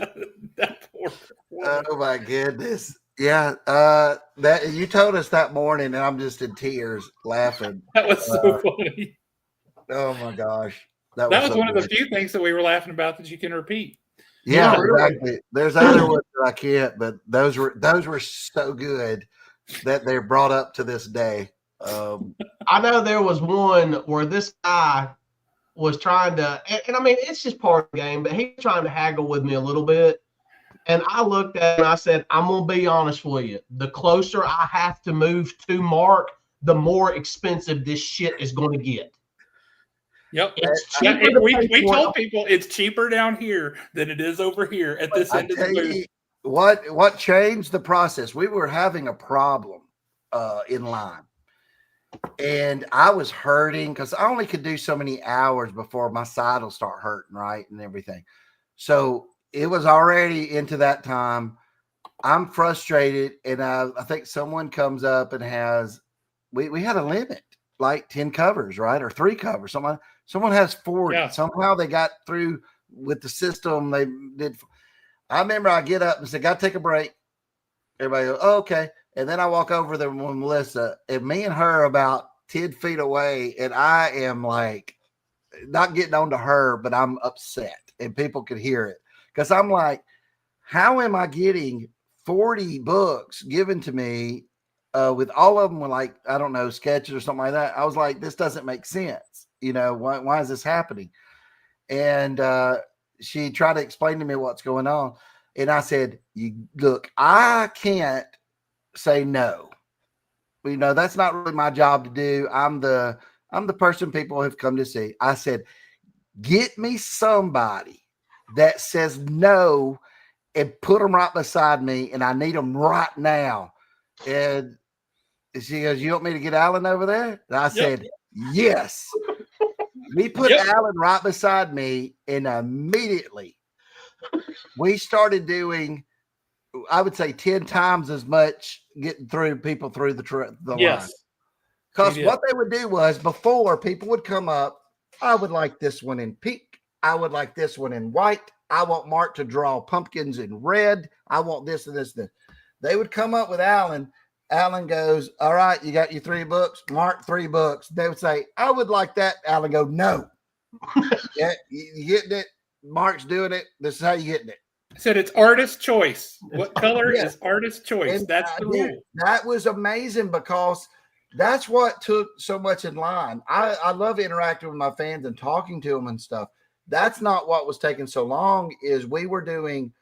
poor woman. Oh my goodness. Yeah. That you told us that morning, and I'm just in tears laughing. That was so funny. Oh my gosh. That That was was so one of the good. few things that we were laughing about that you can repeat. Yeah, really. exactly. There's other ones that I can't, but those were so good that they're brought up to this day. I know there was one where this guy was trying to, and I mean, it's just part of the game, but he was trying to haggle with me a little bit. And I looked at it and I said, I'm going to be honest with you. The closer I have to move to Mark, the more expensive this shit is going to get. Yep. It's Yeah, cheaper to we pay for told it. people it's cheaper down here than it is over here at this I end of the tell booth. you what changed the process. We were having a problem in line, and I was hurting because I only could do so many hours before my side will start hurting, right, and everything. So it was already into that time. I'm frustrated, and I think someone comes up and has we had a limit, like 10 covers, right, or 3 covers. Someone has 40. Yeah. Somehow they got through with the system. They did. I remember I get up and say, "Got to take a break." Everybody goes, "Oh, okay." And then I walk over there with Melissa, and me and her about 10 feet away, and I am like not getting on to her, but I'm upset, and people could hear it because I'm like, how am I getting 40 books given to me with all of them were like, I don't know, sketches or something like that? I was like, this doesn't make sense. Why is this happening? And she tried to explain to me what's going on. And I said, look, I can't say no. That's not really my job to do. I'm the person people have come to see. I said, get me somebody that says no and put them right beside me, and I need them right now. And she goes, you want me to get Alan over there? And I said, yes. We put Alan right beside me, and immediately we started doing, I would say, 10 times as much getting through people through the line. Because what they would do was, before, people would come up, I would like this one in pink. I would like this one in white. I want Mark to draw pumpkins in red. I want this and this and this. They would come up with Alan. Alan goes, all right, you got your 3 books. Mark, 3 books. They would say, I would like that. Alan go, no. Yeah, you getting it? Mark's doing it. This is how you getting it. I said it's artist choice. What color is artist choice? And that's the rule. That was amazing because that's what took so much in line. I love interacting with my fans and talking to them and stuff. That's not what was taking so long. Is we were doing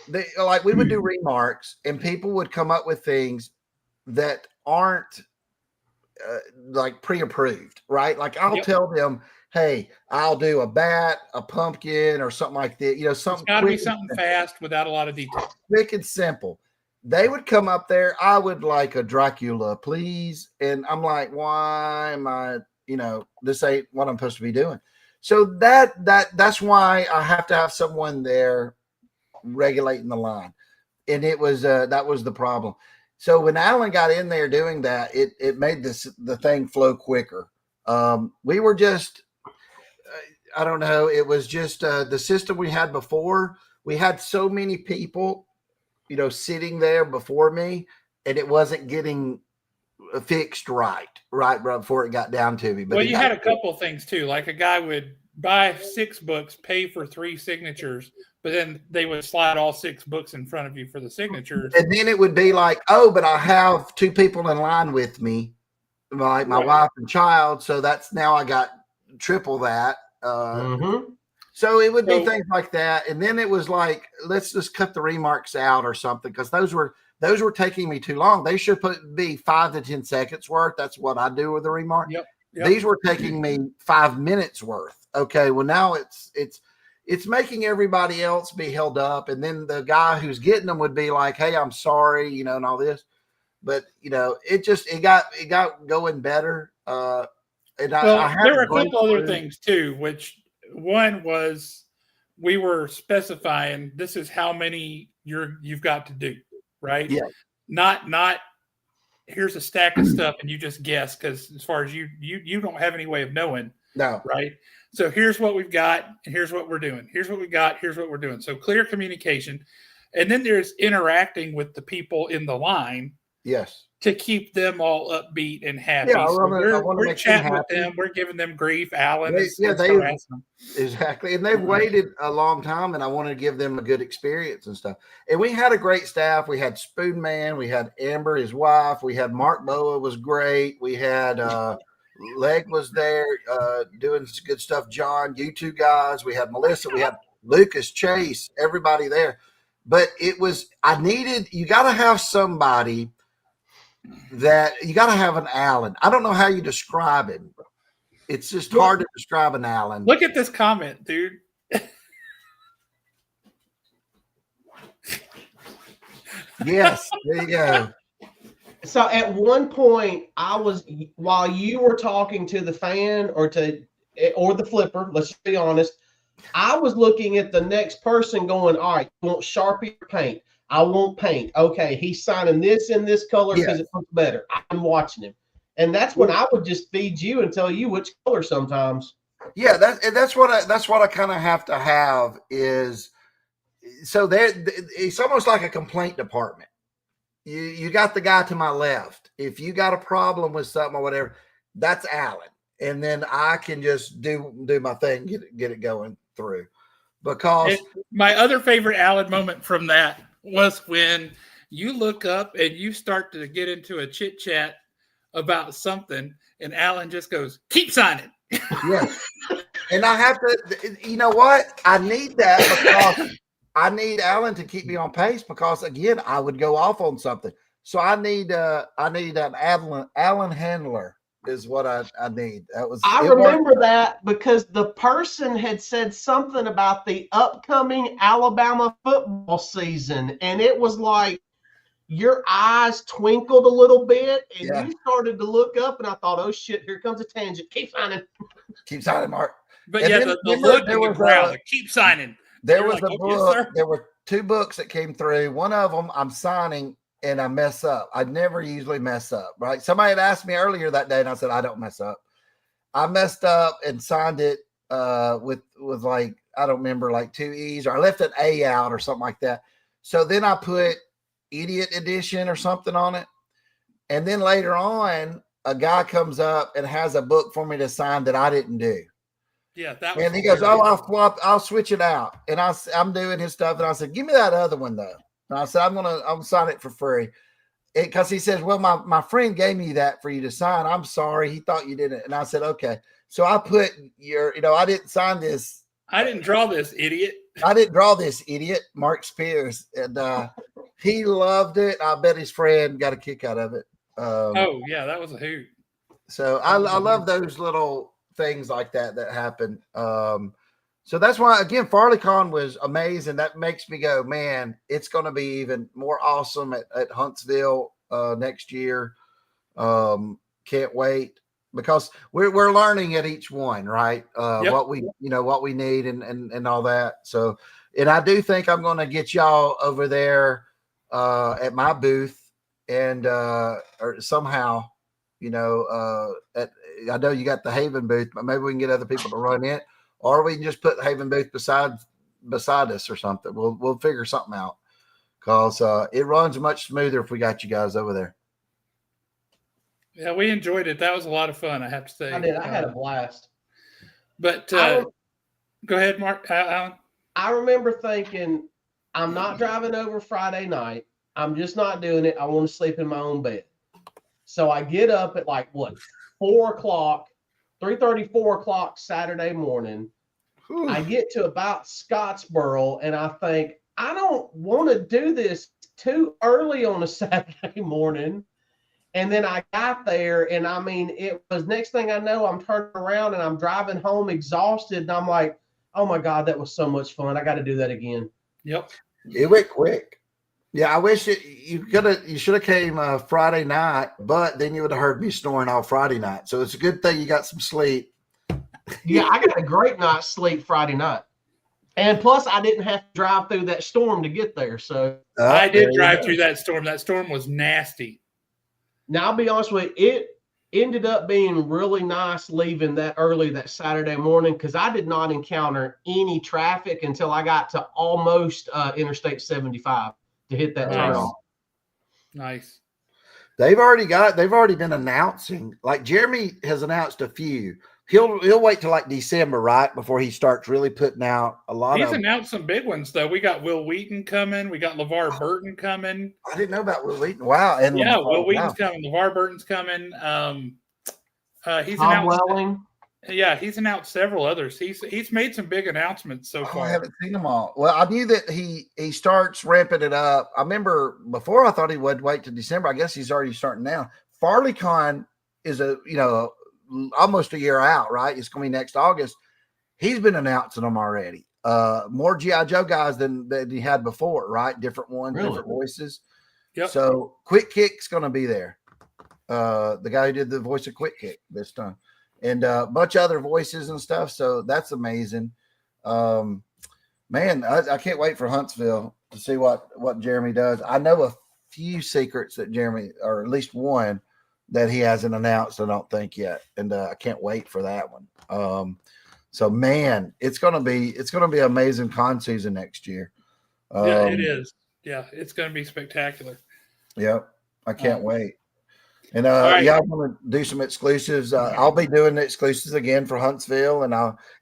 we would do remarks, and people would come up with things that aren't like pre-approved, right? Like I'll tell them, hey, I'll do a bat, a pumpkin, or something like that. Something. It's got to be something fast without a lot of detail. Quick and simple. They would come up there. I would like a Dracula, please. And I'm like, why am I, this ain't what I'm supposed to be doing. So that's why I have to have someone there regulating the line. And it was, that was the problem. So when Alan got in there doing that, it made the thing flow quicker. We were just, I don't know. It was just the system we had before. We had so many people sitting there before me, and it wasn't getting fixed right before it got down to me. But you had a couple of things too. Like a guy would buy 6 books, pay for 3 signatures, but then they would slide all 6 books in front of you for the signatures. And then it would be like, oh, but I have 2 people in line with me, like my wife and child. So that's now I got triple that. So it would be things like that. And then it was like, let's just cut the remarks out or something, because those were taking me too long. They should be 5 to 10 seconds worth. That's what I do with the remark. Yep. These were taking me 5 minutes worth. Okay, well now it's making everybody else be held up, and then the guy who's getting them would be like, hey, I'm sorry, and all this. But it got going better. And there were a couple other things too, which one was we were specifying this is how many you've got to do, right? Yeah. Not here's a stack of stuff and you just guess, because as far as you don't have any way of knowing. No. Right. So here's what we've got and here's what we're doing. Here's what we got. Here's what we're doing. So clear communication. And then there's interacting with the people in the line. Yes. To keep them all upbeat and happy. Yeah, So we're we're chatting with them. We're giving them grief. Alan is harassing them. Exactly. And they've waited a long time, and I wanted to give them a good experience and stuff. And we had a great staff. We had Spoon Man. We had Amber, his wife. We had Mark Boa was great. We had Leg was there doing some good stuff. John, you two guys. We had Melissa. We had Lucas, Chase, everybody there. But you got to have somebody that you got to have an Alan. I don't know how you describe him. It's just hard to describe an Alan. Look at this comment, dude. Yes, there you go. So at one point, while you were talking to the fan or the flipper, let's be honest, I was looking at the next person going, all right, you want Sharpie or paint? I won't paint. Okay, he's signing this in this color because it looks better. I'm watching him. And that's when I would just feed you and tell you which color sometimes. Yeah, that's what I kind of have to have is so it's almost like a complaint department. You got the guy to my left. If you got a problem with something or whatever, that's Alan. And then I can just do my thing, get it going through. Because my other favorite Alan moment from that was when you look up and you start to get into a chit chat about something, and Alan just goes, "Keep signing." Yeah, and I have to. You know what? I need that because I need Alan to keep me on pace. Because again, I would go off on something. So I need an Alan handler is what I need. I remember that because the person had said something about the upcoming Alabama football season, and it was like your eyes twinkled a little bit, and you started to look up, and I thought, "Oh shit, here comes a tangent." Keep signing, Mark. But and the look in the ground, keep signing. There was a book. Yes, there were 2 books that came through. One of them I'm signing. And I mess up. I never usually mess up, right? Somebody had asked me earlier that day, and I said, I don't mess up. I messed up and signed it with like, I don't remember, like 2 E's, or I left an A out or something like that. So then I put Idiot Edition or something on it. And then later on, a guy comes up and has a book for me to sign that I didn't do. Yeah, that was. And he goes, "Oh, I'll switch it out." And I'm doing his stuff, and I said, "Give me that other one though." And I said, I'm sign it for free. Because he says, well, my friend gave me that for you to sign. I'm sorry. He thought you didn't. And I said, okay. So I put I didn't sign this. I didn't draw this, idiot. I didn't draw this, idiot, Mark Spears. And he loved it. I bet his friend got a kick out of it. Oh, yeah, that was a hoot. So I love those little things like that happen. So that's why, again, FarleyCon was amazing. That makes me go, man, it's going to be even more awesome at Huntsville next year. Can't wait because we're learning at each one, right? What we need and all that. So, and I do think I'm going to get y'all over there at my booth and or somehow, I know you got the Haven booth, but maybe we can get other people to run it. Or we can just put the Haven booth beside us or something. We'll figure something out because it runs much smoother if we got you guys over there. Yeah, we enjoyed it. That was a lot of fun, I have to say. I did. I had a blast. But go ahead, Mark. Alan. I remember thinking, I'm not driving over Friday night. I'm just not doing it. I want to sleep in my own bed. So I get up at 4 o'clock. 3:30, 4 o'clock Saturday morning. Whew. I get to about Scottsboro and I think, I don't want to do this too early on a Saturday morning. And then I got there and it was next thing I know, I'm turning around and I'm driving home exhausted. And I'm like, oh my God, that was so much fun. I got to do that again. Yep. It went quick. Yeah, I wish you should have came Friday night, but then you would have heard me snoring all Friday night. So it's a good thing you got some sleep. Yeah, I got a great night's sleep Friday night. And plus, I didn't have to drive through that storm to get there. So I did drive through that storm. That storm was nasty. Now, I'll be honest with you, it ended up being really nice leaving that early that Saturday morning because I did not encounter any traffic until I got to almost Interstate 75 to hit that turnoff. Nice. They've already been announcing. Like Jeremy has announced a few. He'll wait till like December, right, before he starts really putting out a lot. He's announced some big ones though. We got Will Wheaton coming. We got LeVar Burton coming. I didn't know about Will Wheaton. Wow, and yeah, Will Wheaton's coming. LeVar Burton's coming. He's announced. Welling. Yeah, he's announced several others. He's made some big announcements so far. I haven't seen them all. Well, I knew that he starts ramping it up. I remember before I thought he would wait to December. I guess he's already starting now. FarleyCon is almost a year out, right? It's going to be next August. He's been announcing them already. More G.I. Joe guys than he had before, right? Different ones, different voices. Yep. So Quick Kick's going to be there. The guy who did the voice of Quick Kick this time. And a bunch of other voices and stuff. So that's amazing. Man, I can't wait for Huntsville to see what Jeremy does. I know a few secrets that Jeremy, or at least one, that he hasn't announced, I don't think yet. And I can't wait for that one. So man, it's gonna be amazing con season next year. Yeah, it is. Yeah, it's gonna be spectacular. Yep. I can't wait. And right. I'm going to do some exclusives. I'll be doing the exclusives again for Huntsville, and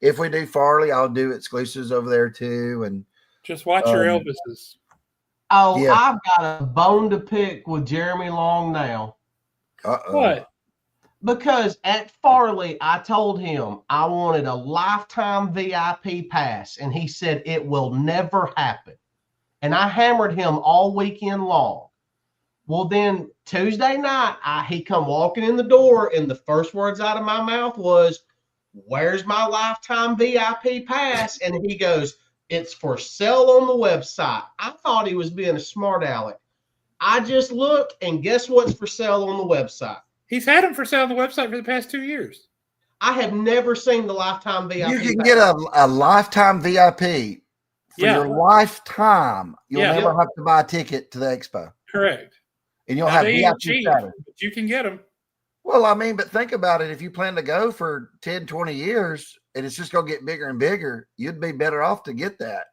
if we do Farley, I'll do exclusives over there too. And just watch your Elvises. Oh, yeah. I've got a bone to pick with Jeremy Long now. What? Because at Farley, I told him I wanted a lifetime VIP pass, and he said it will never happen. And I hammered him all weekend long. Well, then Tuesday night, he come walking in the door, and the first words out of my mouth was, "Where's my lifetime VIP pass?" And he goes, "It's for sale on the website." I thought he was being a smart aleck. I just looked, and guess what's for sale on the website? He's had them for sale on the website for the past 2 years. I have never seen the lifetime VIP. You can get a lifetime VIP for your lifetime. You'll never have to buy a ticket to the expo. Correct. And you'll have VIP status. But you can get them. Well, I mean, but think about it. If you plan to go for 10, 20 years and it's just going to get bigger and bigger, you'd be better off to get that.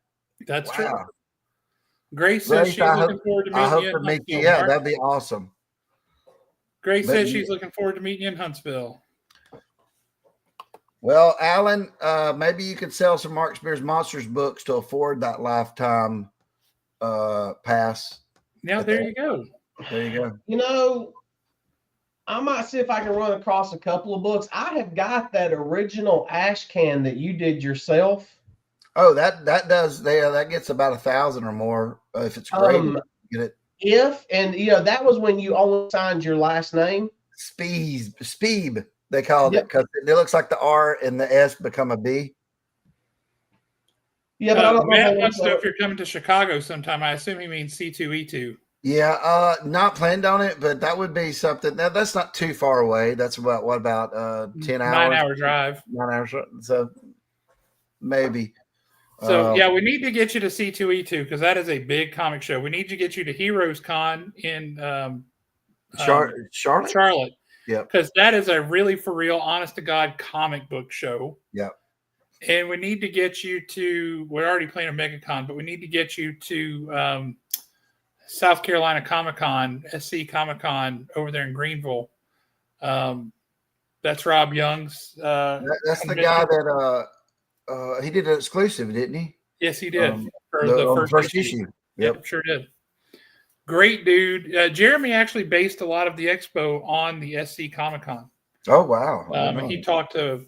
That's true. Grace says she's looking forward to meeting you in Huntsville. Yeah, that'd be awesome. Grace says she's looking forward to meeting you in Huntsville. Well, Alan, maybe you could sell some Mark Spears Monsters books to afford that lifetime pass. Now, there you go. There you go. You know, I might see if I can run across a couple of books. I have got that original ash can that you did yourself. Oh, that does there. That gets about 1,000 or more if it's great. Get it. That was when you only signed your last name. Speeb, they called it because it looks like the R and the S become a B. Yeah, but I don't Matt wants to know if you're coming to Chicago sometime. I assume he means C2E2. Yeah, not planned on it, but that would be something. That's not too far away. That's about 10 hours? 9-hour drive. 9 hours. So maybe. So we need to get you to C2E2 because that is a big comic show. We need to get you to Heroes Con in Charlotte. Yeah, because that is a really for real, honest to God comic book show. Yeah. And we need to get you to. We're already playing a MegaCon, but we need to get you to South Carolina Comic Con, SC Comic Con over there in Greenville. That's Rob Young's. That's the guy that he did an exclusive, didn't he? Yes, he did for the first issue. Yep, sure did. Great dude. Jeremy actually based a lot of the expo on the SC Comic Con. Oh wow! He talked to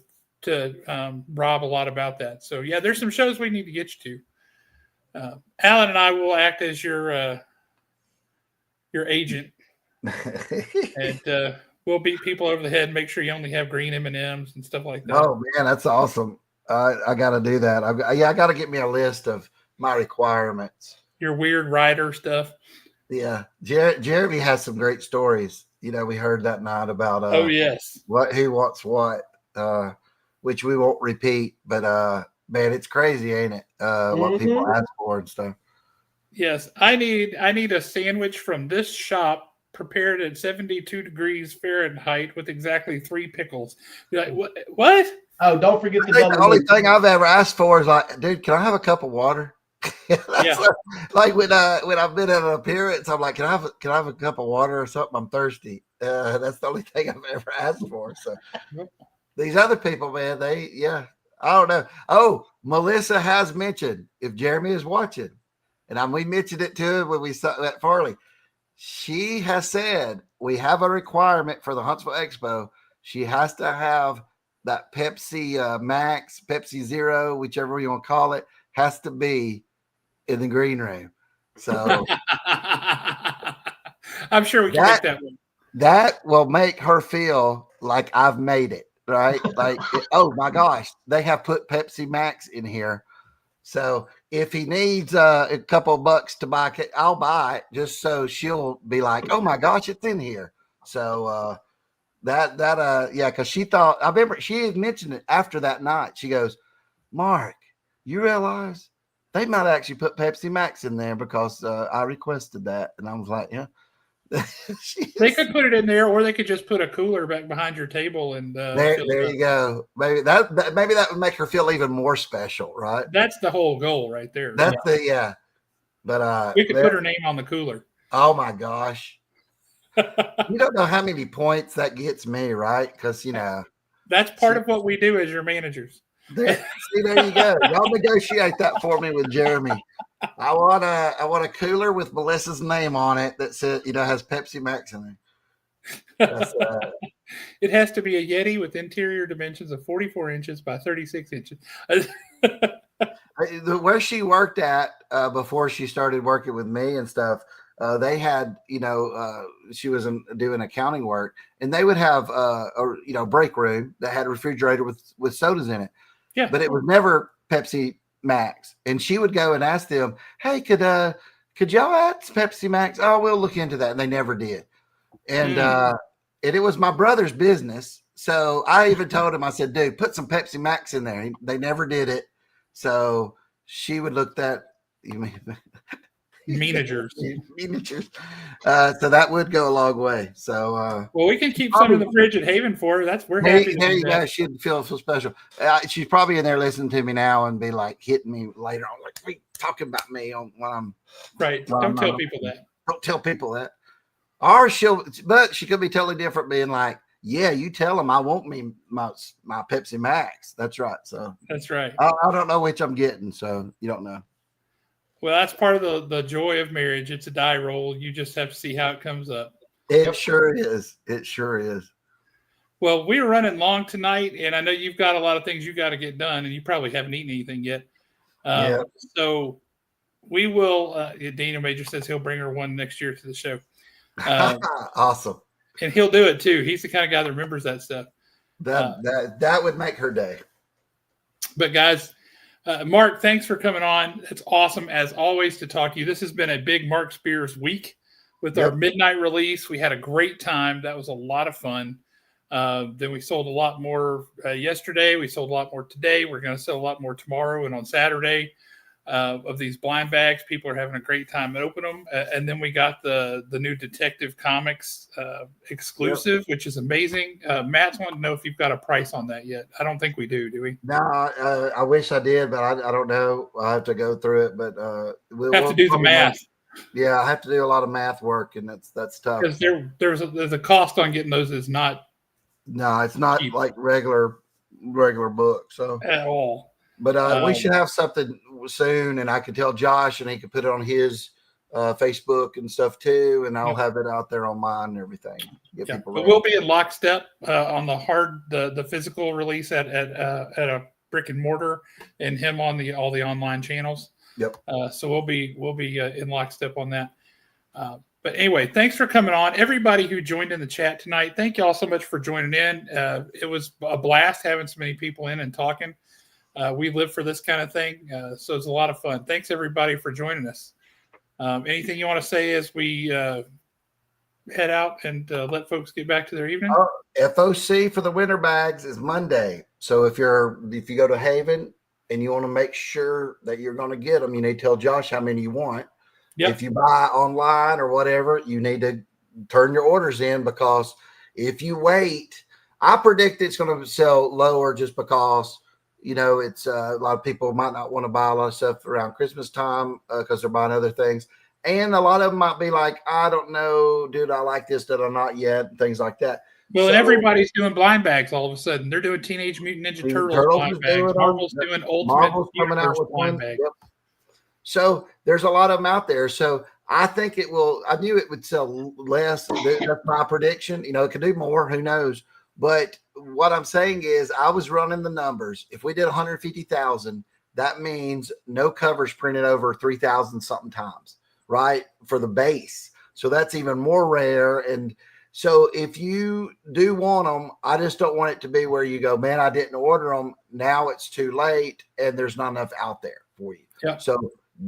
Rob a lot about that. So yeah, there's some shows we need to get you to. Alan and I will act as your agent, and we'll beat people over the head and make sure you only have green M&Ms and stuff like that. Oh man, that's awesome! I got to do that. I got to get me a list of my requirements. Your weird rider stuff. Yeah, Jeremy has some great stories. We heard that night about oh yes, who wants what, which we won't repeat. But man, it's crazy, ain't it? What people ask for and stuff. Yes, I need a sandwich from this shop prepared at 72 degrees Fahrenheit with exactly 3 pickles. You're like, what? What? Oh, don't forget the I think double. the only thing I've ever asked for is like, dude, can I have a cup of water? That's like when I've been at an appearance, I'm like, can I have a cup of water or something? I'm thirsty. That's the only thing I've ever asked for. So these other people, man, I don't know. Oh, Melissa has mentioned if Jeremy is watching, and we mentioned it to him when we saw at Farley. She has said we have a requirement for the Huntsville Expo. She has to have that Pepsi Max, Pepsi Zero, whichever you want to call it, has to be in the green room. So I'm sure we can make that one. That will make her feel like I've made it, right? Like, oh my gosh, they have put Pepsi Max in here. So if he needs a couple of bucks to buy it, I'll buy it just so she'll be like, oh my gosh, it's in here. So because she thought, I remember she had mentioned it after that night. She goes, Mark, you realize they might actually put Pepsi Max in there because I requested that. And I was like, yeah. They could put it in there, or they could just put a cooler back behind your table and there you go. Maybe that would make her feel even more special, right? That's the whole goal, right there. That's But we could put her name on the cooler. Oh my gosh, you don't know how many points that gets me, right? Because that's part of what we do as your managers. There you go. Y'all negotiate that for me with Jeremy. I want a cooler with Melissa's name on it that says has Pepsi Max in it. It has to be a Yeti with interior dimensions of 44 inches by 36 inches. Where she worked at before she started working with me and stuff, they had she was doing accounting work, and they would have a break room that had a refrigerator with sodas in it. Yeah, but it was never Pepsi Max. And she would go and ask them, hey, could y'all add Pepsi Max? Oh, we'll look into that. And they never did. And it was my brother's business. So I even told him, I said, dude, put some Pepsi Max in there. They never did it. So she would look that managers. So that would go a long way. So well, we can keep some in the fridge at Haven for her. We're happy. There you go. She'd feel so special. She's probably in there listening to me now and be like hitting me later on, like, "What are you talking about me on when I'm right?" Don't tell people that. Don't tell people that. Or but she could be totally different, being like, "Yeah, you tell them I want me my Pepsi Max." That's right. So that's right. I don't know which I'm getting, so you don't know. Well, that's part of the joy of marriage. It's a die roll. You just have to see how it comes up. It sure is. It sure is. Well, we're running long tonight, and I know you've got a lot of things you got to get done, and you probably haven't eaten anything yet. So we will. Daniel Major says he'll bring her one next year to the show. Awesome. And he'll do it too. He's the kind of guy that remembers that stuff. That would make her day. But guys, Mark, thanks for coming on. It's awesome as always to talk to you. This has been a big Mark Spears week with our midnight release. We had a great time. That was a lot of fun. Then we sold a lot more yesterday. We sold a lot more today. We're going to sell a lot more tomorrow and on Saturday of these blind bags. People are having a great time to open them. And then we got the new Detective Comics exclusive, which is amazing. Matt's wanting to know if you've got a price on that yet. I don't think we do we? No, I wish I did, but I don't know. I have to go through it, but we'll have to do the math. Yeah, I have to do a lot of math work, and that's tough. Because there's a cost on getting those. Is not. No, it's not cheap. Like regular book. So at all. But we should have something soon, and I can tell Josh, and he can put it on his Facebook and stuff too, and I'll have it out there on mine and everything. But we'll be in lockstep on the physical release at a brick and mortar, and him on all the online channels. Yep. So we'll be in lockstep on that. But anyway, thanks for coming on. Everybody who joined in the chat tonight, thank you all so much for joining in. It was a blast having so many people in and talking. We live for this kind of thing, so it's a lot of fun. Thanks, everybody, for joining us. Anything you want to say as we head out and let folks get back to their evening? FOC for the winter bags is Monday. So if you go to Haven, and you want to make sure that you're going to get them, you need to tell Josh how many you want. Yep. If you buy online or whatever, you need to turn your orders in, because if you wait, I predict it's going to sell lower just because, it's a lot of people might not want to buy a lot of stuff around Christmas time because they're buying other things. And a lot of them might be like, I don't know, dude, I like this, that I'm not yet, and things like that. Well, and everybody's doing blind bags all of a sudden. They're doing Teenage Mutant Ninja Turtles blind bags. Marvel's doing Ultimate Universe blind bags. Yep. So there's a lot of them out there. So I think it will. I knew it would sell less. That's my prediction. It could do more. Who knows? But what I'm saying is, I was running the numbers. If we did 150,000, that means no covers printed over 3,000 something times, right? For the base. So that's even more rare. And so if you do want them, I just don't want it to be where you go, man, I didn't order them. Now it's too late and there's not enough out there for you. Yeah. So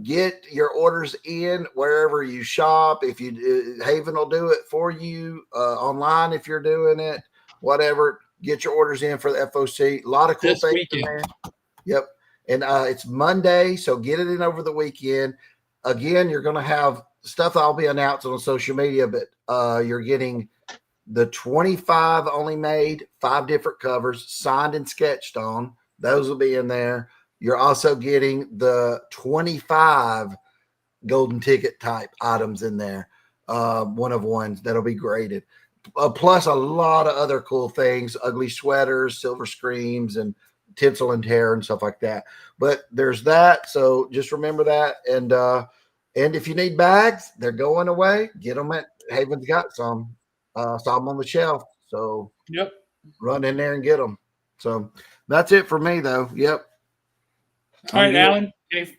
get your orders in wherever you shop. If you Haven will do it for you online. If you're doing it, whatever, get your orders in for the FOC. A lot of cool this things weekend. in there. Yep. And it's Monday, so get it in over the weekend. Again, you're going to have stuff I'll be announcing on social media, but you're getting the 25 only made, 5 different covers, signed and sketched on. Those will be in there. You're also getting the 25 golden ticket type items in there, one of ones that'll be graded. Plus a lot of other cool things, ugly sweaters, silver screams, and tinsel and tear and stuff like that. But there's that. So just remember that. And if you need bags, they're going away. Get them at Haven's got some. Saw them on the shelf. So yep, run in there and get them. So that's it for me, though. Yep. All right, Alan,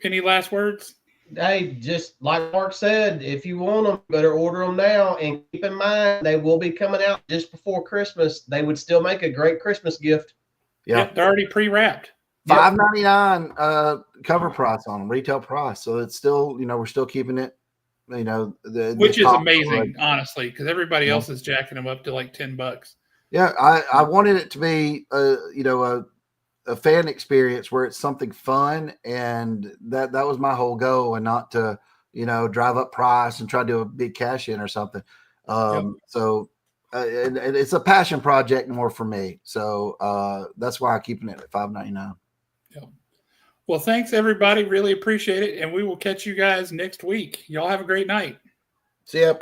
any last words? Hey, just like Mark said, if you want them, better order them now. And keep in mind, they will be coming out just before Christmas. They would still make a great Christmas gift. Yeah, yep, they're already pre-wrapped. $5.99 cover price on them, retail price. So it's still, we're still keeping it, which is amazing, honestly, because everybody else is jacking them up to like $10. Yeah, I wanted it to be, a fan experience where it's something fun, and that was my whole goal, and not to, drive up price and try to do a big cash in or something. So. And it's a passion project more for me. So that's why I'm keeping it at $5.99. Yeah. Well, thanks, everybody. Really appreciate it. And we will catch you guys next week. Y'all have a great night. See ya.